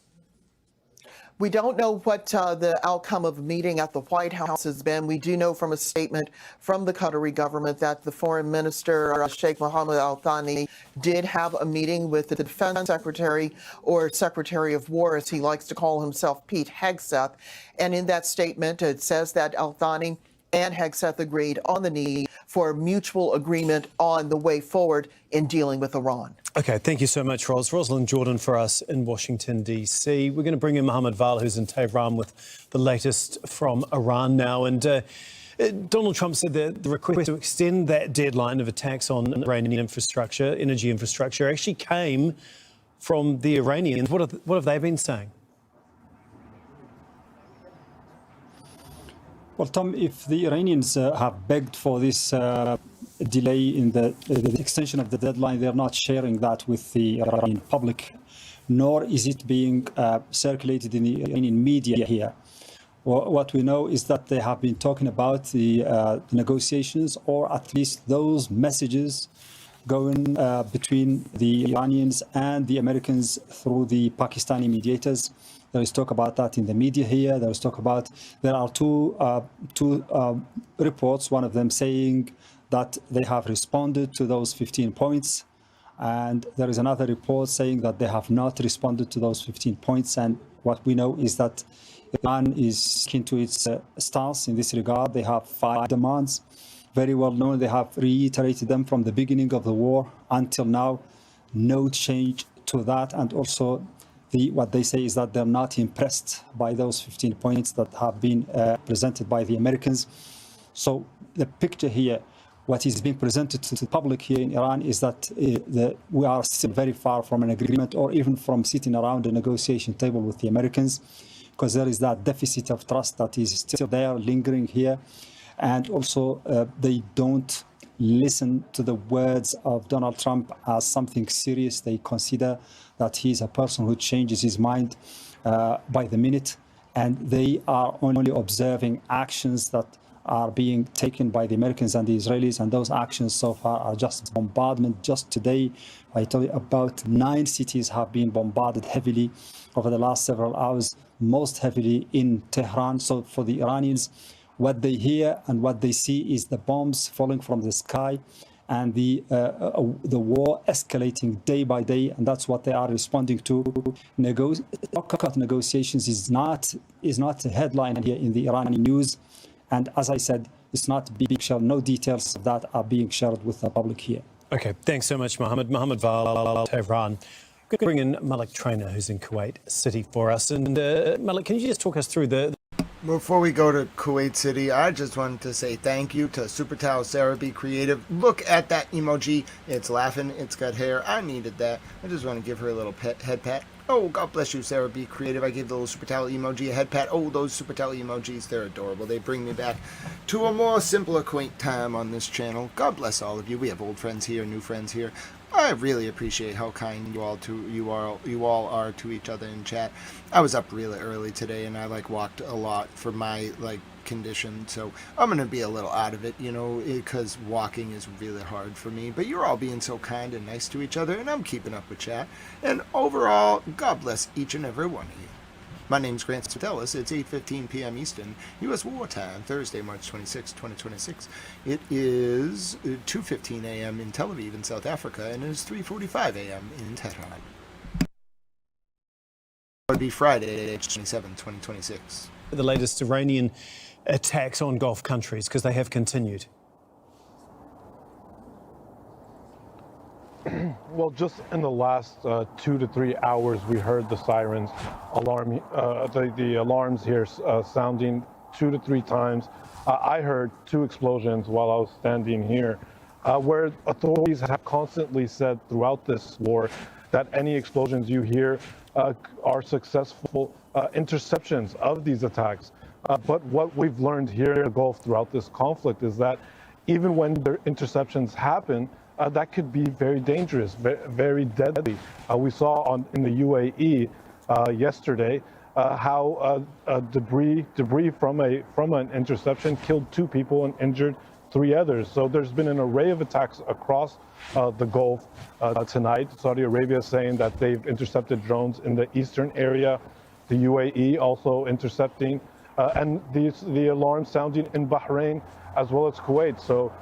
We don't know what the outcome of a meeting at the White House has been. We do know from a statement from the Qatari government that the Foreign Minister, Sheikh Mohammed Al Thani, did have a meeting with the Defense Secretary, or Secretary of War, as he likes to call himself, Pete Hegseth. And in that statement, it says that Al Thani and Hegseth agreed on the need for mutual agreement on the way forward in dealing with Iran. OK, thank you so much, Ros. Rosalind Jordan for us in Washington, D.C. We're going to bring in Mohammed Val, who's in Tehran with the latest from Iran now. And Donald Trump said that the request to extend that deadline of attacks on Iranian infrastructure, energy infrastructure, actually came from the Iranians. What have they been saying? Well, Tom, if the Iranians have begged for this delay in the extension of the deadline, they're not sharing that with the Iranian public, nor is it being circulated in the Iranian media here. What we know is that they have been talking about the negotiations, or at least those messages going between the Iranians and the Americans through the Pakistani mediators. There is talk about that in the media here. There is talk about, there are two reports, one of them saying that they have responded to those 15 points. And there is another report saying that they have not responded to those 15 points. And what we know is that Iran is sticking to its stance in this regard. They have 5 demands, very well known. They have reiterated them from the beginning of the war until now. No change to that. And also, what they say is that they're not impressed by those 15 points that have been presented by the Americans. So the picture here, what is being presented to the public here in Iran, is that we are still very far from an agreement, or even from sitting around a negotiation table with the Americans, because there is that deficit of trust that is still there, lingering here. And also, they don't listen to the words of Donald Trump as something serious. They consider that he's a person who changes his mind by the minute, and they are only observing actions that are being taken by the Americans and the Israelis, and those actions so far are just bombardment. Just today, I told you, about 9 cities have been bombarded heavily over the last several hours, most heavily in Tehran. So for the Iranians, what they hear and what they see is the bombs falling from the sky, and the war escalating day by day, and that's what they are responding to. Negotiations is not a headline here in the Iranian news, and as I said, it's not being shared. No details of that are being shared with the public here. Okay, thanks so much, Mohammed. Mohammed Val, Tehran. Going to bring in Malik Trainer, who's in Kuwait City for us. And Malik, can you just talk us through the... Before we go to Kuwait City, I just wanted to say thank you to Super Towel Sarah Be Creative. Look at that emoji. It's laughing. It's got hair. I needed that. I just want to give her a little head pat. Oh, God bless you, Sarah Be Creative. I gave the little Super Towel emoji a head pat. Oh, those Super Towel emojis, they're adorable. They bring me back to a more simple, quaint time on this channel. God bless all of you. We have old friends here, new friends here. I really appreciate how kind you all are to each other in chat. I was up really early today, and I walked a lot for my condition, so I'm gonna be a little out of it, because walking is really hard for me. But you're all being so kind and nice to each other, and I'm keeping up with chat. And overall, God bless each and every one of you. My name's Grant Satellis. It's 8:15 p.m. Eastern, U.S. wartime, Thursday, March 26, 2026. It is 2:15 a.m. in Tel Aviv in South Africa, and it is 3:45 a.m. in Tehran. It would be Friday, March 27, 2026. The latest Iranian attacks on Gulf countries, because they have continued. Well, just in the last 2 to 3 hours, we heard the sirens alarm, the alarms here sounding 2 to 3 times. I heard 2 explosions while I was standing here, where authorities have constantly said throughout this war that any explosions you hear are successful interceptions of these attacks. But what we've learned here in the Gulf throughout this conflict is that even when the interceptions happen, that could be very dangerous, very deadly. We saw in the UAE yesterday how debris from an interception killed 2 people and injured 3 others. So there's been an array of attacks across the Gulf tonight. Saudi Arabia saying that they've intercepted drones in the eastern area, the UAE also intercepting, and the alarm sounding in Bahrain as well as Kuwait. So,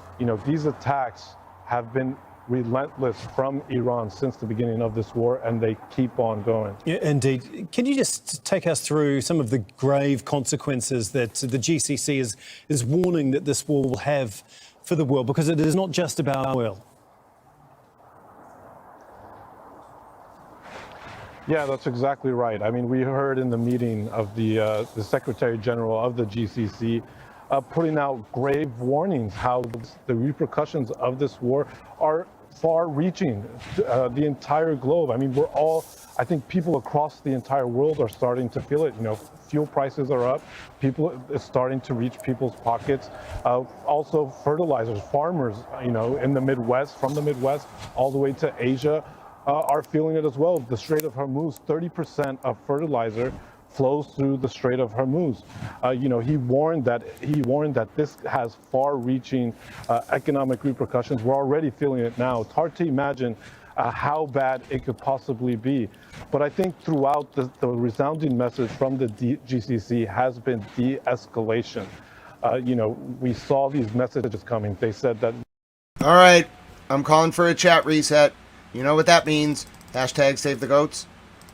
these attacks have been relentless from Iran since the beginning of this war, and they keep on going. Yeah, indeed. Can you just take us through some of the grave consequences that the GCC is warning that this war will have for the world? Because it is not just about oil. Yeah, that's exactly right. I mean, we heard in the meeting of the Secretary General of the GCC putting out grave warnings how the repercussions of this war are far-reaching the entire globe. I mean, I think people across the entire world are starting to feel it. Fuel prices are up. It's starting to reach people's pockets. Also, fertilizers, farmers, in the Midwest, from the Midwest all the way to Asia, are feeling it as well. The Strait of Hormuz, 30% of fertilizer flows through the Strait of Hormuz. He warned that this has far-reaching economic repercussions. We're already feeling it now. It's hard to imagine how bad it could possibly be. But I think throughout the resounding message from the GCC has been de-escalation. We saw these messages coming. They said that. All right, I'm calling for a chat reset. You know what that means. Hashtag save the goats.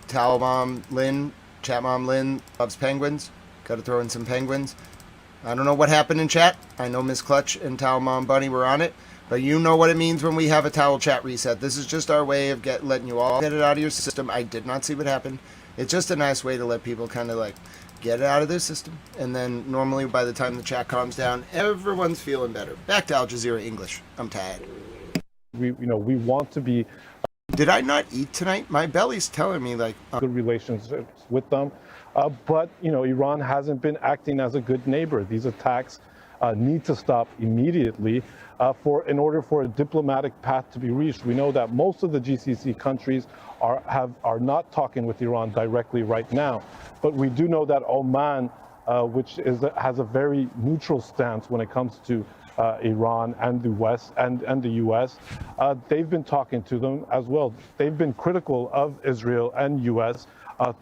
Talmom Lynn. Chat Mom Lynn loves penguins. Got to throw in some penguins. I don't know what happened in chat. I know Miss Clutch and Towel Mom Bunny were on it. But you know what it means when we have a towel chat reset. This is just our way of letting you all get it out of your system. I did not see what happened. It's just a nice way to let people kind of get it out of their system. And then normally by the time the chat calms down, everyone's feeling better. Back to Al Jazeera English. I'm tired. We want to be. Did I not eat tonight? My belly's telling me good relationships with them. But, Iran hasn't been acting as a good neighbor. These attacks need to stop immediately in order for a diplomatic path to be reached. We know that most of the GCC countries are not talking with Iran directly right now. But we do know that Oman, which has a very neutral stance when it comes to Iran and the West and the U.S. They've been talking to them as well. They've been critical of Israel and U.S.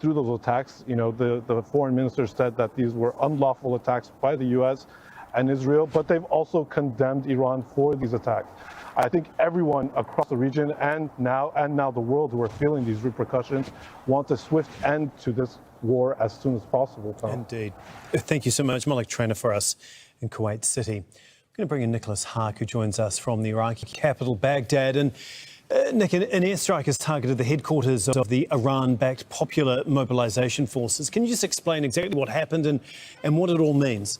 Through those attacks. The foreign minister said that these were unlawful attacks by the U.S. and Israel, but they've also condemned Iran for these attacks. I think everyone across the region and now the world who are feeling these repercussions want a swift end to this war as soon as possible, Tom. Indeed. Thank you so much, Malik Trainer, for us in Kuwait City. I'm going to bring in Nicholas Haak, who joins us from the Iraqi capital, Baghdad. And Nick, an airstrike has targeted the headquarters of the Iran-backed Popular Mobilization Forces. Can you just explain exactly what happened and what it all means?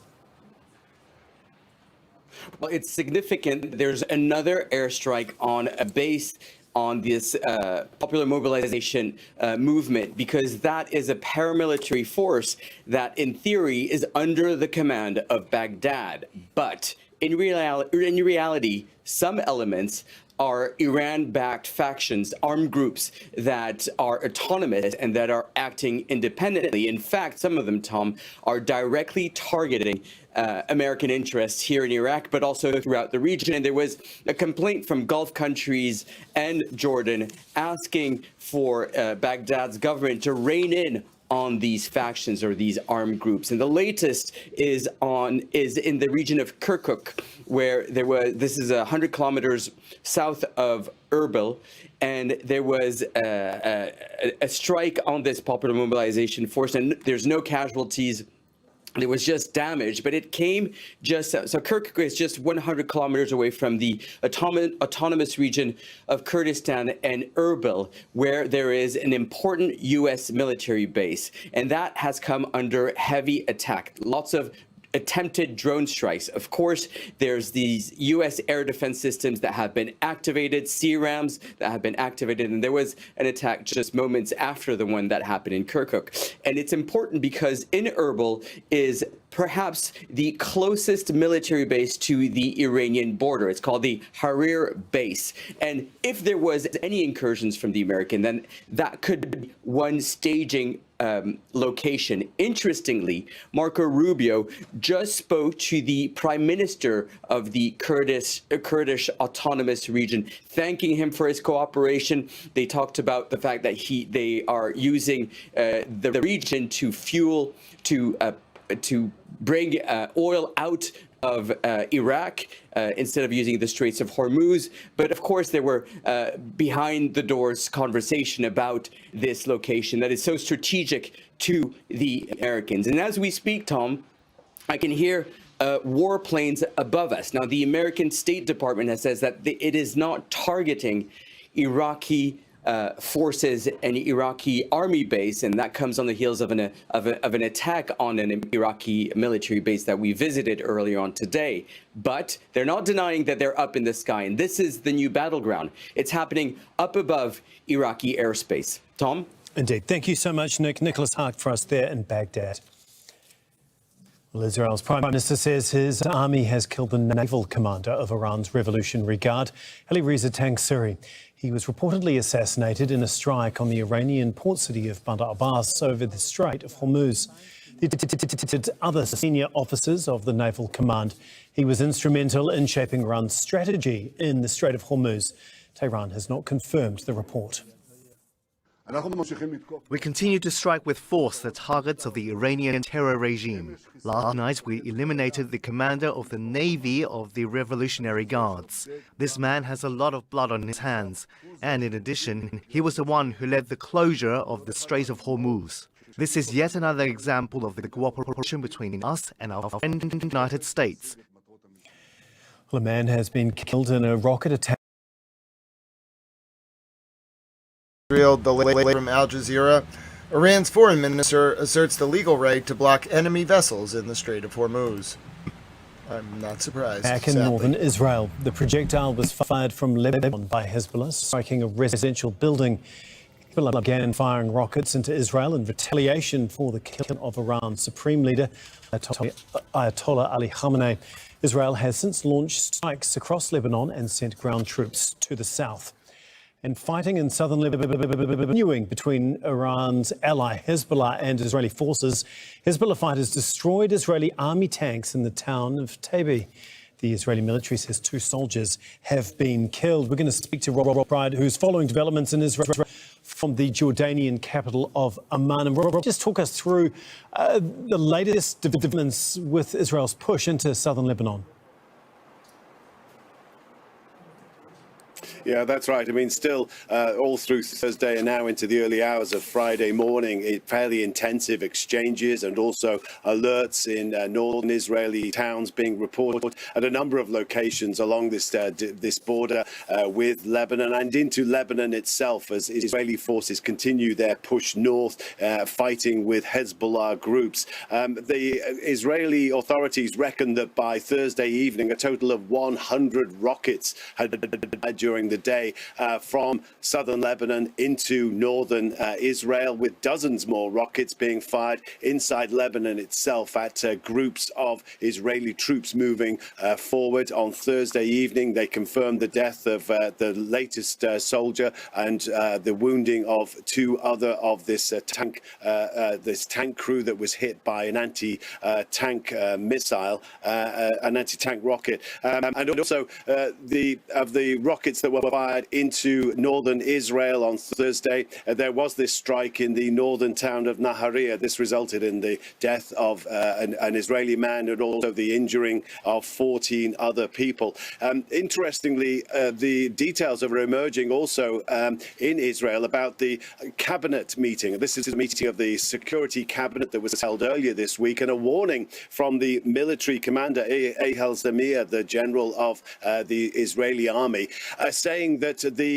Well, it's significant. There's another airstrike on a base on this Popular Mobilization movement, because that is a paramilitary force that, in theory, is under the command of Baghdad. But in reality, some elements are Iran-backed factions, armed groups that are autonomous and that are acting independently. In fact, some of them, Tom, are directly targeting American interests here in Iraq, but also throughout the region. And there was a complaint from Gulf countries and Jordan asking for Baghdad's government to rein in on these factions or these armed groups. And the latest is in the region of Kirkuk, where this is 100 kilometers south of Erbil, and there was a strike on this Popular Mobilization Force, and there's no casualties. There was just damage, but it came so Kirkuk is just 100 kilometers away from the autonomous region of Kurdistan and Erbil, where there is an important U.S. military base, and that has come under heavy attack. Lots of attempted drone strikes. Of course, there's these U.S. air defense systems that have been activated, CRAMs that have been activated, and there was an attack just moments after the one that happened in Kirkuk. And it's important because in Erbil is perhaps the closest military base to the Iranian border. It's called the Harir base. And if there was any incursions from the American, then that could be one staging location. Interestingly, Marco Rubio just spoke to the prime minister of the Kurdish autonomous region, thanking him for his cooperation. They talked about the fact that they are using the region to fuel, to bring oil out of Iraq instead of using the Straits of Hormuz. But of course, there were behind the doors conversation about this location that is so strategic to the Americans. And as we speak, Tom, I can hear warplanes above us. Now, the American State Department says that it is not targeting Iraqi forces and Iraqi army base, and that comes on the heels of an attack on an Iraqi military base that we visited earlier on today. But they're not denying that they're up in the sky, and this is the new battleground. It's happening up above Iraqi airspace. Tom? Indeed. Thank you so much, Nick. Nicholas Hart for us there in Baghdad. Well, Israel's Prime Minister says his army has killed the naval commander of Iran's Revolutionary Guard, Ali Reza Tangsiri. He was reportedly assassinated in a strike on the Iranian port city of Bandar Abbas over the Strait of Hormuz. The other senior officers of the naval command. He was instrumental in shaping Iran's strategy in the Strait of Hormuz. Tehran has not confirmed the report. We continue to strike with force the targets of the Iranian terror regime. Last night, we eliminated the commander of the Navy of the Revolutionary Guards. This man has a lot of blood on his hands, and in addition, he was the one who led the closure of the Strait of Hormuz. This is yet another example of the cooperation between us and our friend in the United States. Well, a man has been killed in a rocket attack. Israel, the latest from Al Jazeera. Iran's foreign minister asserts the legal right to block enemy vessels in the Strait of Hormuz. I'm not surprised. Back in northern Israel, the projectile was fired from Lebanon by Hezbollah, striking a residential building. Hezbollah began firing rockets into Israel in retaliation for the killing of Iran's supreme leader, Ayatollah Ali Khamenei. Israel has since launched strikes across Lebanon and sent ground troops to the south. And fighting in southern Lebanon continuing between Iran's ally Hezbollah and Israeli forces. Hezbollah fighters destroyed Israeli army tanks in the town of Tabi. The Israeli military says 2 soldiers have been killed. We're going to speak to Rob Bride, who's following developments in Israel from the Jordanian capital of Amman. And Rob, just talk us through the latest developments with Israel's push into southern Lebanon. Yeah, that's right. I mean, still all through Thursday and now into the early hours of Friday morning, fairly intensive exchanges and also alerts in northern Israeli towns being reported at a number of locations along this border with Lebanon and into Lebanon itself as Israeli forces continue their push north, fighting with Hezbollah groups. The Israeli authorities reckon that by Thursday evening, a total of 100 rockets had died during the day from southern Lebanon into northern Israel, with dozens more rockets being fired inside Lebanon itself at groups of Israeli troops moving forward. On Thursday evening, they confirmed the death of the latest soldier and the wounding of 2 other of this tank crew that was hit by an anti-tank missile, an anti-tank rocket, and also the rockets that were fired into northern Israel on Thursday. There was this strike in the northern town of Nahariya. This resulted in the death of an Israeli man and also the injuring of 14 other people. Interestingly, the details are emerging also in Israel about the cabinet meeting. This is a meeting of the security cabinet that was held earlier this week, and a warning from the military commander, Ehal Zamir, the general of the Israeli army, saying saying that the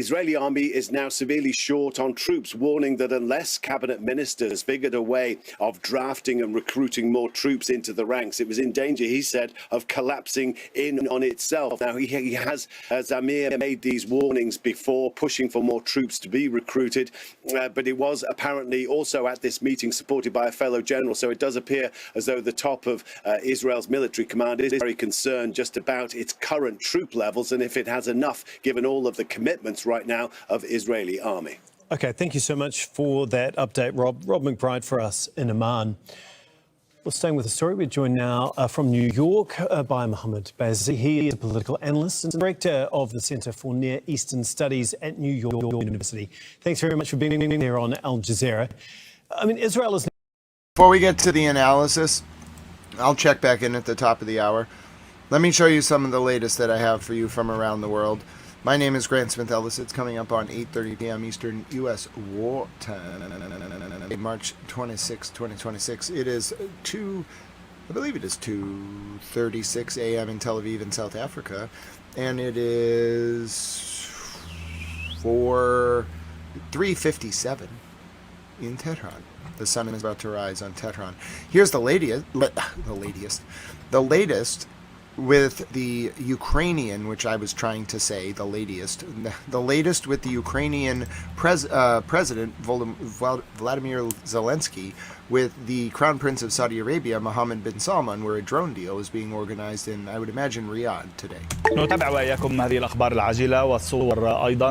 Israeli army is now severely short on troops, warning that unless cabinet ministers figured a way of drafting and recruiting more troops into the ranks, it was in danger, he said, of collapsing in on itself. Now, he has, Zamir, made these warnings before, pushing for more troops to be recruited, but it was apparently also at this meeting supported by a fellow general. So it does appear as though the top of Israel's military command is very concerned just about its current troop levels and if it has enough, given all of the commitments right now of Israeli army. Okay, thank you so much for that update, Rob. Rob McBride for us in Amman. Well, staying with the story, we're joined now from New York by Mohammed Bazi. He is a political analyst and director of the Center for Near Eastern Studies at New York University. Thanks very much for being here on Al Jazeera. I mean, Israel is... Before we get to the analysis, I'll check back in at the top of the hour. Let me show you some of the latest that I have for you from around the world. My name is Grant Smith Ellis. It's coming up on 8:30 p.m. Eastern U.S. War Time, March 26, 2026. It is I believe it is 2:36 a.m. in Tel Aviv in South Africa, and it is 3:57 in Tehran. The sun is about to rise on Tehran. Here's the latest with the Ukrainian, which I was trying to say, the latest with the Ukrainian President Vladimir Zelensky with the Crown Prince of Saudi Arabia, Mohammed bin Salman, where a drone deal is being organized in, I would imagine, Riyadh today. نتابع وإياكم هذه الأخبار العاجلة والصور أيضا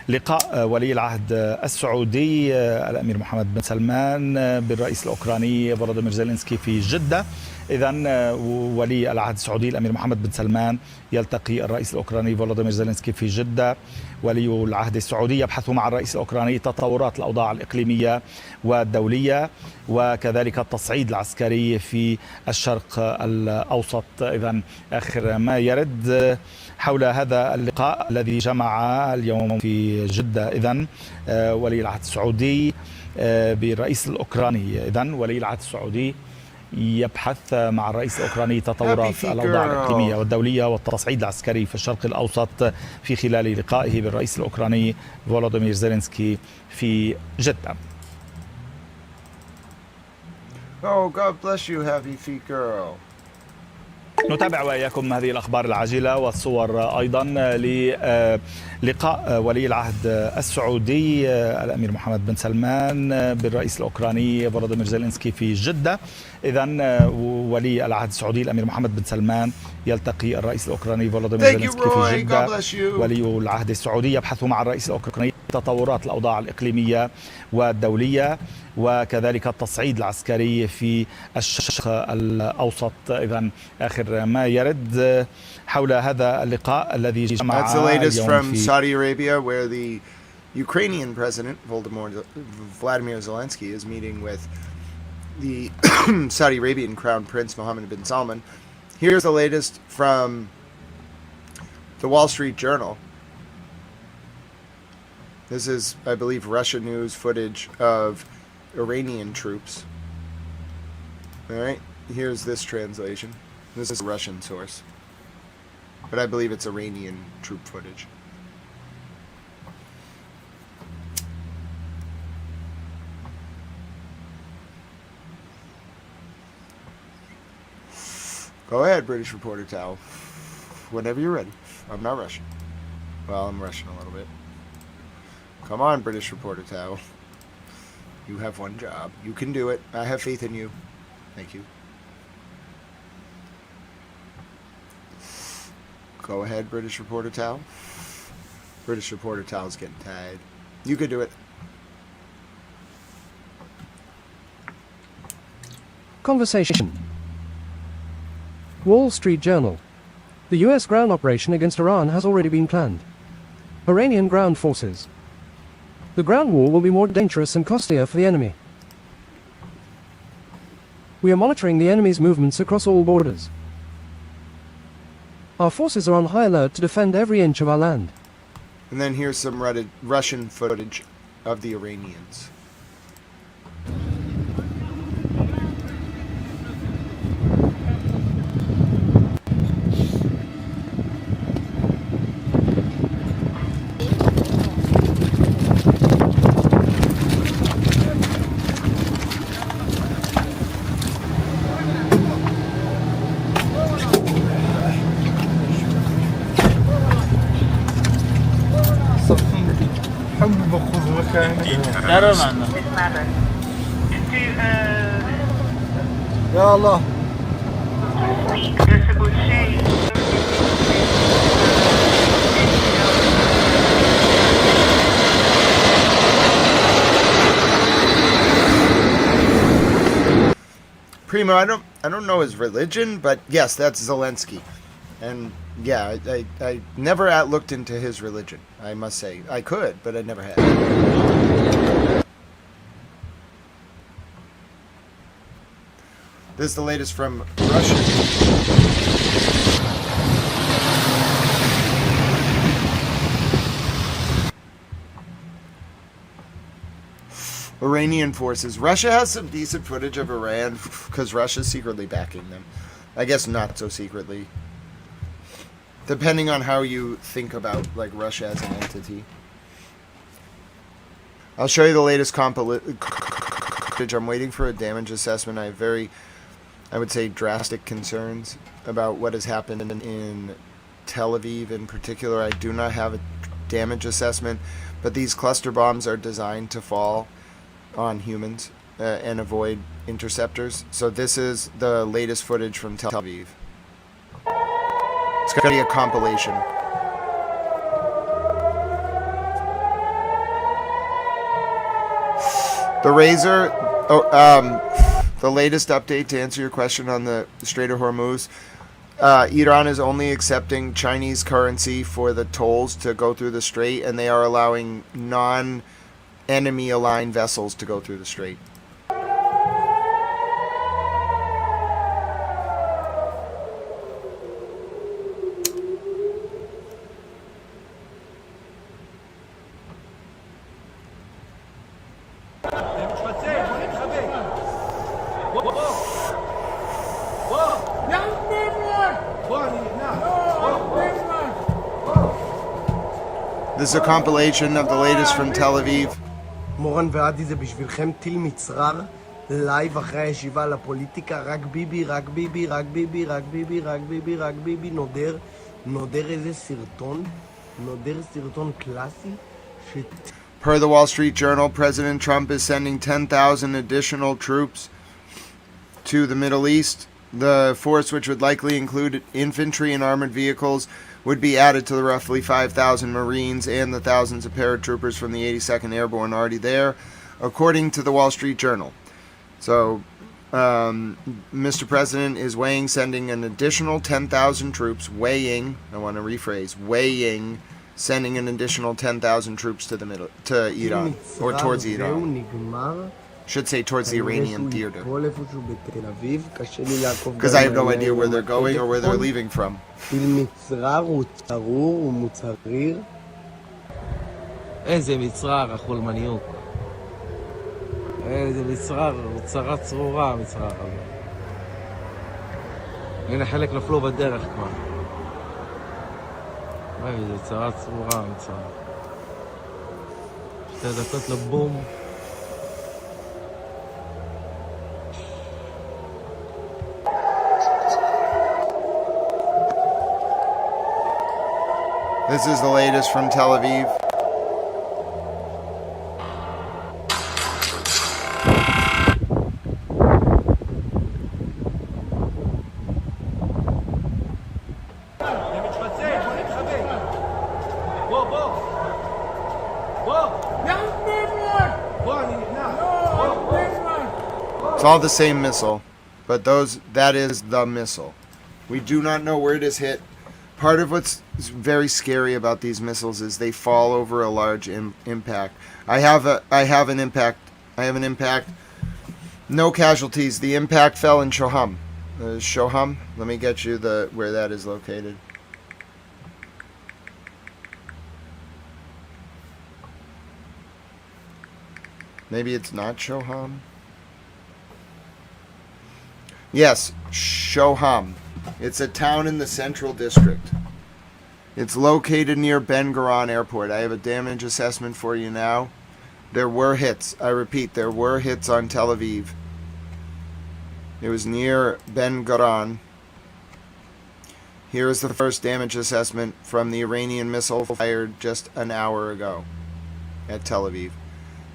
للقاء ولي العهد السعودي الأمير محمد بن سلمان بالرئيس الأوكراني فولوديمير زيلينسكي في جدة. إذن ولي العهد السعودي الأمير محمد بن سلمان يلتقي الرئيس الأوكراني فولوديمير زيلينسكي في جدة. ولي العهد السعودي يبحث مع الرئيس الأوكراني تطورات الأوضاع الإقليمية والدولية وكذلك التصعيد العسكري في الشرق الأوسط. إذن آخر ما يرد حول هذا اللقاء الذي جمع اليوم في جدة إذن ولي العهد السعودي بالرئيس الأوكراني. إذن ولي العهد السعودي يبحث مع الرئيس الأوكراني تطورات الأوضاع الإقليمية والدولية والتصعيد العسكري في الشرق الأوسط في خلال لقائه بالرئيس الأوكراني فولوديمير زيلينسكي في جدة. Oh, God bless you, happy feet girl. نتابع وإياكم هذه الأخبار العاجلة والصور أيضا للقاء ولي العهد السعودي الأمير محمد بن سلمان بالرئيس الأوكراني فولوديمير زيلينسكي في جدة. إذن ولي العهد السعودي الأمير محمد بن سلمان يلتقي الرئيس الأوكراني فولوديمير زيلينسكي في جدة. ولي العهد السعودي يبحث مع الرئيس الأوكراني تطورات الأوضاع الإقليمية والدولية وكذلك التصعيد العسكري في الشرق الأوسط. إذن آخر ما يرد حول هذا اللقاء الذي جمع That's the latest اليوم from في Saudi Arabia, where the Ukrainian President Vladimir Zelensky is meeting with the Saudi Arabian Crown Prince Mohammed bin Salman. Here's the latest from the Wall Street Journal. This is, I believe, Russian news footage of Iranian troops. All right, here's this translation. This is a Russian source, but I believe it's Iranian troop footage. Go ahead, British reporter Tao. Whenever you're ready. I'm not Russian. Well, I'm Russian a little bit. Come on, British reporter Tao. You have one job. You can do it. I have faith in you. Thank you. Go ahead, British reporter Tao. British reporter Tao's getting tired. You could do it. Conversation. Wall Street Journal. The U.S. ground operation against Iran has already been planned. Iranian ground forces. The ground war will be more dangerous and costlier for the enemy. We are monitoring the enemy's movements across all borders. Our forces are on high alert to defend every inch of our land. And then here's some Russian footage of the Iranians. يا الله. Primo, I don't know his religion, but yes, that's Zelensky. And yeah, I never looked into his religion, I must say. I could, but I never had. This is the latest from Russia. Iranian forces. Russia has some decent footage of Iran because Russia's secretly backing them. I guess not so secretly. Depending on how you think about like Russia as an entity. I'll show you the latest footage. I'm waiting for a damage assessment. I have very, I would say, drastic concerns about what has happened in Tel Aviv in particular. I do not have a damage assessment, but these cluster bombs are designed to fall on humans and avoid interceptors. So this is the latest footage from Tel Aviv. It's going to be a compilation. The Razor, the latest update to answer your question on the Strait of Hormuz. Iran is only accepting Chinese currency for the tolls to go through the strait, and they are allowing non-enemy aligned vessels to go through the strait. This is a compilation of the latest from Tel Aviv. מורן ועדי זה בשבילכם טיל מצרר, לייב אחרי הישיבה לפוליטיקה, רק ביבי, רק ביבי, רק ביבי, רק ביבי, רק ביבי, רק ביבי, נודר איזה סרטון, נודר סרטון קלאסי. Per the Wall Street Journal, President Trump is sending 10,000 additional troops to the Middle East. The force, which would likely include infantry and armored vehicles, would be added to the roughly 5,000 Marines and the thousands of paratroopers from the 82nd Airborne already there, according to the Wall Street Journal. So, Mr. President is weighing sending an additional 10,000 troops, weighing sending an additional 10,000 troops to Iran, or towards Iran. Should say towards the Iranian theater. Because I have no idea where they're going or where they're leaving from. איזה מצרר, החולמניות. איזה מצרר, צרה צרורה המצרר הזה. הנה חלק נפלו בדרך כבר. איזה צרה צרורה המצרר. 2 דקות לבום. This is the latest from Tel Aviv. It's all the same missile, but that is the missile. We do not know where it is hit. Part of what's very scary about these missiles is they fall over a large impact. I have an impact. No casualties. The impact fell in Shoham. Shoham. Let me get you where that is located. Maybe it's not Shoham. Yes, Shoham. It's a town in the Central District. It's located near Ben Gurion Airport. I have a damage assessment for you now. There were hits. I repeat, there were hits on Tel Aviv. It was near Ben Gurion. Here is the first damage assessment from the Iranian missile fired just an hour ago. at Tel Aviv.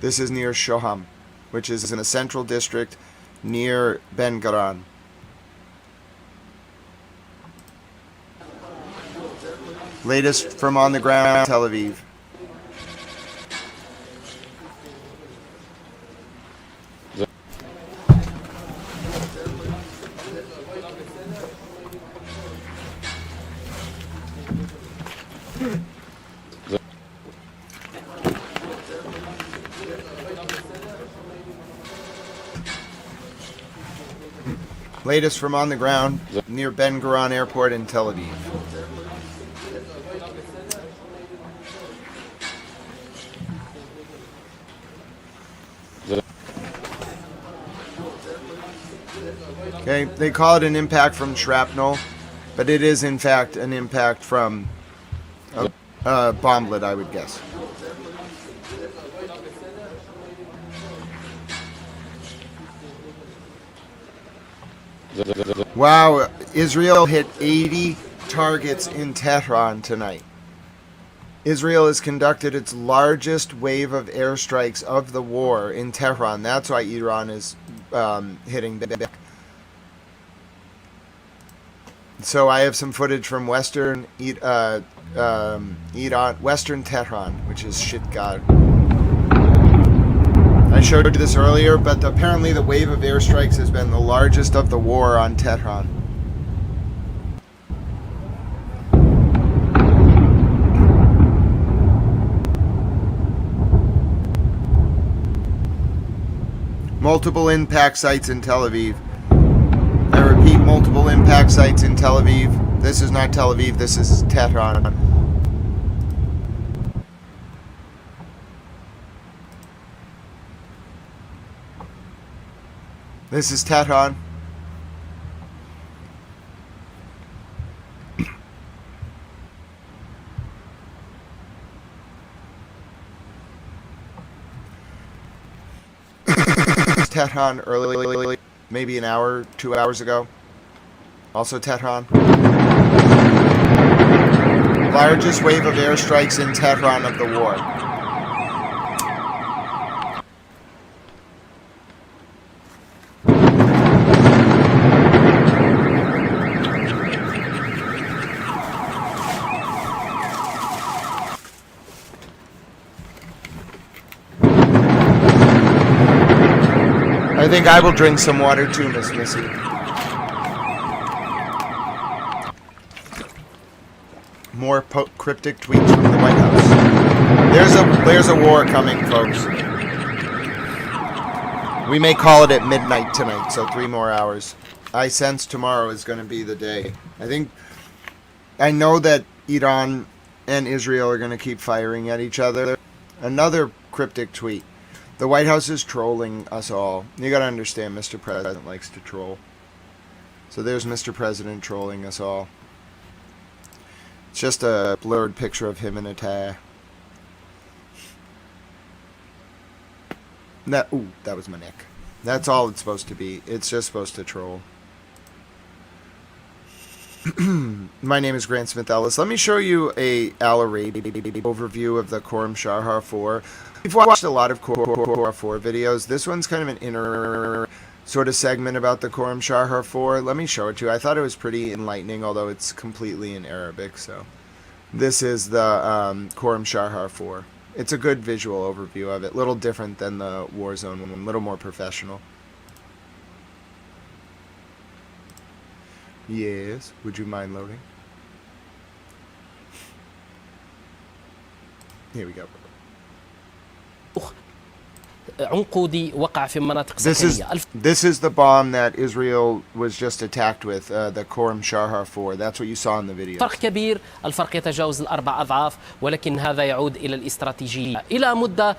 This is near Shoham, which is in a central district near Ben Gurion. Latest from on the ground, Tel Aviv. Latest from on the ground near Ben Gurion Airport in Tel Aviv. Okay, they call it an impact from shrapnel, but it is in fact an impact from a bomblet, I would guess. Wow, Israel hit 80 targets in Tehran tonight. Israel has conducted its largest wave of airstrikes of the war in Tehran. That's why Iran is hitting back. So I have some footage from Western Tehran, which is Shitgar. I showed you this earlier, but apparently the wave of airstrikes has been the largest of the war on Tehran. Multiple impact sites in Tel Aviv. I repeat, multiple impact sites in Tel Aviv. This is not Tel Aviv, this is Tehran. This is Tehran. Tehran early, maybe an hour, 2 hours ago. Also Tehran. Largest wave of airstrikes in Tehran of the war. I think I will drink some water too, Miss Missy. More cryptic tweets from the White House. There's a war coming, folks. We may call it at midnight tonight, so 3 more hours. I sense tomorrow is going to be the day. I know that Iran and Israel are going to keep firing at each other. Another cryptic tweet. The White House is trolling us all. You gotta understand, Mr. President likes to troll. So there's Mr. President trolling us all. It's just a blurred picture of him in a tie. That was my neck. That's all it's supposed to be. It's just supposed to troll. My name is Grant Smith Ellis. Let me show you a Al-Arabi overview of the Cororum Shahar 4. We've watched a lot of Cororum 4 videos. This one's kind of an inner sort of segment about the Cororum Shahar 4. Let me show it to you. I thought it was pretty enlightening, although it's completely in Arabic. So this is the Cororum Shahar 4. It's a good visual overview of it. A little different than the Warzone one, a little more professional. Yes, would you mind loading? Here we go. عنقودي وقع في مناطق سكنية. This is the bomb that Israel was just attacked with, the Cororum Shahar 4. That's what you saw in the video. فرق كبير، الفرق يتجاوز 4 أضعاف، ولكن هذا يعود إلى الاستراتيجية. إلى مدة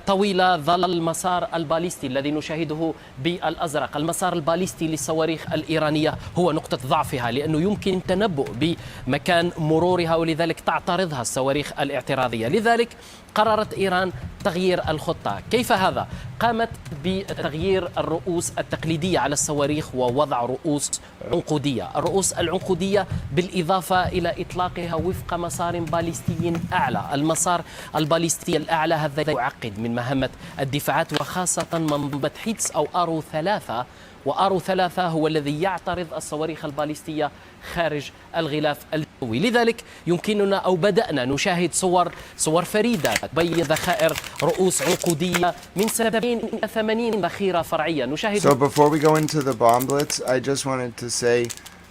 طويلة ظل المسار الباليستي الذي نشاهده بالأزرق، المسار الباليستي للصواريخ الإيرانية هو نقطة ضعفها، لأنه يمكن التنبؤ بمكان مرورها ولذلك تعترضها الصواريخ الاعتراضية. لذلك قررت إيران تغيير الخطة. كيف هذا؟ قامت بتغيير الرؤوس التقليدية على الصواريخ ووضع رؤوس عنقودية. الرؤوس العنقودية بالإضافة إلى إطلاقها وفق مسار باليستي أعلى. المسار الباليستي الأعلى هذا يعقد من مهمة الدفاعات، وخاصة منظومة حيتس أو أرو 3. وأرو 3 هو الذي يعترض الصواريخ الباليستية خارج الغلاف الجوي. لذلك يمكننا أو بدأنا نشاهد صور فريدة تبين ذخائر رؤوس عنقودية من 70 إلى 80 ذخيرة فرعية نشاهد. So before we go into the bomb blitz, I just wanted to say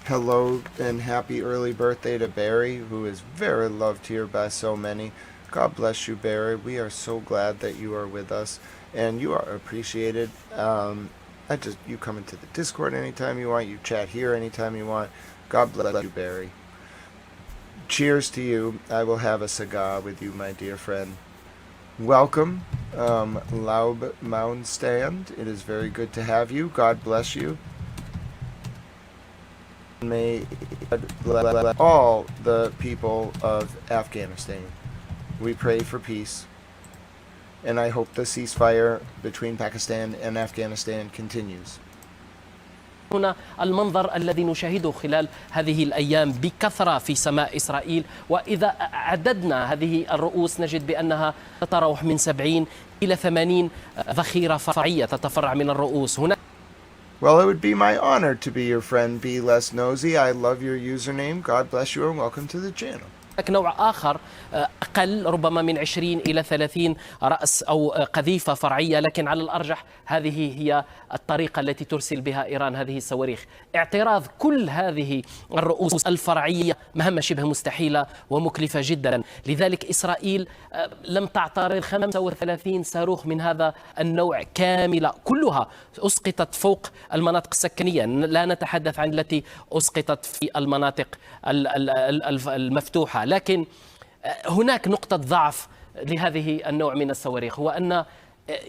hello and happy early birthday to Barry, who is very loved here by so many. God bless you, Barry. We are so glad that you are with us and you are appreciated. You come into the Discord anytime you want. You chat here anytime you want. God bless you, Barry. Cheers to you. I will have a cigar with you, my dear friend. Welcome, Laub Mound Stand. It is very good to have you. God bless you. May God bless all the people of Afghanistan. We pray for peace. And I hope the ceasefire between Pakistan and Afghanistan continues. هنا المنظر الذي نشاهده خلال هذه الأيام بكثرة في سماء إسرائيل، وإذا عددنا هذه الرؤوس نجد بأنها تتراوح من 70 إلى 80 ذخيرة فرعية تتفرع من الرؤوس. هنا Well, it would be my honor to be your friend, Be Less Nosy. I love your username. God bless you and welcome to the channel. نوع آخر أقل ربما من 20 إلى 30 رأس أو قذيفة فرعية، لكن على الأرجح هذه هي الطريقة التي ترسل بها إيران هذه الصواريخ. اعتراض كل هذه الرؤوس الفرعية مهمة شبه مستحيلة ومكلفة جدا. لذلك إسرائيل لم تعترض 35 صاروخ من هذا النوع كاملة، كلها أسقطت فوق المناطق السكنية. لا نتحدث عن التي أسقطت في المناطق المفتوحة. لكن هناك نقطة ضعف لهذه النوع من الصواريخ، هو أن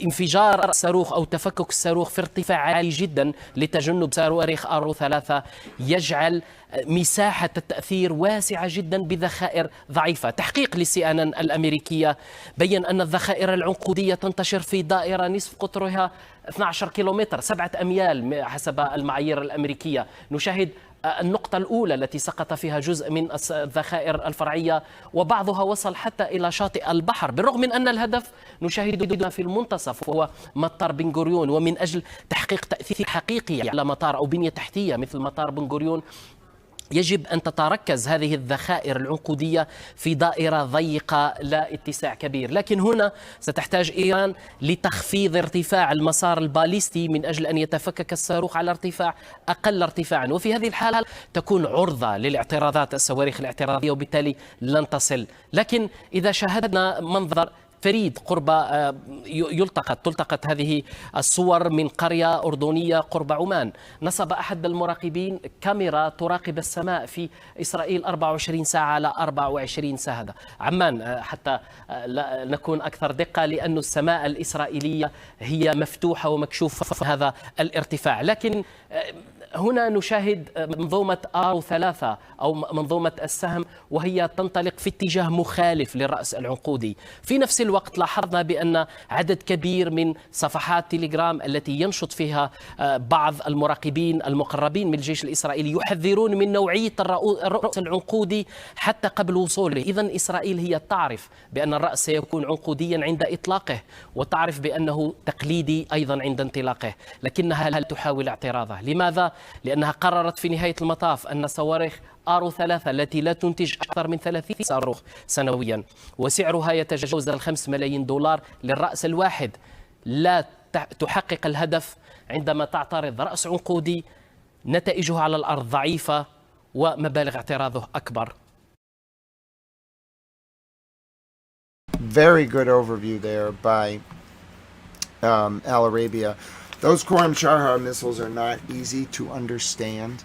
انفجار الصاروخ أو تفكك الصاروخ في ارتفاع عالي جدا لتجنب صواريخ أرو 3 يجعل مساحة التأثير واسعة جدا بذخائر ضعيفة. تحقيق لCNN الأمريكية بيّن أن الذخائر العنقودية تنتشر في دائرة نصف قطرها 12 كيلومتر، 7 أميال حسب المعايير الأمريكية. نشاهد النقطة الأولى التي سقط فيها جزء من الذخائر الفرعية، وبعضها وصل حتى إلى شاطئ البحر، بالرغم من أن الهدف نشاهده في المنتصف وهو مطار بن غوريون. ومن أجل تحقيق تأثير حقيقي على مطار أو بنية تحتية مثل مطار بن غوريون يجب أن تتركز هذه الذخائر العنقودية في دائرة ضيقة لا اتساع كبير. لكن هنا ستحتاج إيران لتخفيض ارتفاع المسار الباليستي من أجل أن يتفكك الصاروخ على ارتفاع أقل ارتفاعا، وفي هذه الحالة تكون عرضة للاعتراضات الصواريخ الاعتراضية وبالتالي لن تصل. لكن إذا شاهدنا منظر فريد قرب تلتقط هذه الصور من قرية أردنية قرب عمان. نصب أحد المراقبين كاميرا تراقب السماء في إسرائيل 24 ساعة على 24 ساعة. عمان حتى نكون أكثر دقة، لأن السماء الإسرائيلية هي مفتوحة ومكشوفة في هذا الارتفاع. لكن هنا نشاهد منظومة أرو 3 أو منظومة السهم وهي تنطلق في اتجاه مخالف للرأس العنقودي. في نفس الوقت لاحظنا بأن عدد كبير من صفحات تيليجرام التي ينشط فيها بعض المراقبين المقربين من الجيش الإسرائيلي يحذرون من نوعية الرأس العنقودي حتى قبل وصوله. إذن إسرائيل هي تعرف بأن الرأس سيكون عنقوديا عند إطلاقه، وتعرف بأنه تقليدي أيضا عند انطلاقه، لكنها لا تحاول اعتراضه. لماذا؟ لأنها قررت في نهاية المطاف أن صواريخ أرو 3 التي لا تنتج أكثر من 30 صاروخ سنويا وسعرها يتجاوز $5 ملايين للرأس الواحد لا تحقق الهدف عندما تعترض رأس عنقودي نتائجه على الأرض ضعيفة ومبالغ اعتراضه أكبر. Very good overview there by Al Arabia. Those Cororum Shahar missiles are not easy to understand.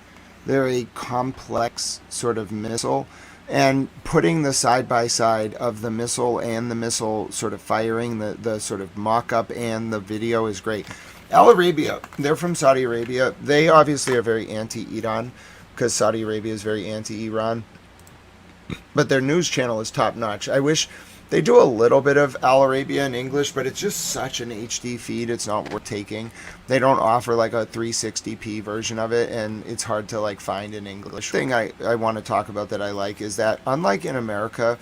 They're a complex sort of missile, and putting the side-by-side of the missile and the missile sort of firing, the sort of mock-up and the video is great. Al Arabia, they're from Saudi Arabia. They obviously are very anti-Iran because Saudi Arabia is very anti-Iran, but their news channel is top-notch. I wish They do a little bit of Al Arabia in English, but it's just such an HD feed, it's not worth taking. They don't offer like a 360p version of it, and it's hard to like find in English. The thing I want to talk about that I like is that, unlike in America,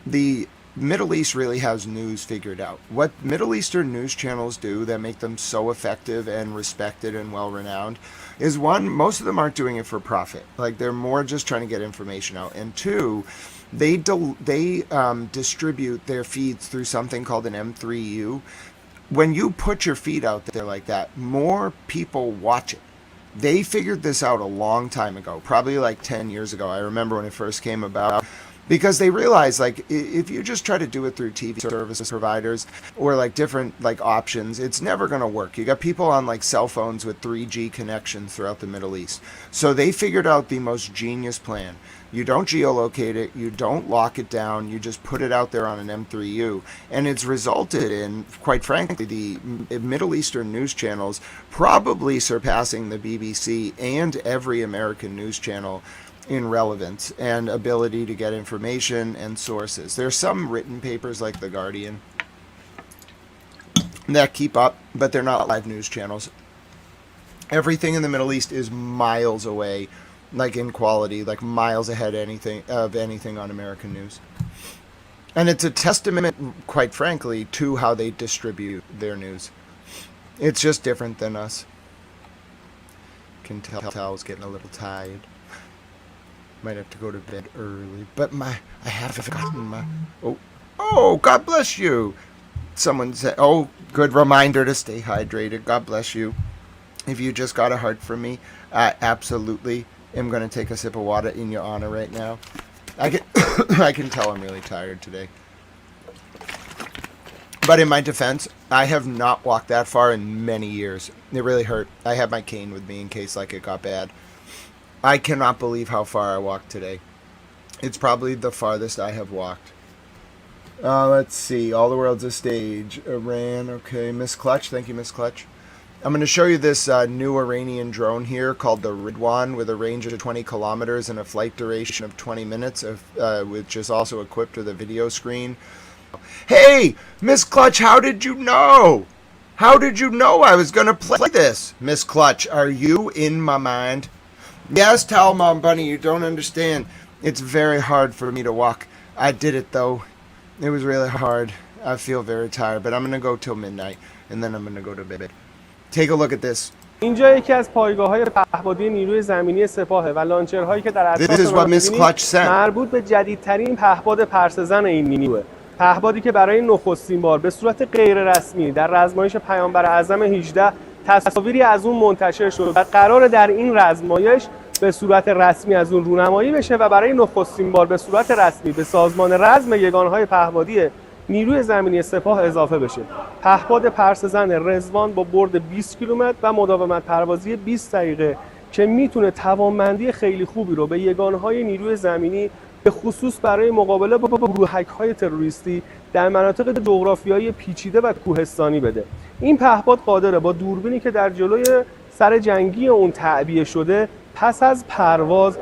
the Middle East really has news figured out. What Middle Eastern news channels do that make them so effective and respected and well-renowned is, one, most of them aren't doing it for profit. Like, they're more just trying to get information out. And two, they distribute their feeds through something called an M3U. When you put your feed out there like that, more people watch it. They figured this out a long time ago, probably like 10 years ago. I remember when it first came about. Because they realize, like, if you just try to do it through TV service providers or like different like options, it's never going to work. You got people on like cell phones with 3G connections throughout the Middle East. So they figured out the most genius plan. You don't geolocate it, you don't lock it down, you just put it out there on an M3U. And it's resulted in, quite frankly, the Middle Eastern news channels probably surpassing the BBC and every American news channel in relevance and ability to get information and sources. There's some written papers like The Guardian that keep up, but they're not live news channels. Everything in the Middle East is miles away, like in quality, like miles ahead of anything on American news. And it's a testament, quite frankly, to how they distribute their news. It's just different than us. Can tell I was getting a little tired. Might have to go to bed early, but I haven't forgotten my. Oh, God bless you. Someone said, oh, good reminder to stay hydrated. God bless you. If you just got a heart from me, I absolutely am going to take a sip of water in your honor right now. I can tell I'm really tired today. But in my defense, I have not walked that far in many years. It really hurt. I had my cane with me in case like it got bad. I cannot believe how far I walked today. It's probably the farthest I have walked. Let's see. All the world's a stage. Iran. Okay. Miss Clutch. Thank you, Miss Clutch. I'm going to show you this new Iranian drone here called the Ridwan, with a range of 20 kilometers and a flight duration of 20 minutes, which is also equipped with a video screen. Hey, Miss Clutch, how did you know? How did you know I was going to play this? Miss Clutch, are you in my mind? Yes, Towel Mom Bunny, you don't understand. It's very hard for me to walk. I did it, though. It was really hard. I feel very tired, but I'm going to go till midnight, and then I'm going to go to bed. Take a look at this. اینجا یکی از پایگاه‌های پهپادی نیروی زمینی سپاهه و لانچرهایی که در This is what Miss Clutch said. مربوط به جدیدترین پهپاد پرسه‌زن این نیروه. پهپادی که برای نخستین بار به صورت غیر رسمی در رزمایش پیامبر اعظم 18 تصاویری از اون منتشر شد و قرار در این رزمایش به صورت رسمی از اون رونمایی بشه و برای نخستین بار به صورت رسمی به سازمان رزم یگانهای پهپادی نیروی زمینی سپاه اضافه بشه. پهپاد پرسه‌زن رضوان با برد 20 کیلومتر و مداومت پروازی 20 دقیقه که میتونه توانمندی خیلی خوبی رو به یگانهای نیروی زمینی به خصوص برای مقابله با گروهک‌های تروریستی در مناطق جغرافیایی پیچیده و کوهستانی بده. این پهپاد قادره با دوربینی که در جلوی سر جنگی اون تعبیه شده پس از پرواز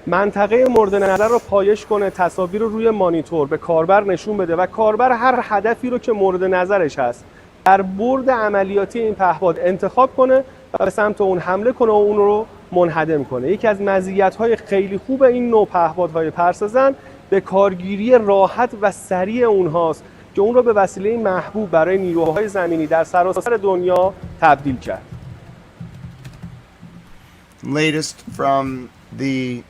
منطقه مورد نظر رو پایش کنه، تصاویر رو روی مانیتور به کاربر نشون بده و کاربر هر هدفی رو که مورد نظرش هست در برد عملیاتی این پهپاد انتخاب کنه و به سمت اون حمله کنه و اون رو منهدم کنه. یکی از مزیت‌های خیلی خوب این نوع پهپادهای پرسه‌زن به کارگیری راحت و سریع اونهاست که اون رو به وسیله محبوب برای نیروهای زمینی در سراسر دنیا تبدیل کرد. Latest from the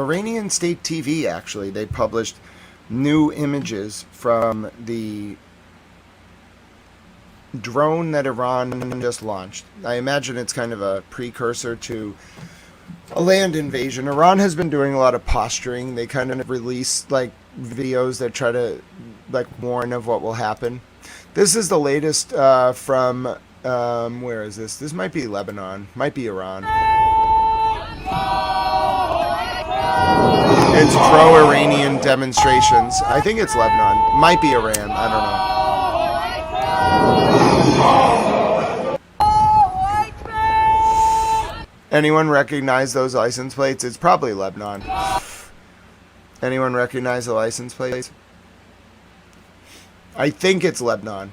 Iranian state TV, actually. They published new images from the drone that Iran just launched. I imagine it's kind of a precursor to a land invasion. Iran has been doing a lot of posturing. They kind of release like videos that try to like warn of what will happen. This is the latest from where is this? This might be Lebanon, might be Iran. It's pro-Iranian demonstrations. I think it's Lebanon. Might be Iran. I don't know. Anyone recognize those license plates? It's probably Lebanon. Anyone recognize the license plate? I think it's Lebanon.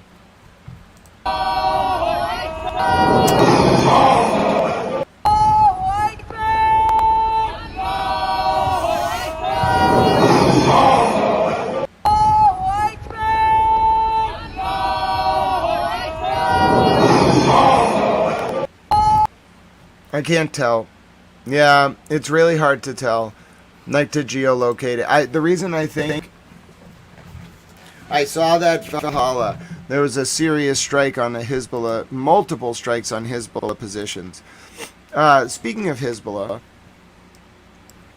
I can't tell. Yeah, it's really hard to tell. Like to geolocate it. The reason I think I saw that Valhalla, there was a serious strike on the Hezbollah, multiple strikes on Hezbollah positions. Speaking of Hezbollah,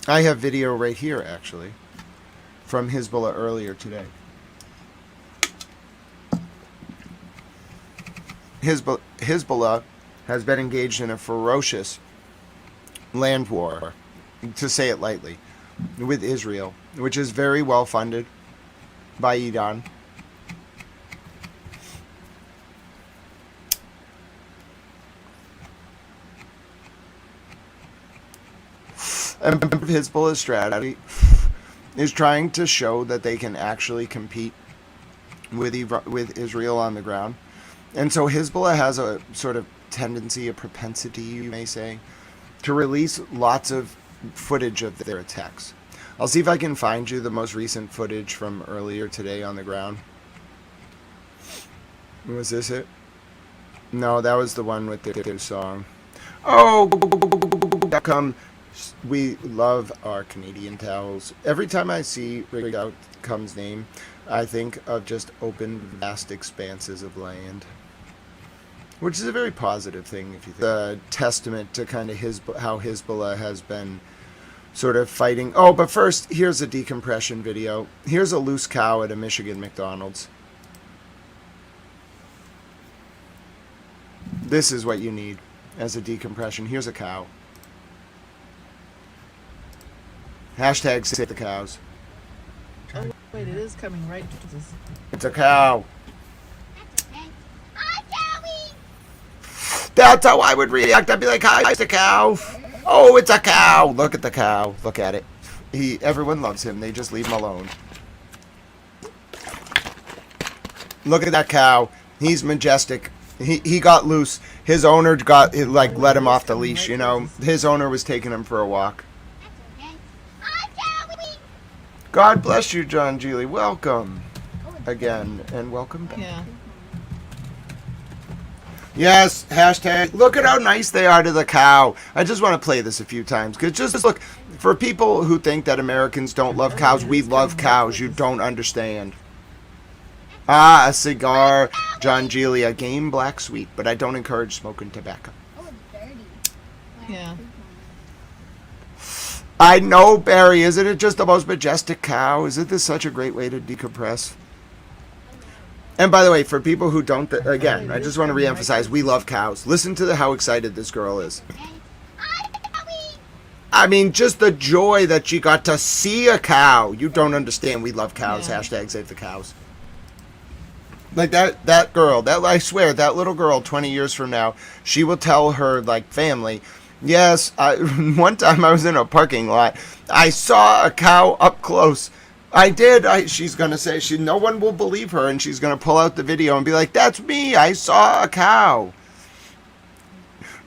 I have video right here actually from Hezbollah earlier today. Hezbollah has been engaged in a ferocious land war, to say it lightly, with Israel, which is very well funded by Iran. And Hezbollah's strategy is trying to show that they can actually compete with Israel on the ground. And so Hezbollah has a sort of tendency, a propensity, you may say, to release lots of footage of their attacks. I'll see if I can find you the most recent footage from earlier today on the ground. Was this it? No, that was the one with their song. Oh, come. We love our Canadian towels. Every time I see Rigged Outcome's name, I think of just open, vast expanses of land. Which is a very positive thing, if you think. A testament to kind of how Hezbollah has been sort of fighting. Oh, but first, here's a decompression video. Here's a loose cow at a Michigan McDonald's. This is what you need as a decompression. Here's a cow. Hashtag save the cows. Oh, wait, it is coming right to this. It's a cow. That's how I would react. I'd be like, hi, it's a cow. Oh, it's a cow. Look at the cow. Look at it. Everyone loves him. They just leave him alone. Look at that cow. He's majestic. He got loose. His owner let him off the leash, you know. His owner was taking him for a walk. God bless you, John Geely. Welcome again, and welcome back. Yeah. Yes, hashtag, look at how nice they are to the cow. I just want to play this a few times. Because just look, for people who think that Americans don't love cows, we love cows. You don't understand. Ah, a cigar, John Geely, a game black sweet, but I don't encourage smoking tobacco. Yeah. I know, Barry, isn't it just the most majestic cow? Isn't this such a great way to decompress? And by the way, for people who don't, again, I just want to reemphasize, we love cows. Listen to how excited this girl is. I mean, just the joy that she got to see a cow. You don't understand. We love cows. Yeah. Hashtag save the cows. Like that girl, I swear, that little girl 20 years from now, she will tell her, family, yes, one time I was in a parking lot. I saw a cow up close. I did. She's going to say, no one will believe her, and she's going to pull out the video and be like, that's me. I saw a cow.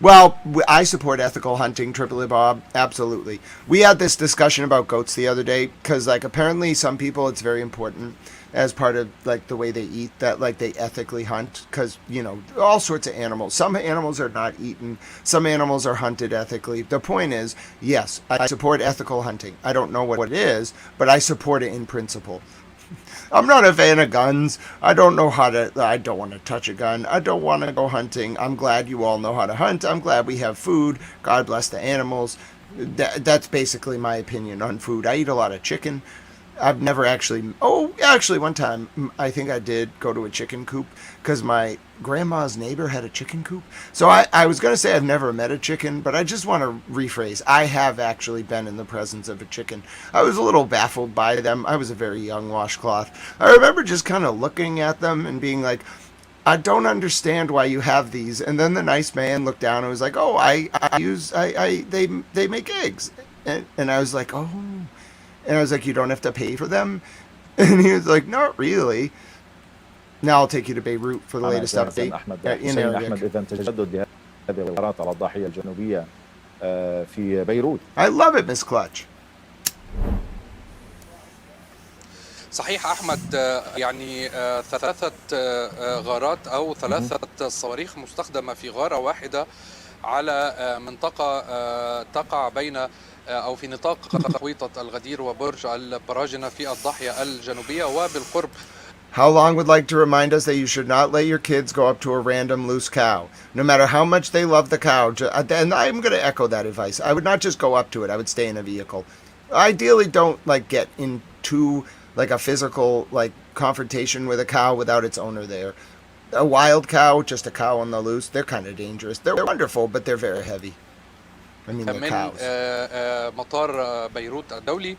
Well, I support ethical hunting, Tripoli Bob. Absolutely. We had this discussion about goats the other day because, apparently some people, it's very important as part of, the way they eat that, they ethically hunt because, all sorts of animals. Some animals are not eaten. Some animals are hunted ethically. The point is, yes, I support ethical hunting. I don't know what it is, but I support it in principle. I'm not a fan of guns. I don't want to touch a gun. I don't want to go hunting. I'm glad you all know how to hunt. I'm glad we have food. God bless the animals. That's basically my opinion on food. I eat a lot of chicken. I've never actually, one time, I think I did go to a chicken coop because my grandma's neighbor had a chicken coop. So I was going to say I've never met a chicken, but I just want to rephrase. I have actually been in the presence of a chicken. I was a little baffled by them. I was a very young washcloth. I remember just kind of looking at them and being like, I don't understand why you have these. And then the nice man looked down and was like, oh, they make eggs. And I was like, oh. And I was like, you don't have to pay for them? And he was like, not really. Now I'll take you to Beirut for the latest update in Arabic. إذا تجدد لهذه الغارات على الضاحية الجنوبية في بيروت. I love it, Miss Clutch. صحيح أحمد، يعني ثلاثة غارات أو ثلاثة صواريخ مستخدمة في غارة واحدة على منطقة تقع بين أو في نطاق غويطة الغدير وبرج البراجنة في الضاحية الجنوبية وبالقرب. How long would like to remind us that you should not let your kids go up to a random loose cow, no matter how much they love the cow. And I'm going to echo that advice. I would not just go up to it. I would stay in a vehicle. Ideally, don't like get into like a physical like confrontation with a cow without its owner there. A wild cow, just a cow on the loose, they're kind of dangerous. They're wonderful, but they're very heavy. I mean, they're cows. مطار بيروت الدولي،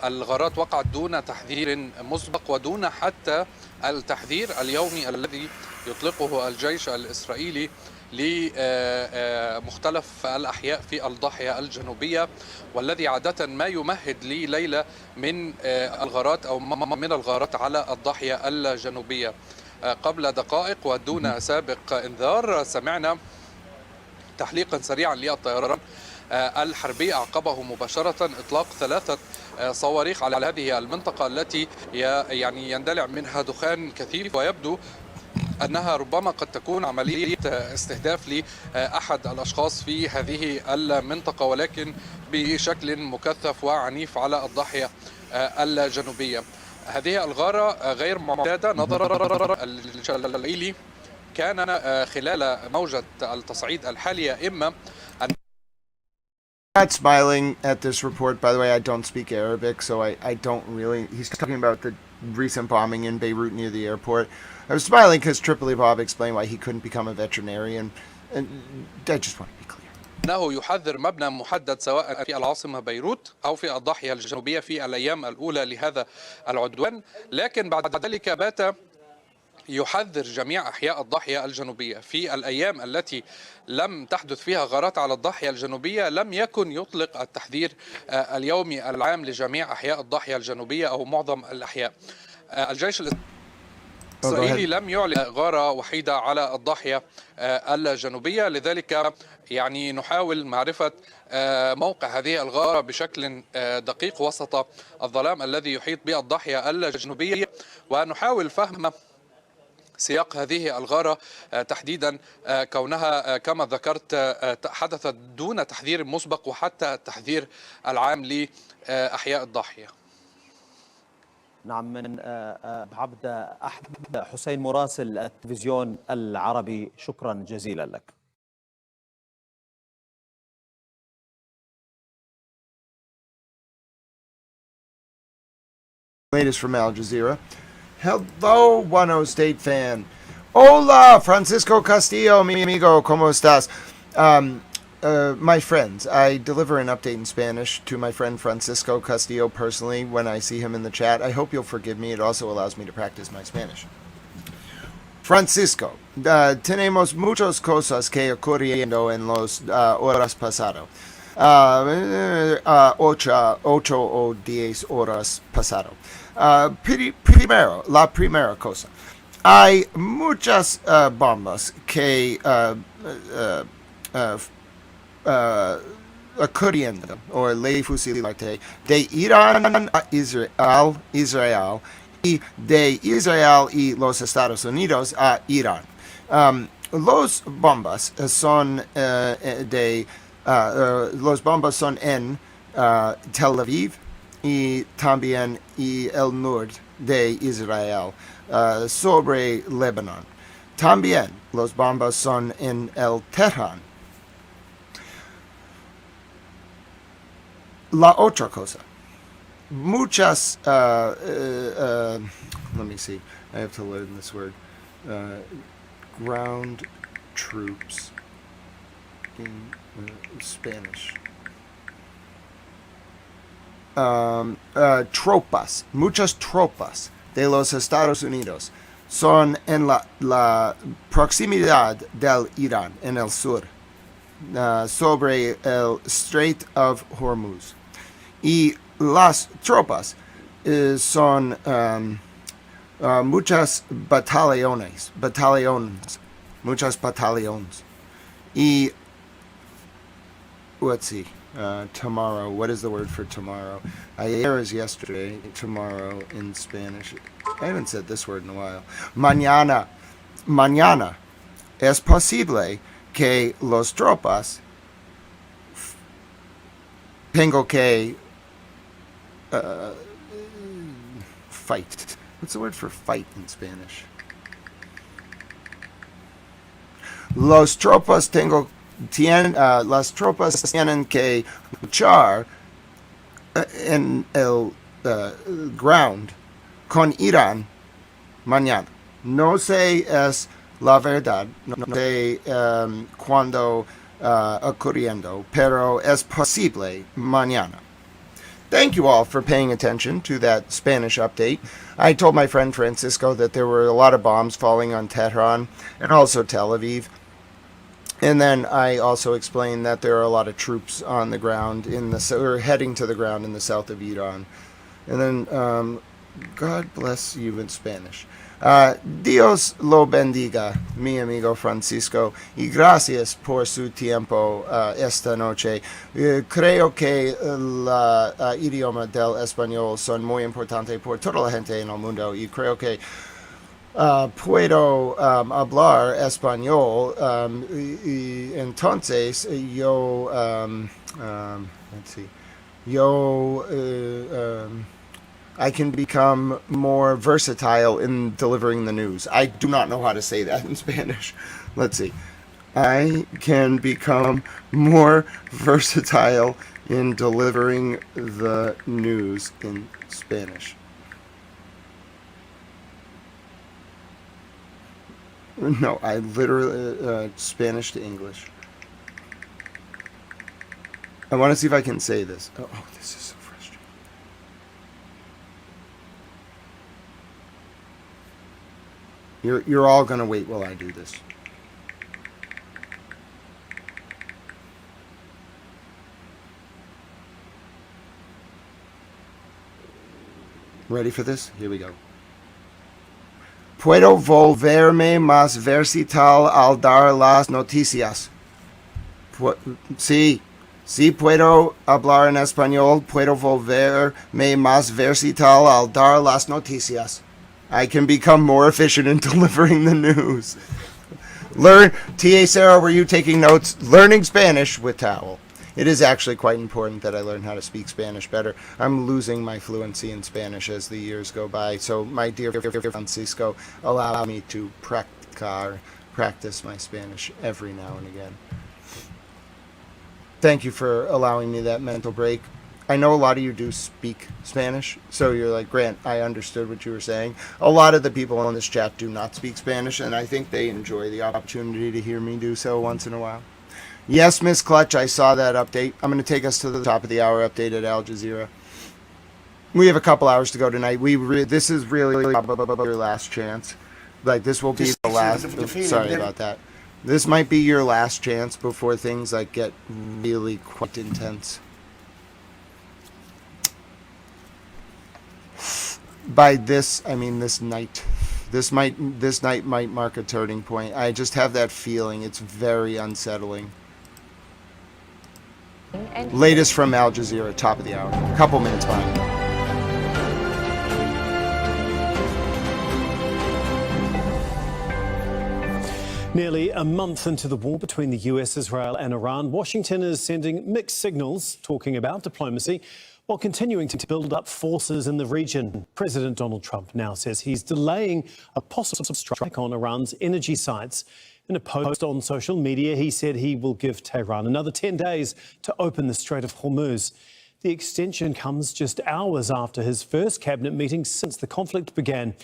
الغارات وقعت دون تحذير مسبق ودون حتى التحذير اليومي الذي يطلقه الجيش الإسرائيلي لمختلف الأحياء في الضاحية الجنوبية، والذي عادة ما يمهد لليلة من الغارات أو من الغارات على الضاحية الجنوبية. قبل دقائق ودون سابق إنذار سمعنا تحليقا سريعا للطيران الحربي أعقبه مباشرة إطلاق ثلاثة صواريخ على هذه المنطقة التي يعني يندلع منها دخان كثيف، ويبدو أنها ربما قد تكون عملية استهداف لأحد الأشخاص في هذه المنطقة، ولكن بشكل مكثف وعنيف على الضاحية الجنوبية. هذه الغارة غير معتادة نظرا الإسرائيلي كان خلال موجة التصعيد الحالية إما أن Not smiling at this report. By the way, I don't speak Arabic, so I don't really... He's talking about the recent bombing in Beirut near the airport. I was smiling because Tripoli Bob explained why he couldn't become a veterinarian. And I just want to be clear. أنه يحذر مبنى محدد سواء في العاصمة بيروت أو في الضاحية الجنوبية في الأيام الأولى لهذا العدوان، لكن بعد ذلك بات يحذر جميع أحياء الضاحية الجنوبية. في الأيام التي لم تحدث فيها غارات على الضاحية الجنوبية لم يكن يطلق التحذير اليومي العام لجميع أحياء الضاحية الجنوبية أو معظم الأحياء. الجيش الإسرائيلي لم يعلن غارة وحيدة على الضاحية الجنوبية، لذلك يعني نحاول معرفة موقع هذه الغارة بشكل دقيق وسط الظلام الذي يحيط بالضاحية الجنوبية، ونحاول فهم سياق هذه الغارة تحديدا كونها كما ذكرت حدثت دون تحذير مسبق وحتى التحذير العام لأحياء الضاحية. نعم، من عبد أحمد حسين مراسل التلفزيون العربي، شكرا جزيلا لك. Latest from Al Jazeera. Hello, 10 State fan. Hola, Francisco Castillo, mi amigo, ¿cómo estás? My friends, I deliver an update in Spanish to my friend Francisco Castillo personally when I see him in the chat. I hope you'll forgive me. It also allows me to practice my Spanish. Francisco, tenemos muchas cosas que ocurriendo en los horas pasado. 8 o 10 horas pasado. Primero, la primera cosa. Hay muchas bombas que ocurriendo o le fusilate de Irán a Israel y de Israel y los Estados Unidos a Irán. Los bombas son los bombas son en Tel Aviv y también y el norte de Israel sobre Lebanon. También los bombas son en el Tehran. La otra cosa, muchas, let me see, I have to learn this word, ground troops in Spanish. Tropas, muchas tropas de los Estados Unidos son en la proximidad del Irán, en el sur, sobre el Strait of Hormuz. Y las tropas son muchas batallones, muchas batallones. Y, let's see, tomorrow, what is the word for tomorrow? Ayer is yesterday, tomorrow in Spanish. I haven't said this word in a while. Mañana es posible que los tropas tengo que fight. What's the word for fight in Spanish? Las tropas tienen que luchar en el ground con Irán mañana. No sé es la verdad, no sé cuándo ocurriendo, pero es posible mañana. Thank you all for paying attention to that Spanish update. I told my friend Francisco that there were a lot of bombs falling on Tehran and also Tel Aviv. And then I also explained that there are a lot of troops on the ground or heading to the ground in the south of Iran. And then, God bless you in Spanish. Dios lo bendiga, mi amigo Francisco, y gracias por su tiempo esta noche. Creo que el idioma del español son muy importante por toda la gente en el mundo y creo que puedo hablar español y entonces yo I can become more versatile in delivering the news. I do not know how to say that in Spanish. Let's see. I can become more versatile in delivering the news in Spanish. No, I literally Spanish to English. I want to see if I can say this. Oh, this is so frustrating. You're all gonna wait while I do this. Ready for this? Here we go. Puedo volverme más versatile al dar las noticias. Sí, puedo hablar en español. Puedo volverme más versatile al dar las noticias. I can become more efficient in delivering the news. T.A. Sarah, were you taking notes? Learning Spanish with Towel. It is actually quite important that I learn how to speak Spanish better. I'm losing my fluency in Spanish as the years go by. So, my dear Francisco, allow me to practice my Spanish every now and again. Thank you for allowing me that mental break. I know a lot of you do speak Spanish, so you're like, Grant, I understood what you were saying. A lot of the people on this chat do not speak Spanish, and I think they enjoy the opportunity to hear me do so once in a while. Yes, Miss Clutch, I saw that update. I'm going to take us to the top of the hour update at Al Jazeera. We have a couple hours to go tonight. This is really your last chance. Like, this will be the last. Sorry about that. This might be your last chance before things like get really quite intense. By this, I mean this night. This night might mark a turning point. I just have that feeling. It's very unsettling. Latest from Al Jazeera, top of the hour. A couple minutes behind. Nearly a month into the war between the US, Israel and Iran, Washington is sending mixed signals talking about diplomacy while continuing to build up forces in the region. President Donald Trump now says he's delaying a possible strike on Iran's energy sites. In a post on social media, he said he will give Tehran another 10 days to open the Strait of Hormuz. The extension comes just hours after his first cabinet meeting since the conflict began.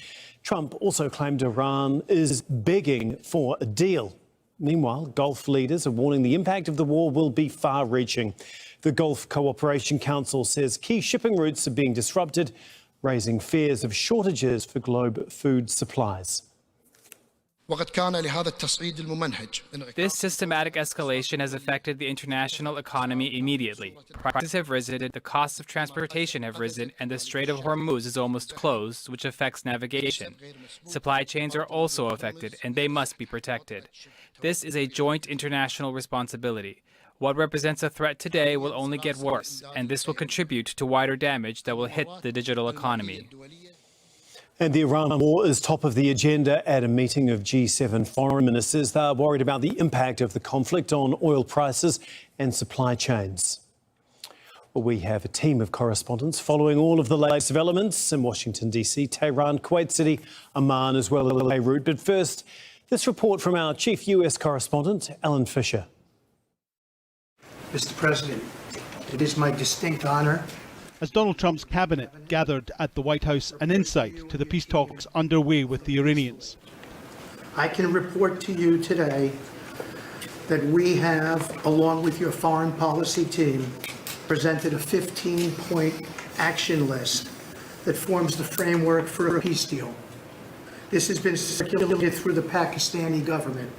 Trump also claimed Iran is begging for a deal. Meanwhile, Gulf leaders are warning the impact of the war will be far-reaching. The Gulf Cooperation Council says key shipping routes are being disrupted, raising fears of shortages for global food supplies. This systematic escalation has affected the international economy immediately. Prices have risen, the costs of transportation have risen, and the Strait of Hormuz is almost closed, which affects navigation. Supply chains are also affected, and they must be protected. This is a joint international responsibility. What represents a threat today will only get worse, and this will contribute to wider damage that will hit the digital economy. And the Iran war is top of the agenda at a meeting of G7 foreign ministers. They are worried about the impact of the conflict on oil prices and supply chains. Well, we have a team of correspondents following all of the latest developments in Washington, D.C., Tehran, Kuwait City, Amman, as well as Beirut. But first, this report from our chief U.S. correspondent, Alan Fisher. Mr. President, it is my distinct honor. As Donald Trump's cabinet gathered at the White House an insight to the peace talks underway with the Iranians. I can report to you today that we have, along with your foreign policy team, presented a 15-point action list that forms the framework for a peace deal. This has been circulated through the Pakistani government,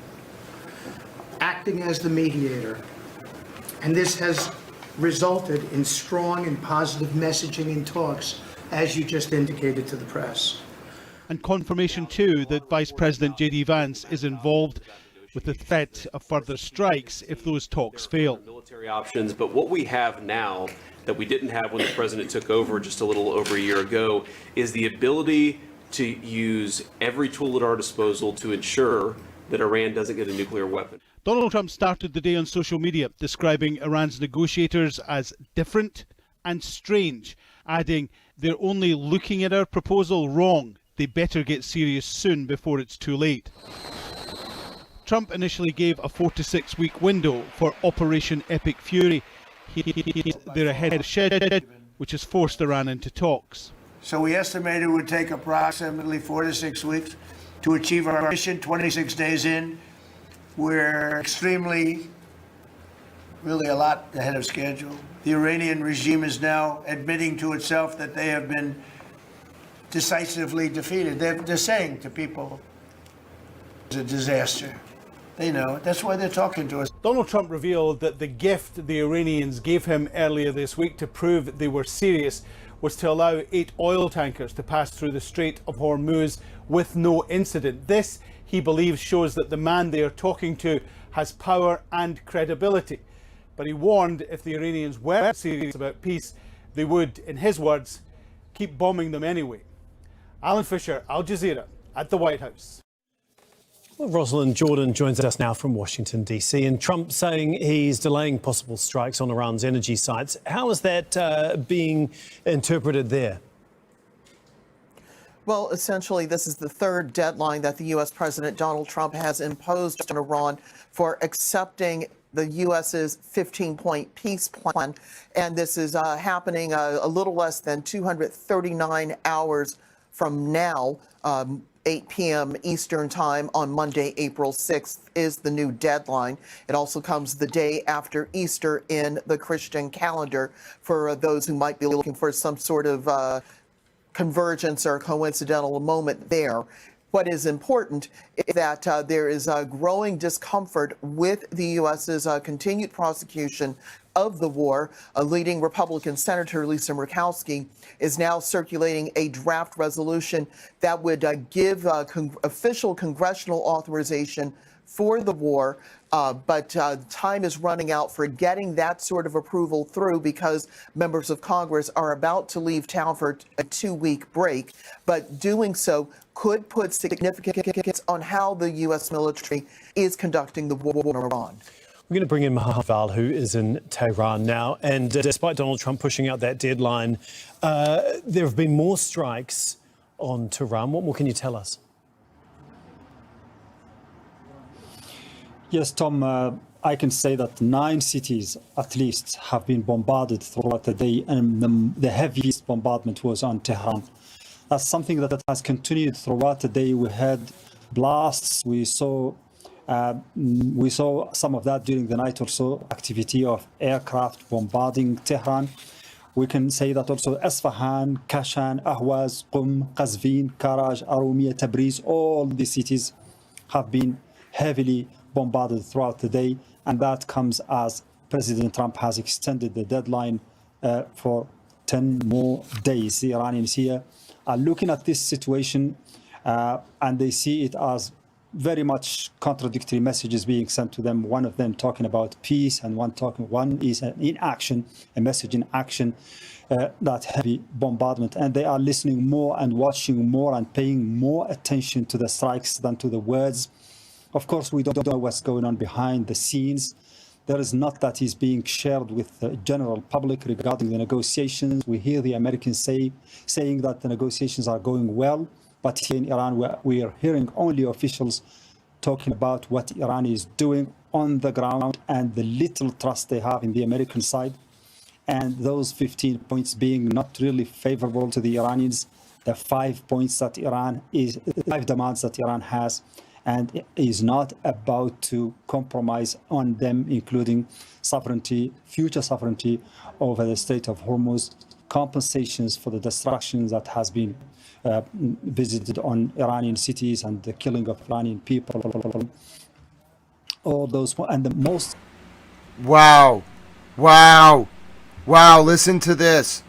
acting as the mediator. And this has resulted in strong and positive messaging in talks, as you just indicated to the press. And confirmation too that Vice President J.D. Vance is involved with the threat of further strikes if those talks fail. Military options, but what we have now that we didn't have when the president took over just a little over a year ago is the ability to use every tool at our disposal to ensure that Iran doesn't get a nuclear weapon. Donald Trump started the day on social media describing Iran's negotiators as different and strange, adding, "They're only looking at our proposal wrong. They better get serious soon before it's too late." Trump initially gave a 4 to 6 week window for Operation Epic Fury. They're ahead of schedule, which has forced Iran into talks. So we estimated it would take approximately 4 to 6 weeks to achieve our mission. 26 days in, we're really a lot ahead of schedule. The Iranian regime is now admitting to itself that they have been decisively defeated. They're saying to people, it's a disaster. They know it. That's why they're talking to us. Donald Trump revealed that the gift the Iranians gave him earlier this week to prove that they were serious was to allow 8 oil tankers to pass through the Strait of Hormuz with no incident. This, he believes, shows that the man they are talking to has power and credibility. But he warned if the Iranians were serious about peace, they would, in his words, keep bombing them anyway. Alan Fisher, Al Jazeera, at the White House. Well, Rosalind Jordan joins us now from Washington, D.C. And Trump saying he's delaying possible strikes on Iran's energy sites. How is that being interpreted there? Well, essentially, this is the third deadline that the U.S. President Donald Trump has imposed on Iran for accepting the U.S.'s 15-point peace plan. And this is happening a little less than 239 hours from now. 8 p.m. Eastern Time on Monday, April 6th is the new deadline. It also comes the day after Easter in the Christian calendar for those who might be looking for some sort of convergence or coincidental moment there. What is important is that there is a growing discomfort with the U.S.'s continued prosecution of the war. A leading Republican Senator, Lisa Murkowski, is now circulating a draft resolution that would give official congressional authorization for the war. But time is running out for getting that sort of approval through because members of Congress are about to leave town for a 2-week break. But doing so could put significant on how the U.S. military is conducting the war in Iran. We're going to bring in Mahaval, who is in Tehran now. And despite Donald Trump pushing out that deadline, there have been more strikes on Tehran. What more can you tell us? Yes, Tom, I can say that 9 cities at least have been bombarded throughout the day, and the heaviest bombardment was on Tehran. That's something that has continued throughout the day. We had blasts. We saw some of that during the night also, activity of aircraft bombarding Tehran. We can say that also Isfahan, Kashan, Ahwaz, Qum, Qazvin, Karaj, Arumiya, Tabriz, all the cities have been heavily bombarded throughout the day, and that comes as President Trump has extended the deadline for 10 more days. The Iranians here are looking at this situation and they see it as very much contradictory messages being sent to them. One of them talking about peace, and one is in action, a message in action, that heavy bombardment. And they are listening more and watching more and paying more attention to the strikes than to the words. Of course, we don't know what's going on behind the scenes. There is not that is being shared with the general public regarding the negotiations. We hear the Americans saying that the negotiations are going well, but here in Iran, we are hearing only officials talking about what Iran is doing on the ground and the little trust they have in the American side. And those 15 points being not really favorable to the Iranians, the 5 demands that Iran has, and is not about to compromise on them, including sovereignty, future sovereignty over the Strait of Hormuz, compensations for the destructions that has been visited on Iranian cities and the killing of Iranian people. All those, and the most... Wow, listen to this.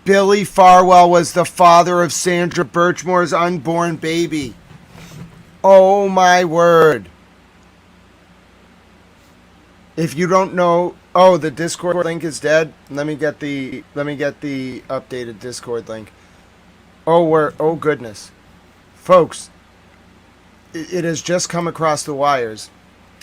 Billy Farwell was the father of Sandra Birchmore's unborn baby. Oh my word. If you don't know, the Discord link is dead. Let me get the updated Discord link. Oh goodness. Folks, it has just come across the wires.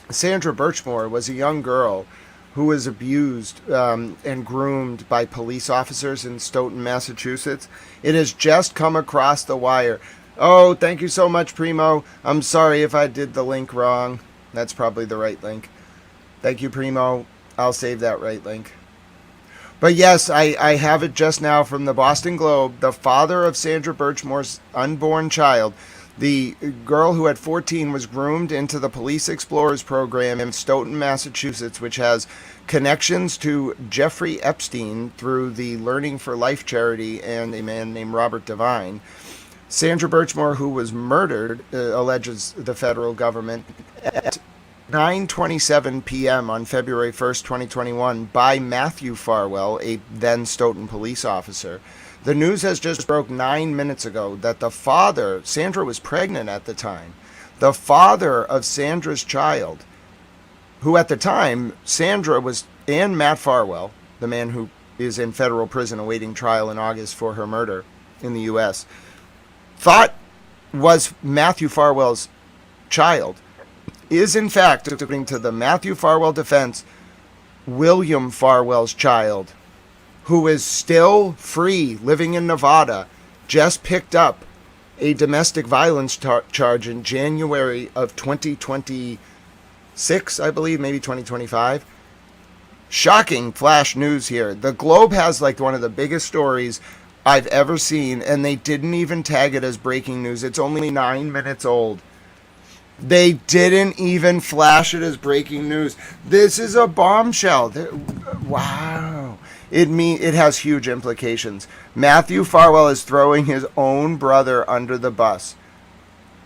Sandra Birchmore was a young girl who was abused and groomed by police officers in Stoughton, Massachusetts. It has just come across the wire. Oh, thank you so much, Primo. I'm sorry if I did the link wrong. That's probably the right link. Thank you, Primo. I'll save that right link. But yes, I have it just now from the Boston Globe. The father of Sandra Birchmore's unborn child, the girl who at 14 was groomed into the Police Explorers program in Stoughton, Massachusetts, which has connections to Jeffrey Epstein through the Learning for Life charity and a man named Robert Devine. Sandra Birchmore, who was murdered, alleges the federal government, at 9:27 p.m. on February 1st, 2021, by Matthew Farwell, a then Stoughton police officer. The news has just broke 9 minutes ago that the father, Sandra was pregnant at the time, the father of Sandra's child, who at the time, Sandra was, and Matt Farwell, the man who is in federal prison awaiting trial in August for her murder in the U.S., thought was Matthew Farwell's child, is in fact, according to the Matthew Farwell defense, William Farwell's child, who is still free, living in Nevada, just picked up a domestic violence charge in January of 2026, I believe, maybe 2025. Shocking flash news here. The Globe has like one of the biggest stories I've ever seen, and they didn't even tag it as breaking news. It's only 9 minutes old. They didn't even flash it as breaking news. This is a bombshell. Wow. It has huge implications. Matthew Farwell is throwing his own brother under the bus.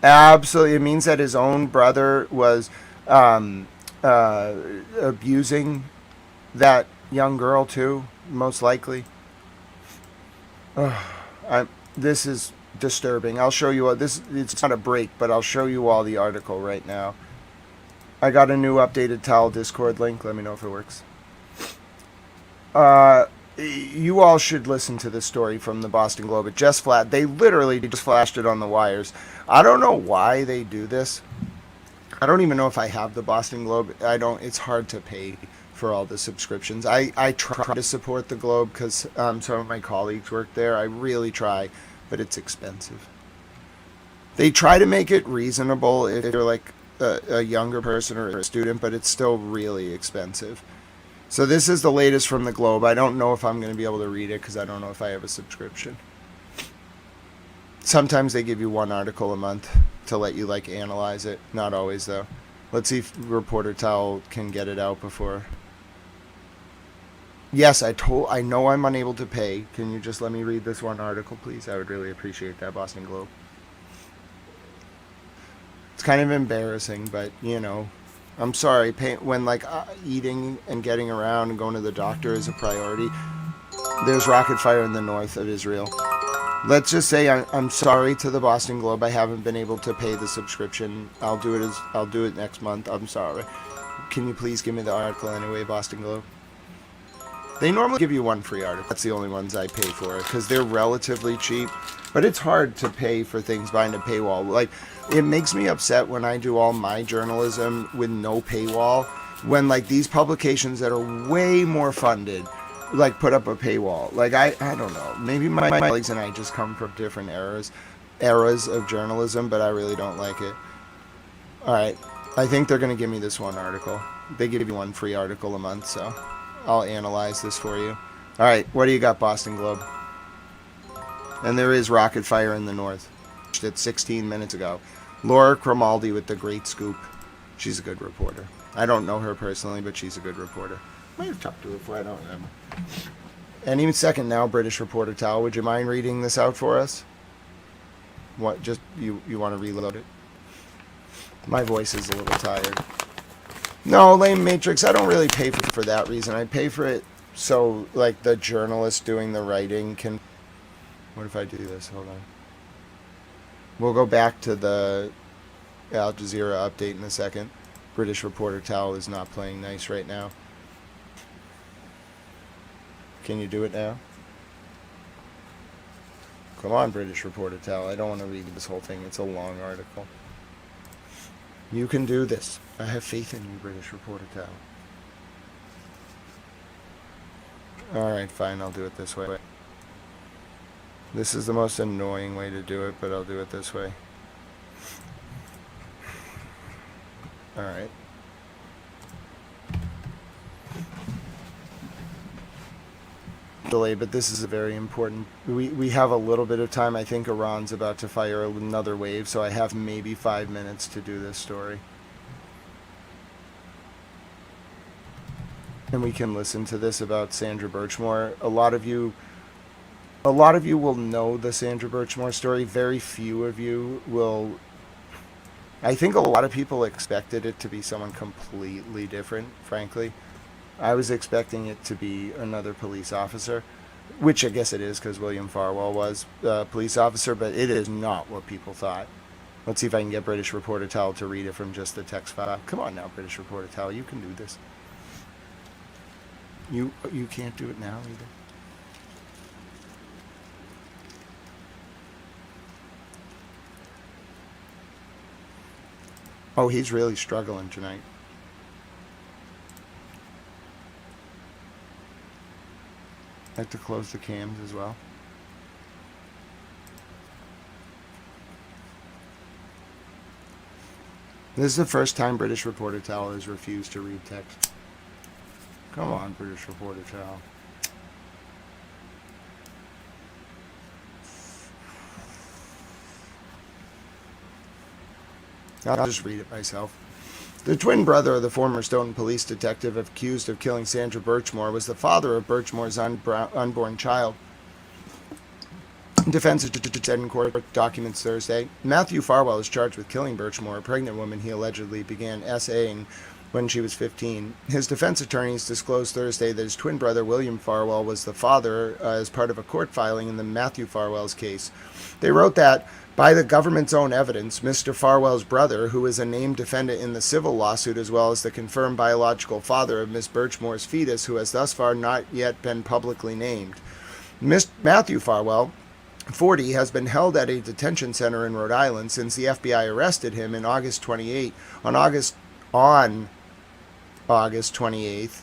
Absolutely. It means that his own brother was abusing that young girl too, most likely. This is disturbing. I'll show you this. It's not a break, but I'll show you all the article right now. I got a new updated TAL Discord link. Let me know if it works. You all should listen to this story from the Boston Globe. It just they literally just flashed it on the wires. I don't know why they do this. I don't even know if I have the Boston Globe. It's hard to pay for all the subscriptions. I try to support the Globe because some of my colleagues work there. I really try, but it's expensive. They try to make it reasonable if you're like a younger person or a student, but it's still really expensive. So this is the latest from the Globe. I don't know if I'm going to be able to read it because I don't know if I have a subscription. Sometimes they give you one article a month to let you like analyze it. Not always though. Let's see if Reporter Towel can get it out before. Yes, I know I'm unable to pay. Can you just let me read this one article, please? I would really appreciate that, Boston Globe. It's kind of embarrassing, but I'm sorry. When eating and getting around and going to the doctor is a priority, there's rocket fire in the north of Israel. Let's just say I'm sorry to the Boston Globe. I haven't been able to pay the subscription. I'll do it next month. I'm sorry. Can you please give me the article anyway, Boston Globe? They normally give you one free article. That's the only ones I pay for because they're relatively cheap. But it's hard to pay for things behind a paywall. It makes me upset when I do all my journalism with no paywall. When these publications that are way more funded, put up a paywall. I don't know. Maybe my colleagues and I just come from different eras of journalism, but I really don't like it. All right. I think they're going to give me this one article. They give you one free article a month, so I'll analyze this for you. All right. What do you got, Boston Globe? And there is rocket fire in the north. It's 16 minutes ago. Laura Cromaldi with the great scoop. She's a good reporter. I don't know her personally, but she's a good reporter. I might have talked to her before. I don't remember. Any second now, British reporter Tal. Would you mind reading this out for us? What? Just you want to reload it? My voice is a little tired. No, Lame Matrix. I don't really pay for that reason. I pay for it so the journalist doing the writing can. What if I do this? Hold on. We'll go back to the Al Jazeera update in a second. British reporter Tal is not playing nice right now. Can you do it now? Come on, British reporter Tal. I don't want to read this whole thing. It's a long article. You can do this. I have faith in you, British reporter Tal. Alright, fine. I'll do it this way. This is the most annoying way to do it, but I'll do it this way. Alright. Delay, but this is a very important. We have a little bit of time. I think Iran's about to fire another wave, so I have maybe 5 minutes to do this story. And we can listen to this about Sandra Birchmore. A lot of you will know the Sandra Birchmore story. Very few of you will. I think a lot of people expected it to be someone completely different, frankly. I was expecting it to be another police officer, which I guess it is because William Farwell was a police officer, but it is not what people thought. Let's see if I can get British reporter Tal to read it from just the text file. Come on now, British reporter Tal, you can do this. You can't do it now either. Oh, he's really struggling tonight. I have to close the cams as well. This is the first time British reporter Tal has refused to read text. Come on, British reporter Tal. I'll just read it myself. The twin brother of the former Stoughton police detective accused of killing Sandra Birchmore was the father of Birchmore's unborn child. Defense said in court documents Thursday. Matthew Farwell is charged with killing Birchmore, a pregnant woman he allegedly began SAing when she was 15. His defense attorneys disclosed Thursday that his twin brother William Farwell was the father as part of a court filing in the Matthew Farwell's case. They wrote that, by the government's own evidence, Mr. Farwell's brother, who is a named defendant in the civil lawsuit as well as the confirmed biological father of Miss Birchmore's fetus, who has thus far not yet been publicly named. Matthew Farwell, 40, has been held at a detention center in Rhode Island since the FBI arrested him in August 28th, on August 28th,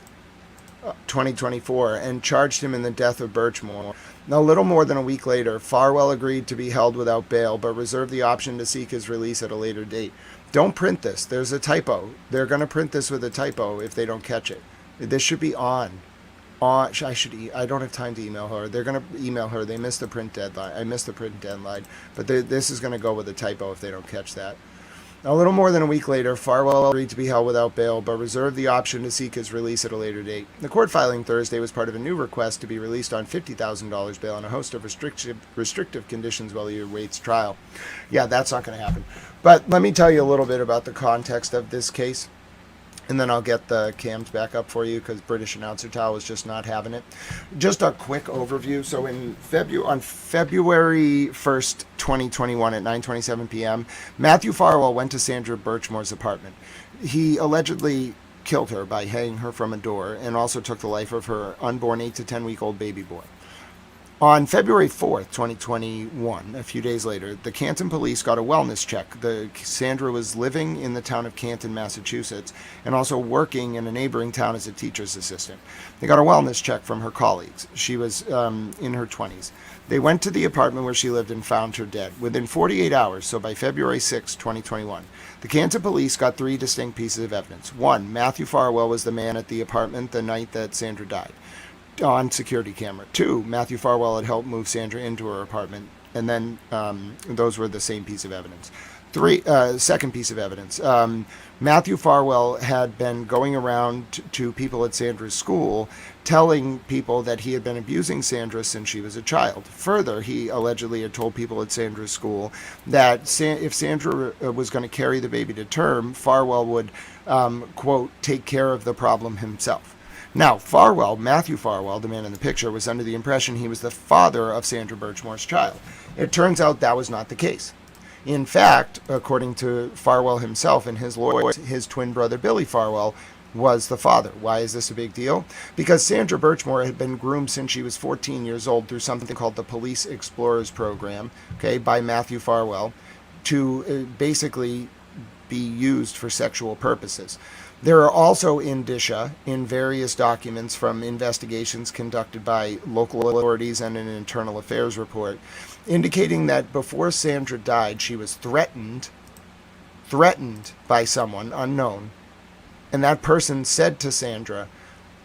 2024, and charged him in the death of Birchmore. Now, a little more than a week later, Farwell agreed to be held without bail, but reserved the option to seek his release at a later date. Don't print this. There's a typo. They're going to print this with a typo if they don't catch it. This should be on. I don't have time to email her. They're going to email her. They missed the print deadline. I missed the print deadline, but this is going to go with a typo if they don't catch that. A little more than a week later, Farwell agreed to be held without bail, but reserved the option to seek his release at a later date. The court filing Thursday was part of a new request to be released on $50,000 bail and a host of restrictive conditions while he awaits trial. Yeah, that's not going to happen. But let me tell you a little bit about the context of this case, and then I'll get the cams back up for you because British announcer Tal was just not having it. Just a quick overview. So on February 1st, 2021 at 9:27 p.m., Matthew Farwell went to Sandra Birchmore's apartment. He allegedly killed her by hanging her from a door and also took the life of her unborn 8 to 10-week-old baby boy. On February 4th, 2021, a few days later, the Canton police got a wellness check. Sandra was living in the town of Canton, Massachusetts, and also working in a neighboring town as a teacher's assistant. They got a wellness check from her colleagues. She was in her 20s. They went to the apartment where she lived and found her dead. Within 48 hours, so by February 6, 2021, the Canton police got 3 distinct pieces of evidence. 1, Matthew Farwell was the man at the apartment the night that Sandra died, on security camera. 2, Matthew Farwell had helped move Sandra into her apartment, and then those were the same piece of evidence. 3, second piece of evidence. Matthew Farwell had been going around to people at Sandra's school telling people that he had been abusing Sandra since she was a child. Further, he allegedly had told people at Sandra's school that if Sandra was going to carry the baby to term, Farwell would, quote, take care of the problem himself. Now, Farwell, Matthew Farwell, the man in the picture, was under the impression he was the father of Sandra Birchmore's child. It turns out that was not the case. In fact, according to Farwell himself and his lawyers, his twin brother Billy Farwell was the father. Why is this a big deal? Because Sandra Birchmore had been groomed since she was 14 years old through something called the Police Explorers Program, okay, by Matthew Farwell, to basically be used for sexual purposes. There are also indicia in various documents from investigations conducted by local authorities and an internal affairs report indicating that before Sandra died, she was threatened by someone unknown. And that person said to Sandra,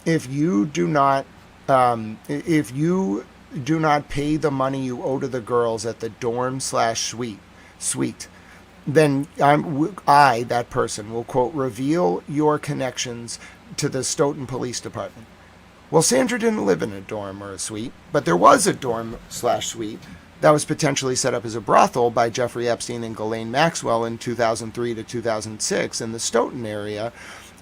if you do not pay the money you owe to the girls at the dorm/suite, then I, that person, will, quote, reveal your connections to the Stoughton Police Department. Well, Sandra didn't live in a dorm or a suite, but there was a dorm/suite that was potentially set up as a brothel by Jeffrey Epstein and Ghislaine Maxwell in 2003 to 2006 in the Stoughton area.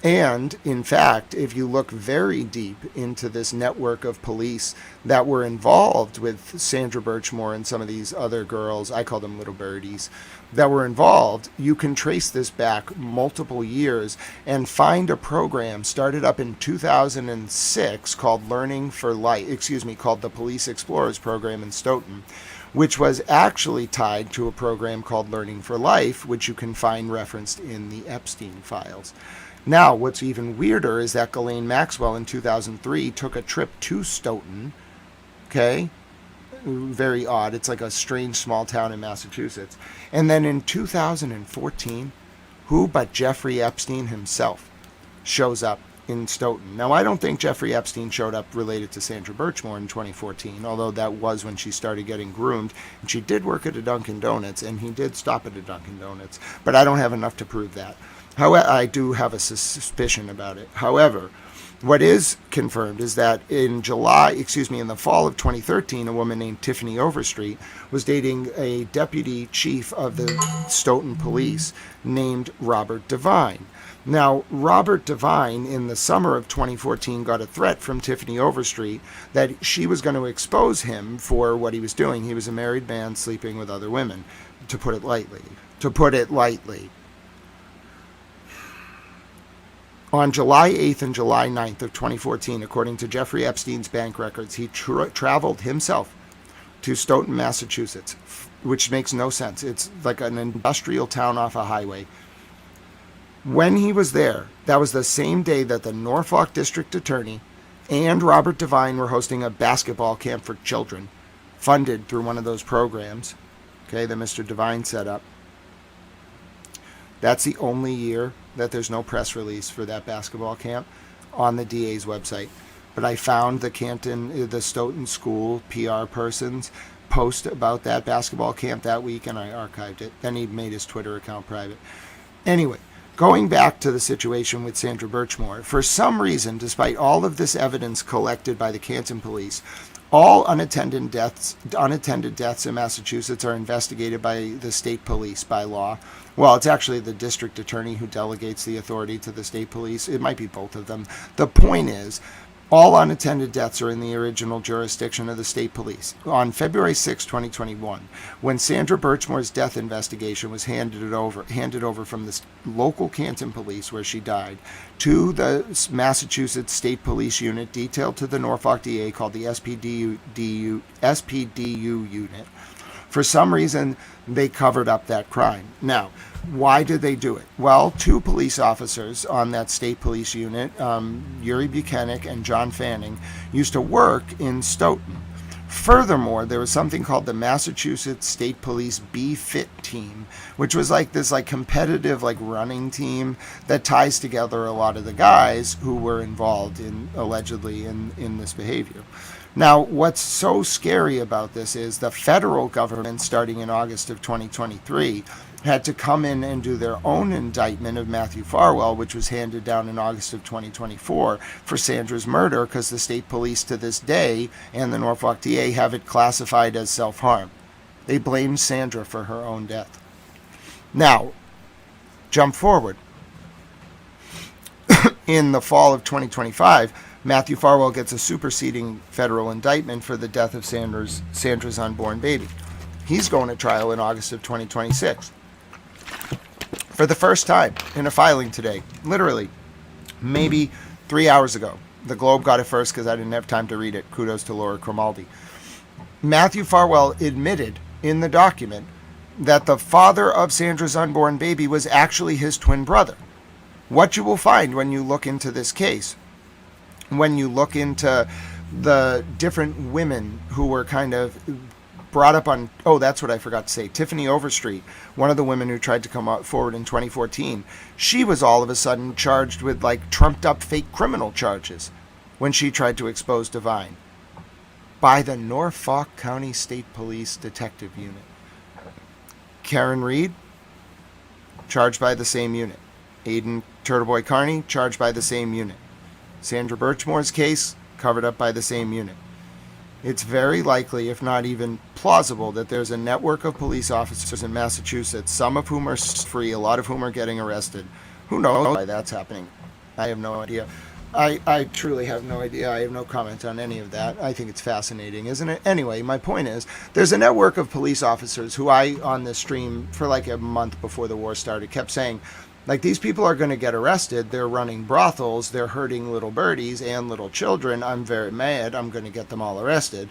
And, in fact, if you look very deep into this network of police that were involved with Sandra Birchmore and some of these other girls, I call them little birdies, that were involved, you can trace this back multiple years and find a program started up in 2006 called called the Police Explorers Program in Stoughton, which was actually tied to a program called Learning for Life, which you can find referenced in the Epstein files. Now, what's even weirder is that Ghislaine Maxwell in 2003 took a trip to Stoughton, okay? Very odd. It's like a strange small town in Massachusetts. And then in 2014, who but Jeffrey Epstein himself shows up in Stoughton. Now, I don't think Jeffrey Epstein showed up related to Sandra Birchmore in 2014, although that was when she started getting groomed. And she did work at a Dunkin' Donuts, and he did stop at a Dunkin' Donuts. But I don't have enough to prove that. However, I do have a suspicion about it. However, what is confirmed is that in the fall of 2013, a woman named Tiffany Overstreet was dating a deputy chief of the Stoughton Police named Robert Devine. Now, Robert Devine, in the summer of 2014, got a threat from Tiffany Overstreet that she was going to expose him for what he was doing. He was a married man sleeping with other women, to put it lightly. On July 8th and July 9th of 2014, according to Jeffrey Epstein's bank records, he traveled himself to Stoughton, Massachusetts, which makes no sense. It's like an industrial town off a highway. When he was there, that was the same day that the Norfolk District Attorney and Robert Devine were hosting a basketball camp for children, funded through one of those programs, okay, that Mr. Devine set up. That's the only year that there's no press release for that basketball camp on the DA's website. But I found the Stoughton School PR person's post about that basketball camp that week, and I archived it. Then he made his Twitter account private. Anyway, going back to the situation with Sandra Birchmore, for some reason, despite all of this evidence collected by the Canton police, all unattended deaths in Massachusetts are investigated by the state police by law. Well, it's actually the district attorney who delegates the authority to the state police. It might be both of them. The point is, all unattended deaths are in the original jurisdiction of the state police. On February 6, 2021, when Sandra Birchmore's death investigation was handed over from the local Canton police where she died to the Massachusetts State Police Unit detailed to the Norfolk DA called the SPDU unit, for some reason, they covered up that crime. Now, why did they do it? Well, two police officers on that state police unit, Yuri Buchanan and John Fanning, used to work in Stoughton. Furthermore, there was something called the Massachusetts State Police B-Fit team, which was like this competitive running team that ties together a lot of the guys who were involved allegedly in this behavior. Now, what's so scary about this is the federal government, starting in August of 2023, had to come in and do their own indictment of Matthew Farwell, which was handed down in August of 2024 for Sandra's murder, because the state police to this day and the Norfolk DA have it classified as self-harm. They blame Sandra for her own death. Now, jump forward. In the fall of 2025, Matthew Farwell gets a superseding federal indictment for the death of Sandra's unborn baby. He's going to trial in August of 2026. For the first time in a filing today, literally, maybe 3 hours ago. The Globe got it first because I didn't have time to read it. Kudos to Laura Cromaldi. Matthew Farwell admitted in the document that the father of Sandra's unborn baby was actually his twin brother. What you will find when you look into this case, when you look into the different women who were kind of brought up on, oh, that's what I forgot to say, Tiffany Overstreet, one of the women who tried to come forward in 2014, she was all of a sudden charged with trumped up fake criminal charges when she tried to expose Devine by the Norfolk County State Police Detective Unit. Karen Reed, charged by the same unit. Aiden Turtleboy Carney, charged by the same unit. Sandra Birchmore's case, covered up by the same unit. It's very likely, if not even plausible, that there's a network of police officers in Massachusetts, some of whom are free, a lot of whom are getting arrested. Who knows why that's happening? I have no idea. I truly have no idea. I have no comment on any of that. I think it's fascinating, isn't it? Anyway, my point is, there's a network of police officers who I, on this stream, for a month before the war started, kept saying, these people are going to get arrested. They're running brothels. They're hurting little birdies and little children. I'm very mad. I'm going to get them all arrested.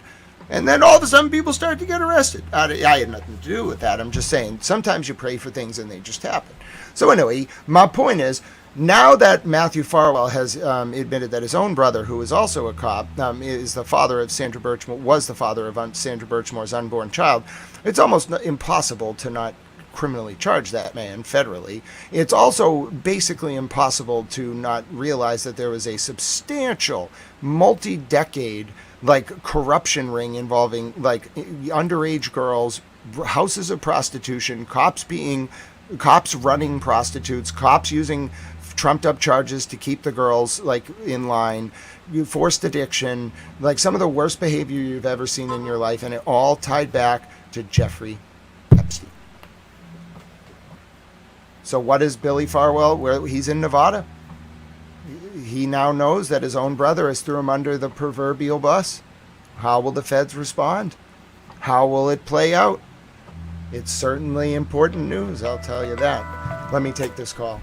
And then all of a sudden people start to get arrested. I had nothing to do with that. I'm just saying sometimes you pray for things and they just happen. So anyway, my point is, now that Matthew Farwell has admitted that his own brother, who is also a cop, is the father of Sandra Birchmore, was the father of Sandra Birchmore's unborn child, it's almost impossible to not criminally charge that man federally. It's also basically impossible to not realize that there was a substantial multi-decade corruption ring involving underage girls, houses of prostitution, cops running prostitutes, cops using trumped up charges to keep the girls in line, forced addiction, some of the worst behavior you've ever seen in your life, and it all tied back to Jeffrey Epstein. So what is Billy Farwell? Where he's in Nevada. He now knows that his own brother has threw him under the proverbial bus. How will the feds respond? How will it play out? It's certainly important news, I'll tell you that. Let me take this call.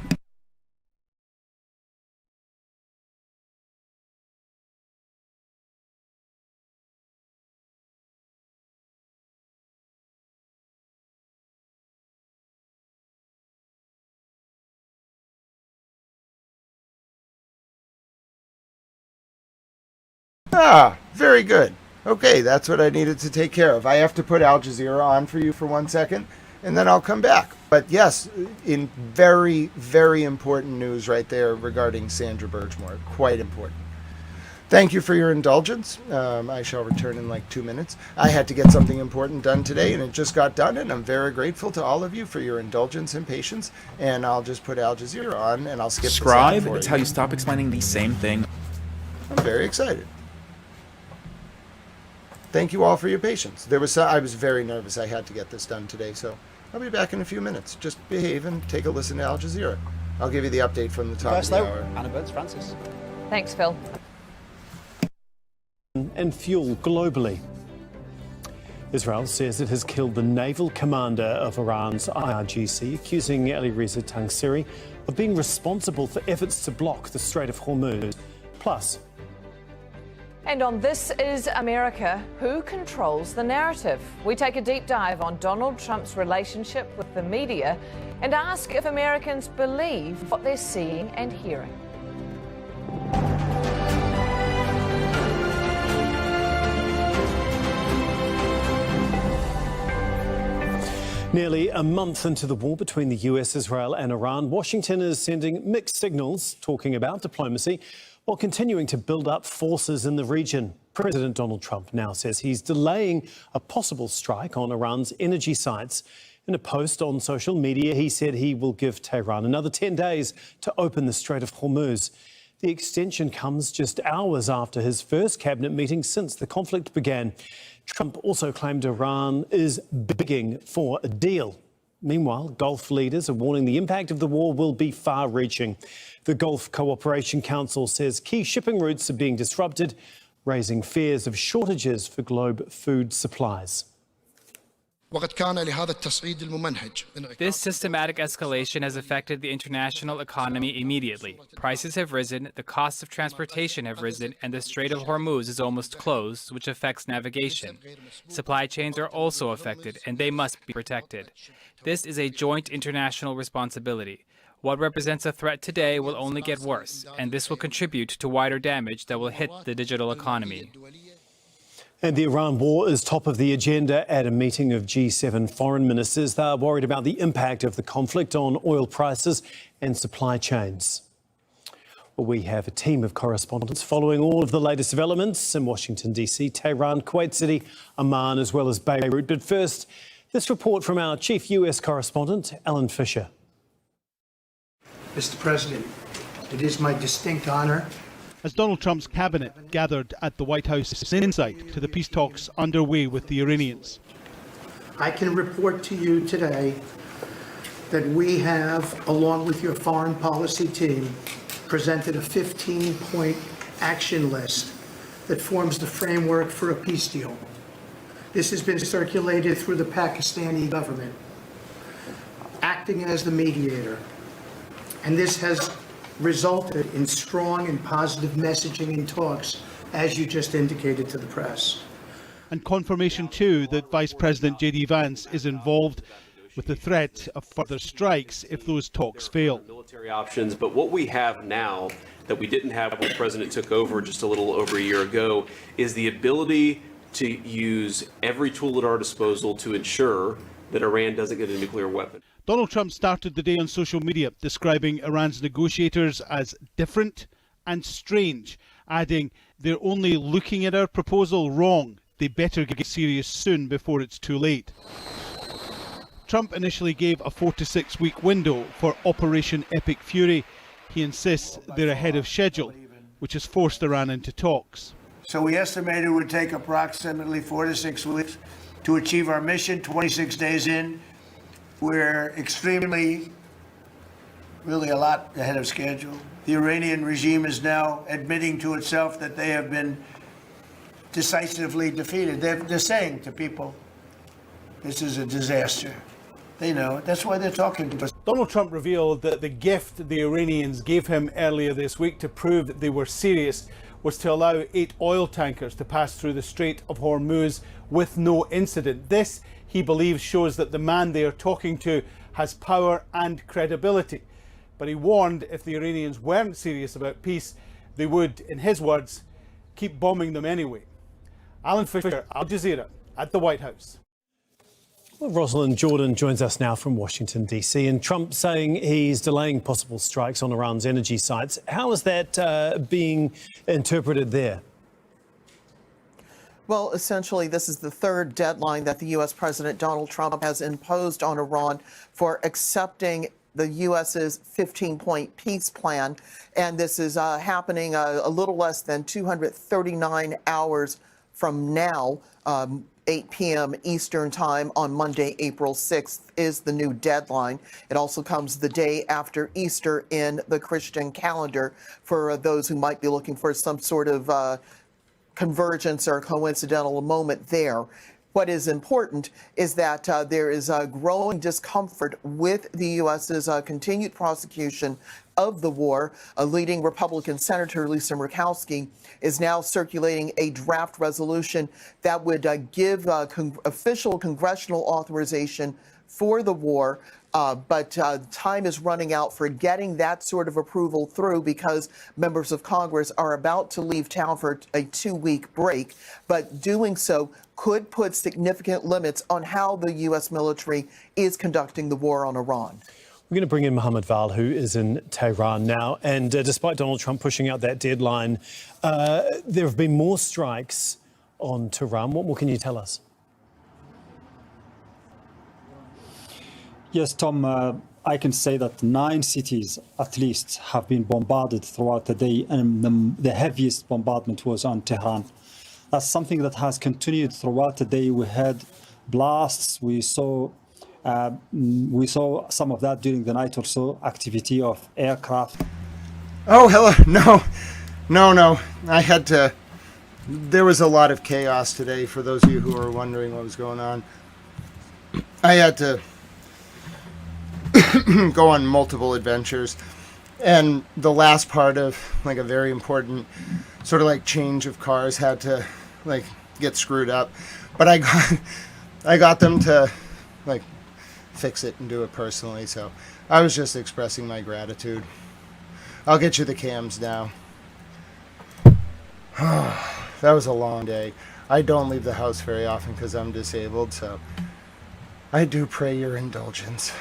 Very good. Okay, that's what I needed to take care of. I have to put Al Jazeera on for you for 1 second, and then I'll come back. But yes, in very, very important news right there regarding Sandra Birchmore. Quite important. Thank you for your indulgence. I shall return in like 2 minutes. I had to get something important done today, and it just got done, and I'm very grateful to all of you for your indulgence and patience. And I'll just put Al Jazeera on, and I'll skip Subscribe. the It's how you stop explaining the same thing. I'm very excited. Thank you all for your patience. I was very nervous I had to get this done today, so I'll be back in a few minutes. Just behave and take a listen to Al Jazeera. I'll give you the update from the top of the hour. Anna Burns, Francis. Thanks, Phil. And fuel globally. Israel says it has killed the naval commander of Iran's IRGC, accusing Ali Reza Tangsiri of being responsible for efforts to block the Strait of Hormuz. Plus, and on This Is America, who controls the narrative? We take a deep dive on Donald Trump's relationship with the media and ask if Americans believe what they're seeing and hearing. nearly a month into the war between the US, Israel and Iran, Washington is sending mixed signals talking about diplomacy while continuing to build up forces in the region. President Donald Trump now says he's delaying a possible strike on Iran's energy sites. In a post on social media, he said he will give Tehran another 10 days to open the Strait of Hormuz. The extension comes just hours after his first cabinet meeting since the conflict began. Trump also claimed Iran is begging for a deal. Meanwhile, Gulf leaders are warning the impact of the war will be far-reaching. The Gulf Cooperation Council says key shipping routes are being disrupted, raising fears of shortages for global food supplies. This systematic escalation has affected the international economy immediately. Prices have risen, the costs of transportation have risen, and the Strait of Hormuz is almost closed, which affects navigation. Supply chains are also affected, and they must be protected. This is a joint international responsibility. What represents a threat today will only get worse, and this will contribute to wider damage that will hit the digital economy. And the Iran war is top of the agenda at a meeting of G7 foreign ministers. They are worried about the impact of the conflict on oil prices and supply chains. Well, we have a team of correspondents following all of the latest developments in Washington, D.C., Tehran, Kuwait City, Amman, as well as Beirut. But first, this report from our chief U.S. correspondent, Alan Fisher. Mr. President, it is my distinct honor as Donald Trump's cabinet gathered at the White House insight to the peace talks underway with the Iranians. I can report to you today that we have, along with your foreign policy team, presented a 15-point action list that forms the framework for a peace deal. This has been circulated through the Pakistani government, acting as the mediator, and this has resulted in strong and positive messaging in talks, as you just indicated to the press. And confirmation too that Vice President J.D. Vance is involved with the threat of further strikes if those talks fail. Military options, but what we have now that we didn't have when the president took over just a little over a year ago is the ability to use every tool at our disposal to ensure that Iran doesn't get a nuclear weapon. Donald Trump started the day on social media describing Iran's negotiators as different and strange, adding, "They're only looking at our proposal wrong. They better get serious soon before it's too late." Trump initially gave a 4 to 6 week window for Operation Epic Fury. He insists they're ahead of schedule, which has forced Iran into talks. So we estimated it would take approximately 4 to 6 weeks to achieve our mission. 26 days in, we're really a lot ahead of schedule. The Iranian regime is now admitting to itself that they have been decisively defeated. They're saying to people, this is a disaster. They know it. That's why they're talking to us. Donald Trump revealed that the gift the Iranians gave him earlier this week to prove that they were serious was to allow 8 oil tankers to pass through the Strait of Hormuz with no incident. This, he believes, shows that the man they are talking to has power and credibility. But he warned if the Iranians weren't serious about peace, they would, in his words, keep bombing them anyway. Alan Fisher, Al Jazeera, at the White House. Well, Rosalind Jordan joins us now from Washington, D.C. And Trump saying he's delaying possible strikes on Iran's energy sites. How is that being interpreted there? Well, essentially, this is the third deadline that the U.S. President Donald Trump has imposed on Iran for accepting the U.S.'s 15-point peace plan. And this is happening a little less than 239 hours from now. 8 p.m. Eastern Time on Monday, April 6th is the new deadline. It also comes the day after Easter in the Christian calendar for those who might be looking for some sort of convergence or coincidental moment there. What is important is that there is a growing discomfort with the U.S.'s continued prosecution of the war. A leading Republican Senator, Lisa Murkowski, is now circulating a draft resolution that would give official congressional authorization for the war. But time is running out for getting that sort of approval through because members of Congress are about to leave town for a 2-week break. But doing so could put significant limits on how the U.S. military is conducting the war on Iran. We're going to bring in Mohammed Val, who is in Tehran now. And despite Donald Trump pushing out that deadline, there have been more strikes on Tehran. What more can you tell us? Yes, Tom, I can say that 9 cities at least have been bombarded throughout the day, and the heaviest bombardment was on Tehran. That's something that has continued throughout the day. We had blasts. We saw some of that during the night or so, activity of aircraft. Oh, hello. No. I had to... There was a lot of chaos today, for those of you who are wondering what was going on. I had to go on multiple adventures. And the last part of, like, a very important sort of, like, change of cars had to, like, get screwed up. But I got them to, like, fix it and do it personally, so I was just expressing my gratitude. I'll get you the cams now. That was a long day. I don't leave the house very often because I'm disabled, so I do pray your indulgence.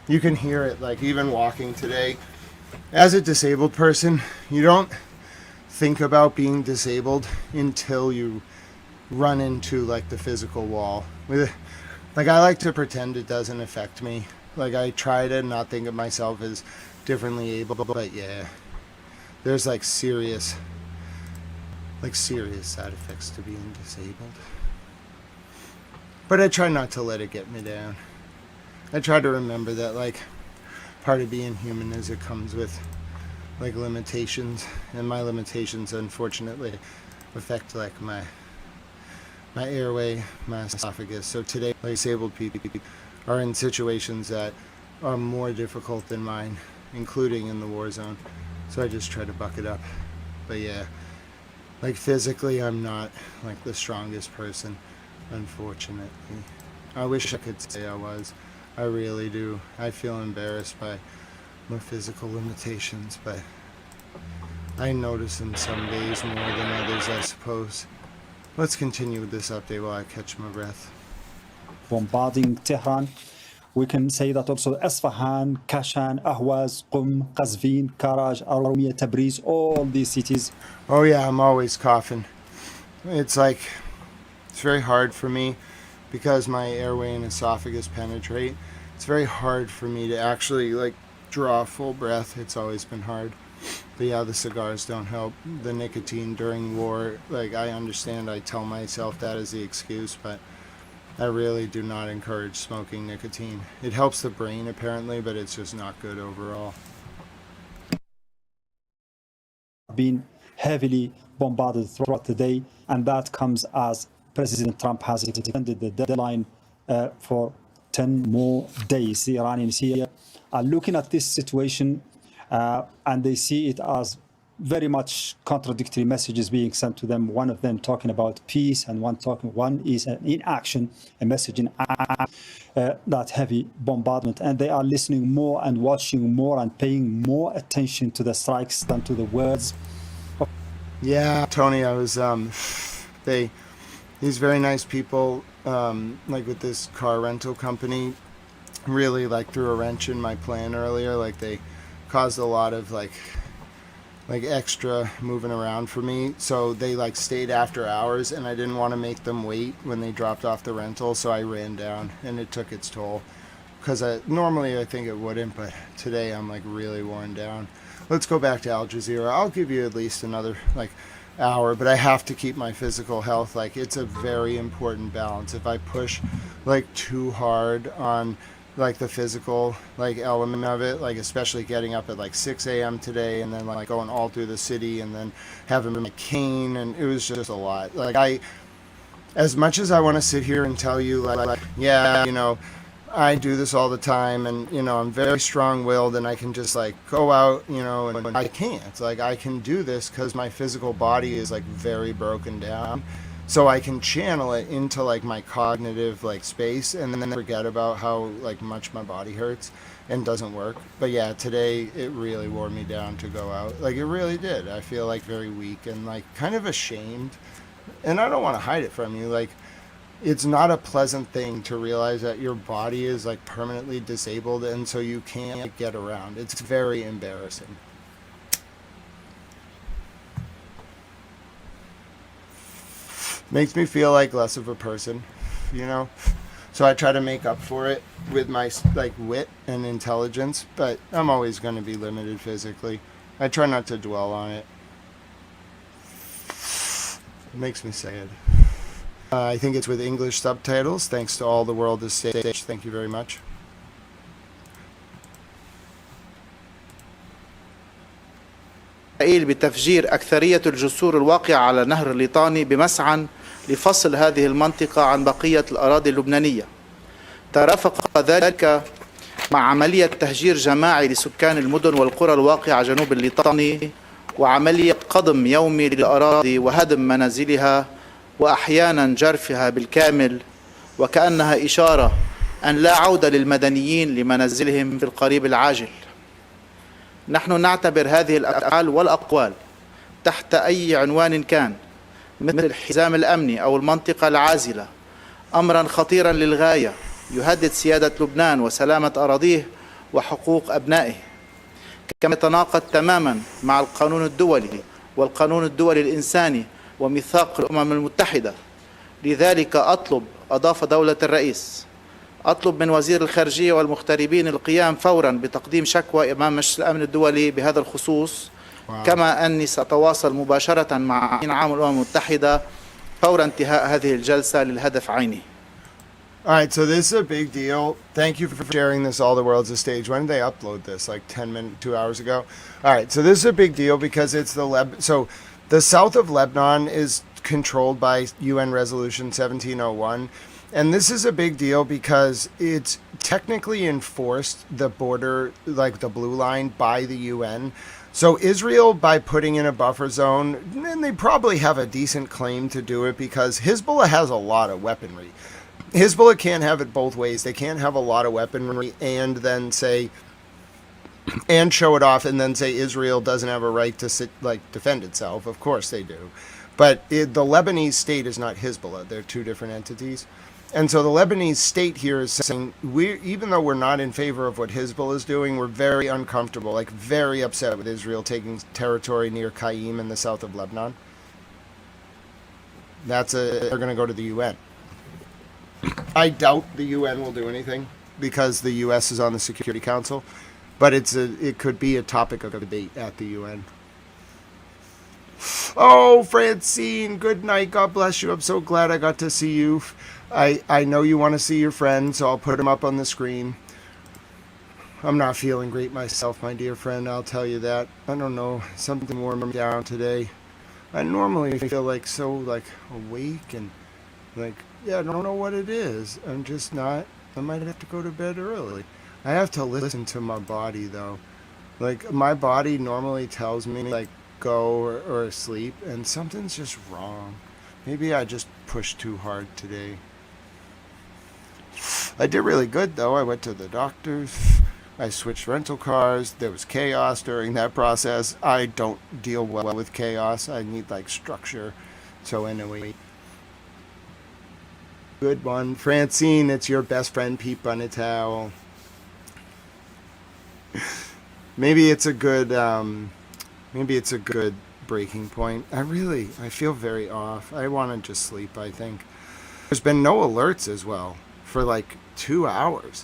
You can hear it, like, even walking today. As a disabled person, you don't think about being disabled until you run into, like, the physical wall. Like, I like to pretend it doesn't affect me. Like, I try to not think of myself as differently able, but yeah, there's, like, serious side effects to being disabled. But I try not to let it get me down. I try to remember that, like, part of being human is it comes with, like, limitations, and my limitations, unfortunately, affect, like, my airway, my esophagus. So today, disabled people are in situations that are more difficult than mine, including in the war zone. So I just try to buck it up. But yeah, like, physically, I'm not, like, the strongest person, unfortunately. I wish I could say I was. I really do. I feel embarrassed by my physical limitations, but I notice them some days more than others, I suppose. Let's continue with this update while I catch my breath. Bombarding Tehran. We can say that also Isfahan, Kashan, Ahwaz, Qum, Qazvin, Karaj, Arumiya, Tabriz, all these cities. Oh yeah, I'm always coughing. It's like, it's very hard for me because my airway and esophagus penetrate. It's very hard for me to actually, like, draw a full breath. It's always been hard. But yeah, the cigars don't help. The nicotine during war, like, I understand, I tell myself that as the excuse, but I really do not encourage smoking nicotine. It helps the brain apparently, but it's just not good overall. Been heavily bombarded throughout the day, and that comes as President Trump has extended the deadline for 10 more days. The Iranians here are looking at this situation and they see it as very much contradictory messages being sent to them. One of them talking about peace, and one is in action, a message in that heavy bombardment. And they are listening more and watching more and paying more attention to the strikes than to the words. Yeah, Tony, I was these very nice people like with this car rental company, really like threw a wrench in my plan earlier. Like they caused a lot of like extra moving around for me. So they like stayed after hours, and I didn't want to make them wait when they dropped off the rental. So I ran down, and it took its toll. Because normally I think it wouldn't, but today I'm like really worn down. Let's go back to Al Jazeera. I'll give you at least another like hour, but I have to keep my physical health. Like it's a very important balance. If I push like too hard on like the physical like element of it, like especially getting up at like 6 a.m. today and then like going all through the city and then having my cane, and it was just a lot. Like as much as I want to sit here and tell you like yeah, you know, I do this all the time, and you know I'm very strong-willed, and I can just like go out, you know, and I can't. Like I can do this because my physical body is like very broken down, so I can channel it into like my cognitive like space, and then forget about how like much my body hurts and doesn't work. But yeah, today it really wore me down to go out. Like it really did. I feel like very weak and like kind of ashamed, and I don't want to hide it from you. Like it's not a pleasant thing to realize that your body is like permanently disabled and so you can't get around. It's very embarrassing. Makes me feel like less of a person, you know? So I try to make up for it with my like wit and intelligence, but I'm always going to be limited physically. I try not to dwell on it. It makes me sad. I think it's with English subtitles. Thanks to All the World is Stage. Thank you very much. إسرائيل بتفجير أكثرية الجسور الواقعة على نهر الليطاني بمسعى لفصل هذه المنطقة عن بقية الأراضي اللبنانية. ترافق ذلك مع عملية تهجير جماعي لسكان المدن والقرى الواقعة جنوب الليطاني وعملية قضم يومي للأراضي وهدم منازلها وأحيانا جرفها بالكامل، وكأنها إشارة أن لا عودة للمدنيين لمنازلهم في القريب العاجل. نحن نعتبر هذه الأفعال والأقوال تحت أي عنوان كان مثل الحزام الأمني أو المنطقة العازلة أمرا خطيرا للغاية يهدد سيادة لبنان وسلامة أراضيه وحقوق أبنائه، كما يتناقض تماما مع القانون الدولي والقانون الدولي الإنساني وميثاق الأمم المتحدة. لذلك أضاف دولة الرئيس، أطلب من وزير الخارجية والمغتربين القيام فورا بتقديم شكوى أمام مجلس الأمن الدولي بهذا الخصوص. كما أني سأتواصل مباشرة مع عام الأمم المتحدة فور انتهاء هذه الجلسة للهدف عيني. All right, so this is a big deal. Thank you for sharing this. All the World's a Stage. When did they upload this? Like 2 hours ago? All right, so this is a big deal because it's so the south of Lebanon is controlled by UN Resolution 1701. And this is a big deal because it's technically enforced, the border, like the blue line, by the UN. So Israel, by putting in a buffer zone, and they probably have a decent claim to do it because Hezbollah has a lot of weaponry. Hezbollah can't have it both ways. They can't have a lot of weaponry and then say, and show it off and then say Israel doesn't have a right to defend itself. Of course they do. But the Lebanese state is not Hezbollah. They're two different entities. And so the Lebanese state here is saying, even though we're not in favor of what Hezbollah is doing, we're very uncomfortable, like very upset with Israel taking territory near Qaim in the south of Lebanon. They're going to go to the UN. I doubt the UN will do anything because the US is on the Security Council, but it could be a topic of debate at the UN. Oh, Francine, good night. God bless you. I'm so glad I got to see you. I know you want to see your friend, so I'll put them up on the screen. I'm not feeling great myself, my dear friend. I'll tell you that. I don't know. Something wore me down today. I normally feel like so awake and I don't know what it is. I'm just not. I might have to go to bed early. I have to listen to my body though. Like my body normally tells me go or sleep, and something's just wrong. Maybe I just pushed too hard today. I did really good though. I went to the doctors. I switched rental cars. There was chaos during that process. I don't deal well with chaos. I need structure. So anyway. Good one. Francine, it's your best friend Pete Bonnetal. Maybe it's a good breaking point. I feel very off. I want to just sleep, I think. There's been no alerts as well for like 2 hours.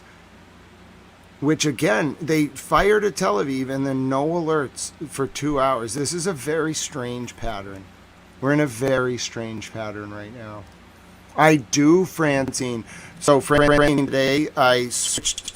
Which again, they fired at Tel Aviv and then no alerts for 2 hours. This is a very strange pattern. We're in a very strange pattern right now. I do, Francine. So Francine, today I switched,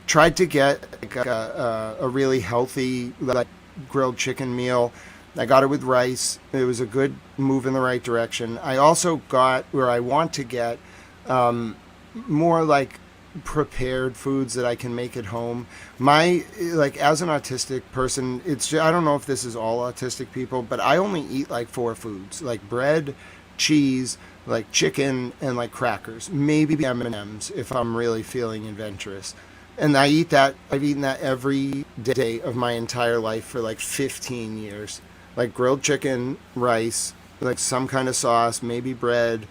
tried to get like a really healthy like grilled chicken meal. I got it with rice. It was a good move in the right direction. I also got where I want to get more like prepared foods that I can make at home. My like as an autistic person, I don't know if this is all autistic people, but I only eat like 4 foods, like bread, cheese, like chicken, and like crackers, maybe M&Ms if I'm really feeling adventurous. And I've eaten that every day of my entire life for like 15 years. Like grilled chicken, rice, like some kind of sauce, maybe bread,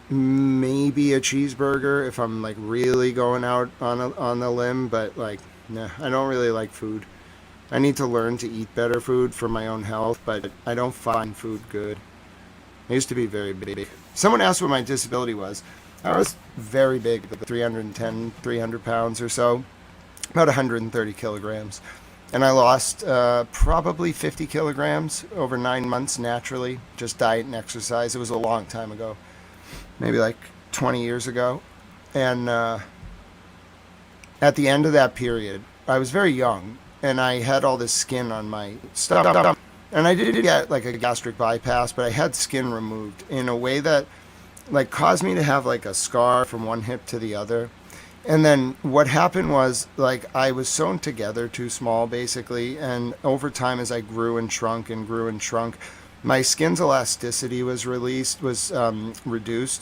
maybe a cheeseburger if I'm like really going out on the limb, but like, nah, I don't really like food. I need to learn to eat better food for my own health, but I don't find food good. I used to be very big. Someone asked what my disability was. I was very big, 300 pounds or so, about 130 kilograms. And I lost probably 50 kilograms over 9 months naturally, just diet and exercise. It was a long time ago, maybe like 20 years ago. And at the end of that period, I was very young, and I had all this skin on my stomach. And I did get like a gastric bypass, but I had skin removed in a way that like caused me to have like a scar from one hip to the other. And then what happened was like I was sewn together too small basically, and over time as I grew and shrunk, my skin's elasticity was reduced.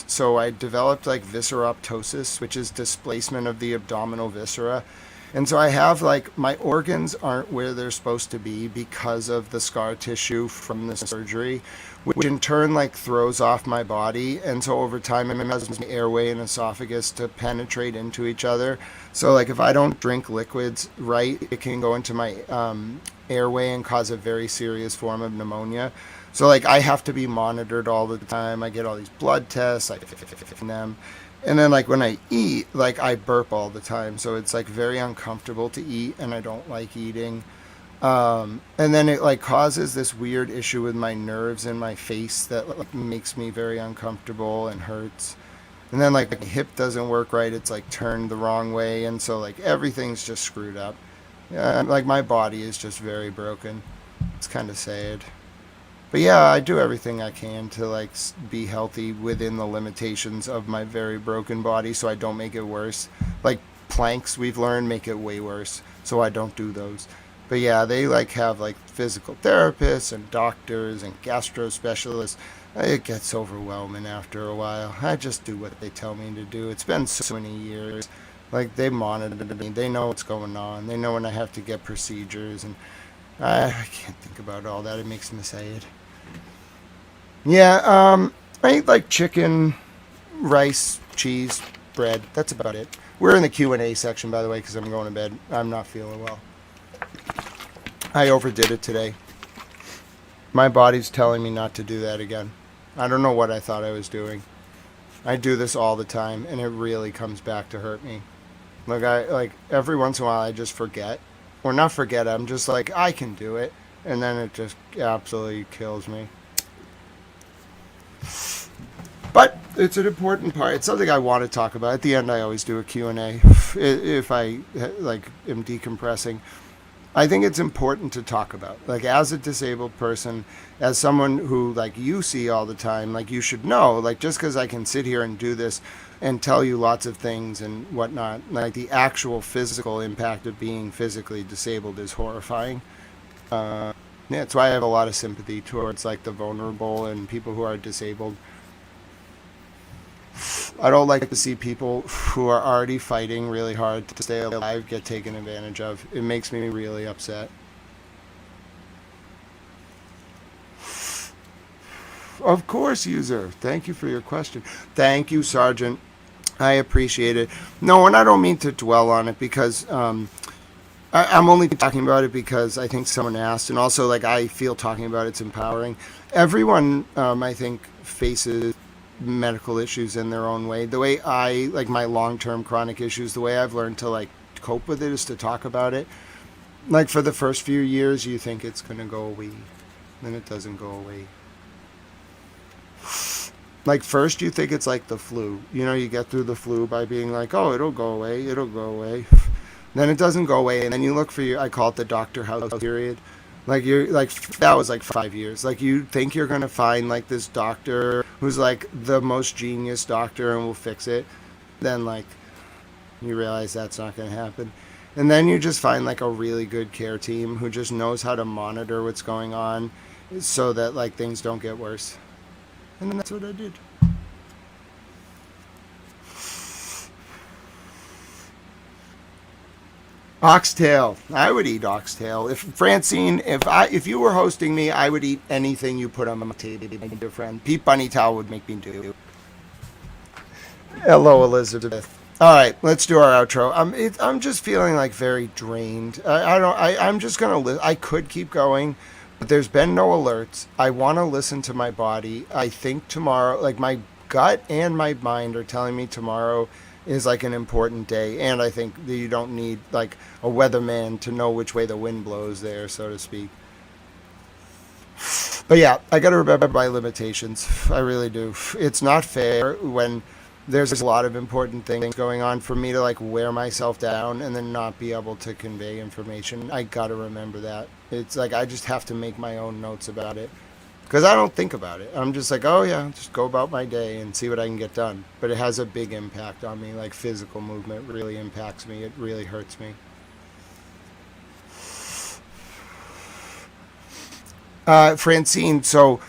So I developed like visceroptosis, which is displacement of the abdominal viscera. And so I have like my organs aren't where they're supposed to be because of the scar tissue from the surgery, which in turn like throws off my body. And so over time it allows my airway and esophagus to penetrate into each other. So like if I don't drink liquids right, it can go into my airway and cause a very serious form of pneumonia. So like I have to be monitored all the time. I get all these blood tests, I fit them. And then like when I eat, like I burp all the time. So it's like very uncomfortable to eat, and I don't like eating. And then it like causes this weird issue with my nerves in my face that like makes me very uncomfortable and hurts. And then like the hip doesn't work right. It's like turned the wrong way. And so like everything's just screwed up. Like my body is just very broken. It's kind of sad. But yeah, I do everything I can to like be healthy within the limitations of my very broken body so I don't make it worse. Like planks we've learned make it way worse, so I don't do those. But yeah, they like have like physical therapists and doctors and gastro specialists. It gets overwhelming after a while. I just do what they tell me to do. It's been so many years. Like they monitor me. They know what's going on. They know when I have to get procedures, and I can't think about all that. It makes me sad. Yeah, I eat like chicken, rice, cheese, bread. That's about it. We're in the Q&A section, by the way, because I'm going to bed. I'm not feeling well. I overdid it today. My body's telling me not to do that again. I don't know what I thought I was doing. I do this all the time, and it really comes back to hurt me. Like every once in a while, I just forget. Or not forget, I'm just like, I can do it. And then it just absolutely kills me. But it's an important part. It's something I want to talk about. At the end, I always do a Q&A if I like am decompressing. I think it's important to talk about. Like as a disabled person, as someone who like you see all the time, like you should know, like just because I can sit here and do this and tell you lots of things and whatnot, like the actual physical impact of being physically disabled is horrifying. Yeah, that's why I have a lot of sympathy towards like the vulnerable and people who are disabled. I don't like to see people who are already fighting really hard to stay alive get taken advantage of. It makes me really upset. Of course, user. Thank you for your question. Thank you, Sergeant. I appreciate it. No, and I don't mean to dwell on it because I'm only talking about it because I think someone asked, and also like I feel talking about it's empowering. Everyone, I think, faces medical issues in their own way. The way I like my long-term chronic issues, the way I've learned to like cope with it is to talk about it. Like for the first few years, you think it's gonna go away, then it doesn't go away. Like first you think it's like the flu. You know, you get through the flu by being like, oh, it'll go away, it'll go away. Then it doesn't go away, and then you look for your, I call it the Dr. House period. Like you're like, that was like 5 years. Like you think you're going to find like this doctor who's like the most genius doctor and will fix it. Then like you realize that's not going to happen. And then you just find like a really good care team who just knows how to monitor what's going on so that like things don't get worse. And that's what I did. Oxtail. I would eat oxtail. If Francine, if you were hosting me, I would eat anything you put on my table, my dear friend. Pete Bunny Towel would make me do. Hello, Elizabeth. All right, let's do our outro. I'm just feeling like very drained. I'm just gonna. I could keep going, but there's been no alerts. I want to listen to my body. I think tomorrow, like my gut and my mind are telling me tomorrow is like an important day, and I think that you don't need like a weatherman to know which way the wind blows there, so to speak. But yeah, I got to remember my limitations. I really do. It's not fair when there's a lot of important things going on for me to like wear myself down and then not be able to convey information. I got to remember that. It's like I just have to make my own notes about it. Because I don't think about it. I'm just like, oh yeah, just go about my day and see what I can get done. But it has a big impact on me. Like physical movement really impacts me. It really hurts me. Francine, so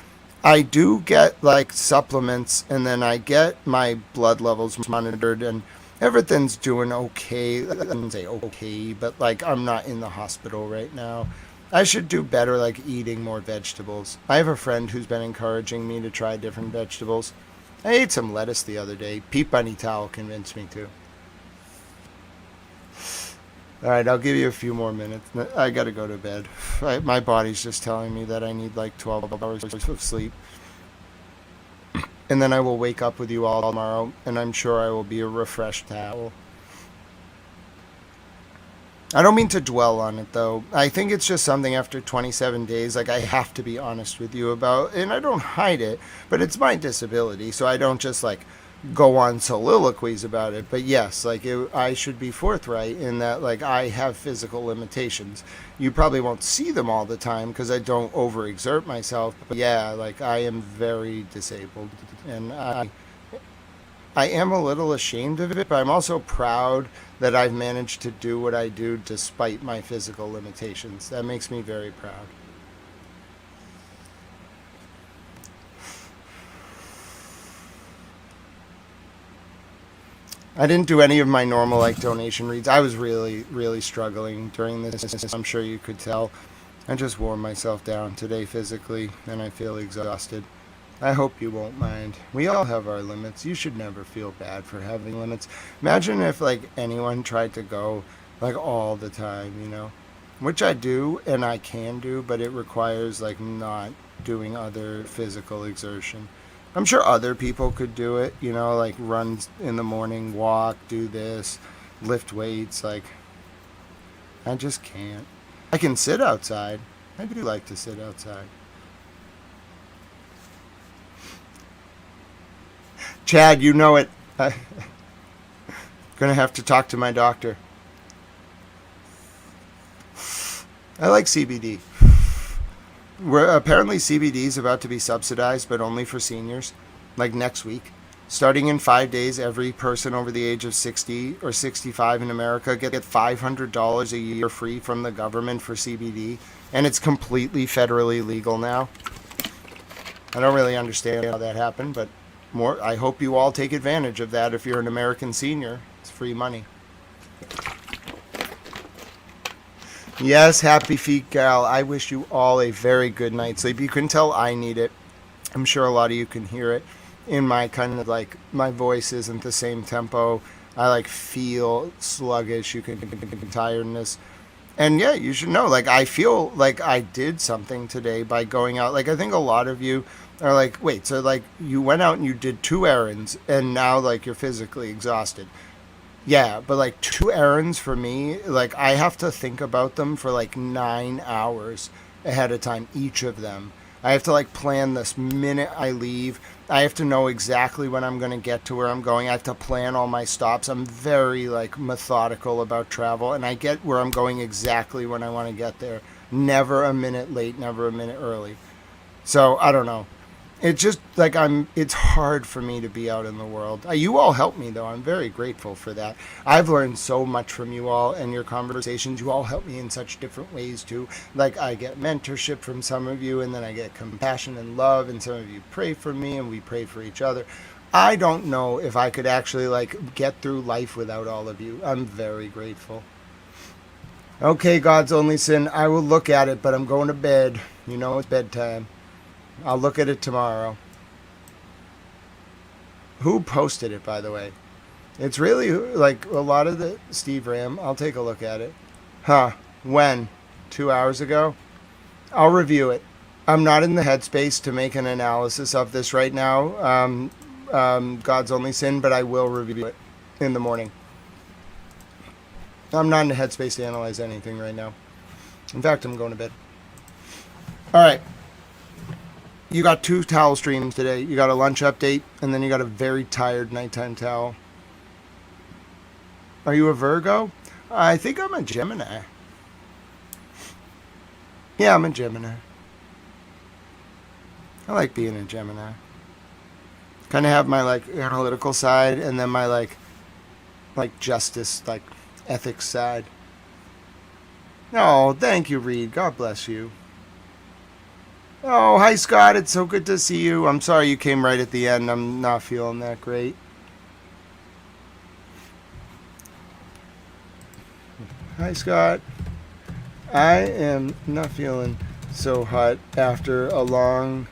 I do get like supplements and then I get my blood levels monitored and everything's doing okay. I wouldn't say okay, but like I'm not in the hospital right now. I should do better like eating more vegetables. I have a friend who's been encouraging me to try different vegetables. I ate some lettuce the other day. Pete Bunny Towel convinced me to. All right, I'll give you a few more minutes. I got to go to bed. My body's just telling me that I need like 12 hours of sleep. And then I will wake up with you all tomorrow, and I'm sure I will be a refreshed towel. I don't mean to dwell on it, though. I think it's just something after 27 days, like I have to be honest with you about, and I don't hide it, but it's my disability, so I don't just like go on soliloquies about it. But yes, like I should be forthright in that like I have physical limitations. You probably won't see them all the time because I don't overexert myself, but yeah, like I am very disabled, and I am a little ashamed of it, but I'm also proud that I've managed to do what I do despite my physical limitations. That makes me very proud. I didn't do any of my normal like donation reads. I was really, really struggling during this. I'm sure you could tell. I just wore myself down today physically, and I feel exhausted. I hope you won't mind. We all have our limits. You should never feel bad for having limits. Imagine if like anyone tried to go like all the time, you know, which I do and I can do, but it requires like not doing other physical exertion. I'm sure other people could do it, you know, like run in the morning, walk, do this, lift weights. Like I just can't. I can sit outside. I do like to sit outside. Chad, you know it. I'm gonna have to talk to my doctor. I like CBD. Apparently CBD is about to be subsidized, but only for seniors, like next week. Starting in 5 days, every person over the age of 60 or 65 in America get $500 a year free from the government for CBD, and it's completely federally legal now. I don't really understand how that happened, but I hope you all take advantage of that if you're an American senior. It's free money. Yes, happy feet, gal. I wish you all a very good night's sleep. You can tell I need it. I'm sure a lot of you can hear it in my kind of like, my voice isn't the same tempo. I like feel sluggish. You can tiredness. And yeah, you should know, like, I feel like I did something today by going out. Like, I think a lot of you are like, wait, so like you went out and you did 2 errands and now like you're physically exhausted. Yeah, but like 2 errands for me, like I have to think about them for like 9 hours ahead of time, each of them. I have to like plan this minute I leave. I have to know exactly when I'm going to get to where I'm going. I have to plan all my stops. I'm very like methodical about travel, and I get where I'm going exactly when I want to get there. Never a minute late, never a minute early. So I don't know. It's just like it's hard for me to be out in the world. You all help me though. I'm very grateful for that. I've learned so much from you all and your conversations. You all help me in such different ways too. Like I get mentorship from some of you, and then I get compassion and love, and some of you pray for me and we pray for each other. I don't know if I could actually like get through life without all of you. I'm very grateful. Okay, God's only sin. I will look at it, but I'm going to bed. You know, it's bedtime. I'll look at it tomorrow. Who posted it, by the way? It's really like a lot of the Steve Ram. I'll take a look at it. Huh. When? 2 hours ago? I'll review it. I'm not in the headspace to make an analysis of this right now. God's only sin, but I will review it in the morning. I'm not in the headspace to analyze anything right now. In fact, I'm going to bed. All right. You got 2 towel streams today. You got a lunch update, and then you got a very tired nighttime towel. Are you a Virgo? I think I'm a Gemini. Yeah, I'm a Gemini. I like being a Gemini. Kind of have my like analytical side, and then my like justice, like ethics side. Oh, thank you, Reed. God bless you. Oh, hi, Scott. It's so good to see you. I'm sorry you came right at the end. I'm not feeling that great. Hi, Scott. I am not feeling so hot after a long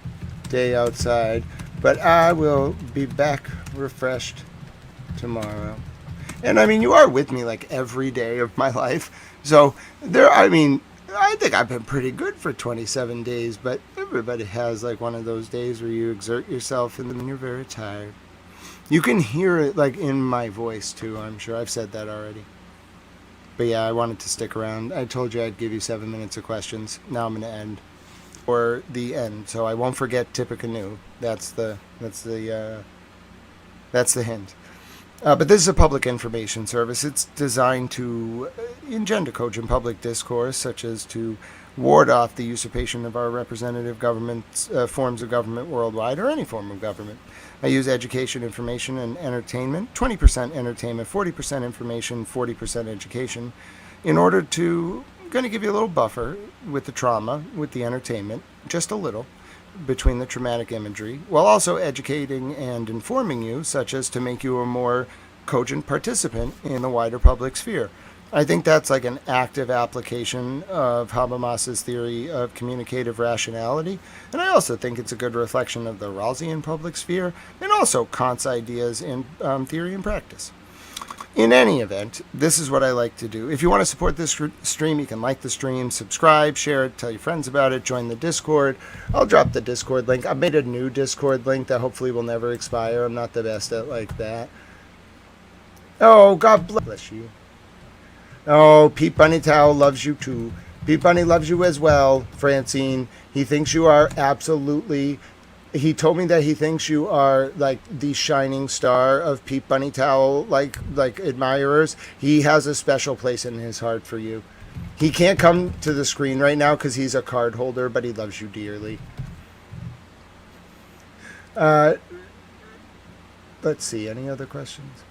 day outside, but I will be back refreshed tomorrow. And I mean, you are with me like every day of my life. So I think I've been pretty good for 27 days, but everybody has like one of those days where you exert yourself and then you're very tired. You can hear it like in my voice too, I'm sure. I've said that already. But yeah, I wanted to stick around. I told you I'd give you 7 minutes of questions. Now I'm going to end. Or the end. So I won't forget Tippecanoe. That's the hint. But this is a public information service. It's designed to engender cogent public discourse, such as to ward off the usurpation of our representative government forms of government worldwide, or any form of government. I use education, information, and entertainment, 20% entertainment, 40% information, 40% education, in order to going to give you a little buffer with the trauma, with the entertainment, just a little, between the traumatic imagery, while also educating and informing you, such as to make you a more cogent participant in the wider public sphere. I think that's like an active application of Habermas's theory of communicative rationality, and I also think it's a good reflection of the Rawlsian public sphere, and also Kant's ideas in theory and practice. In any event, this is what I like to do. If you want to support this stream, you can like the stream, subscribe, share it, tell your friends about it, join the Discord. I'll drop the Discord link. I've made a new Discord link that hopefully will never expire. I'm not the best at like that. Oh, God bless you. Oh, Pete Bunny Towel loves you too. Pete Bunny loves you as well, Francine. He thinks you are absolutely... He told me that he thinks you are like the shining star of Pete Bunny Towel, like admirers. He has a special place in his heart for you. He can't come to the screen right now because he's a card holder, but he loves you dearly. Let's see, any other questions?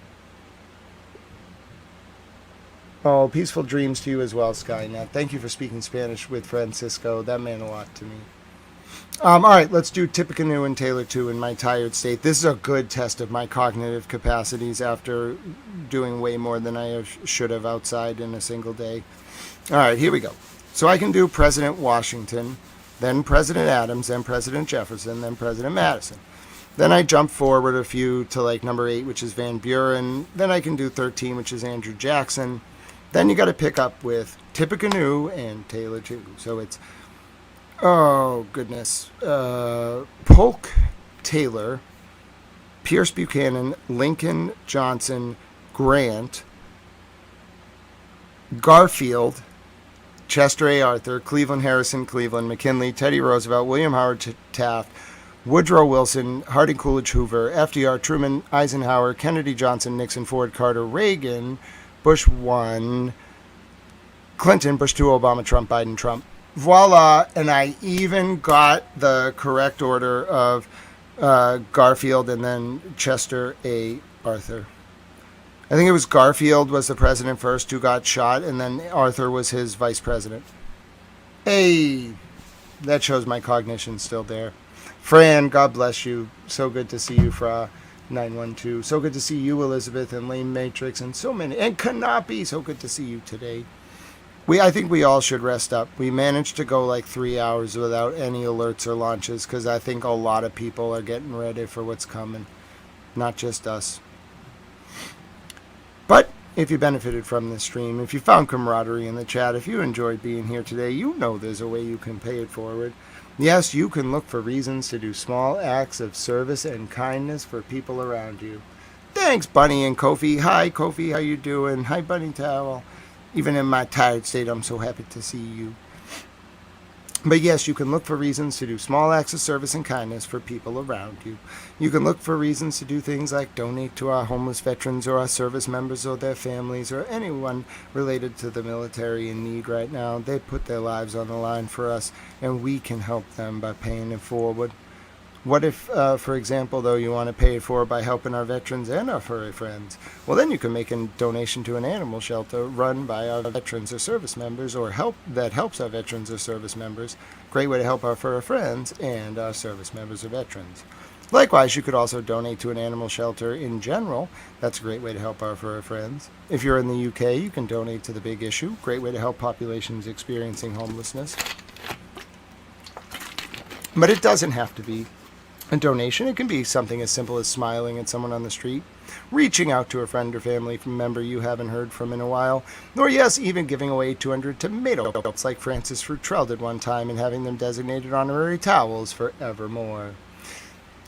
Oh, peaceful dreams to you as well, Skynet. Thank you for speaking Spanish with Francisco. That meant a lot to me. All right, let's do Tippecanoe and Taylor 2 in my tired state. This is a good test of my cognitive capacities after doing way more than I should have outside in a single day. All right, here we go. So I can do President Washington, then President Adams, then President Jefferson, then President Madison. Then I jump forward a few to like number 8, which is Van Buren. Then I can do 13, which is Andrew Jackson. Then you got to pick up with Tippecanoe and Taylor too. So it's, oh goodness, Polk, Taylor, Pierce Buchanan, Lincoln, Johnson, Grant, Garfield, Chester A. Arthur, Cleveland Harrison, Cleveland, McKinley, Teddy Roosevelt, William Howard Taft, Woodrow Wilson, Harding Coolidge Hoover, FDR, Truman, Eisenhower, Kennedy, Johnson, Nixon, Ford, Carter, Reagan, Bush 1, Clinton, Bush 2, Obama, Trump, Biden, Trump. Voila, and I even got the correct order of Garfield and then Chester A. Arthur. I think it was Garfield was the president first who got shot, and then Arthur was his vice president. Hey, that shows my cognition's still there. Fran, God bless you. So good to see you, Fra 912. So good to see you, Elizabeth, and Lane Matrix, and so many. And Kanapi, so good to see you today. I think we all should rest up. We managed to go like 3 hours without any alerts or launches because I think a lot of people are getting ready for what's coming. Not just us. But if you benefited from this stream, if you found camaraderie in the chat, if you enjoyed being here today, you know there's a way you can pay it forward. Yes, you can look for reasons to do small acts of service and kindness for people around you. Thanks, Bunny and Kofi. Hi, Kofi. How you doing? Hi, Bunny Towel. Even in my tired state, I'm so happy to see you. But yes, you can look for reasons to do small acts of service and kindness for people around you. You can look for reasons to do things like donate to our homeless veterans or our service members or their families or anyone related to the military in need right now. They put their lives on the line for us, and we can help them by paying it forward. What if, for example, though, you want to pay it forward by helping our veterans and our furry friends? Well, then you can make a donation to an animal shelter run by our veterans or service members, or that helps our veterans or service members. Great way to help our furry friends and our service members or veterans. Likewise, you could also donate to an animal shelter in general. That's a great way to help our furry friends. If you're in the UK, you can donate to The Big Issue. Great way to help populations experiencing homelessness. But it doesn't have to be a donation. It can be something as simple as smiling at someone on the street, reaching out to a friend or family member you haven't heard from in a while, or yes, even giving away 200 tomato belts like Francis Futrell did one time and having them designated honorary towels forevermore.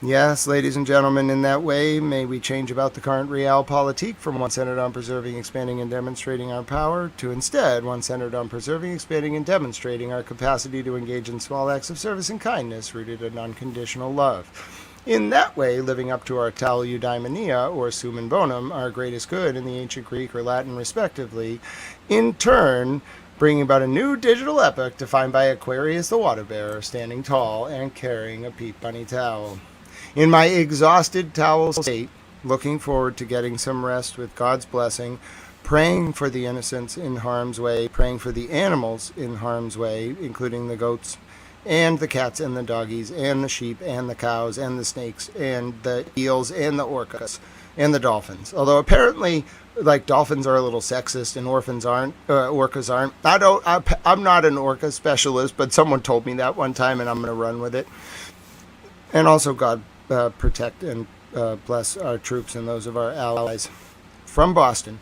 Yes, ladies and gentlemen, in that way, may we change about the current realpolitik from one centered on preserving, expanding, and demonstrating our power to instead one centered on preserving, expanding, and demonstrating our capacity to engage in small acts of service and kindness rooted in unconditional love. In that way, living up to our tal eudaimonia, or summum bonum, our greatest good in the ancient Greek or Latin respectively, in turn bringing about a new digital epoch defined by Aquarius the water bearer standing tall and carrying a Pete Bunny towel. In my exhausted towel state, looking forward to getting some rest with God's blessing, praying for the innocents in harm's way, praying for the animals in harm's way, including the goats and the cats and the doggies and the sheep and the cows and the snakes and the eels and the orcas and the dolphins. Although apparently, like, dolphins are a little sexist and orcas aren't. I'm not an orca specialist, but someone told me that one time and I'm going to run with it. And also, God protect and bless our troops and those of our allies. From Boston,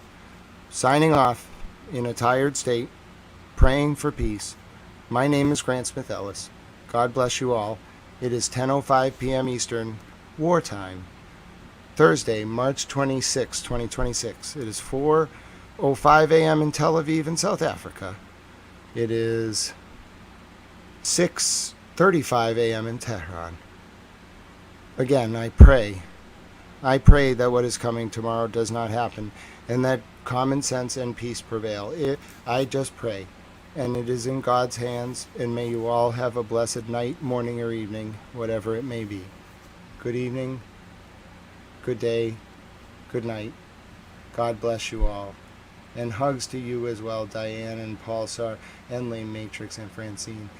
signing off in a tired state, praying for peace. My name is Grant Smith Ellis. God bless you all. It is 10:05 p.m. Eastern, wartime. Thursday, March 26, 2026. It is 4:05 a.m. in Tel Aviv in South Africa. It is 6:35 a.m. in Tehran. Again, I pray that what is coming tomorrow does not happen and that common sense and peace prevail. I just pray, and it is in God's hands, and may you all have a blessed night, morning, or evening, whatever it may be. Good evening, good day, good night. God bless you all. And hugs to you as well, Diane and Paulsar and Lane Matrix and Francine.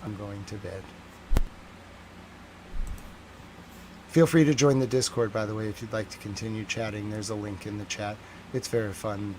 I'm going to bed. Feel free to join the Discord, by the way, if you'd like to continue chatting. There's a link in the chat. It's very fun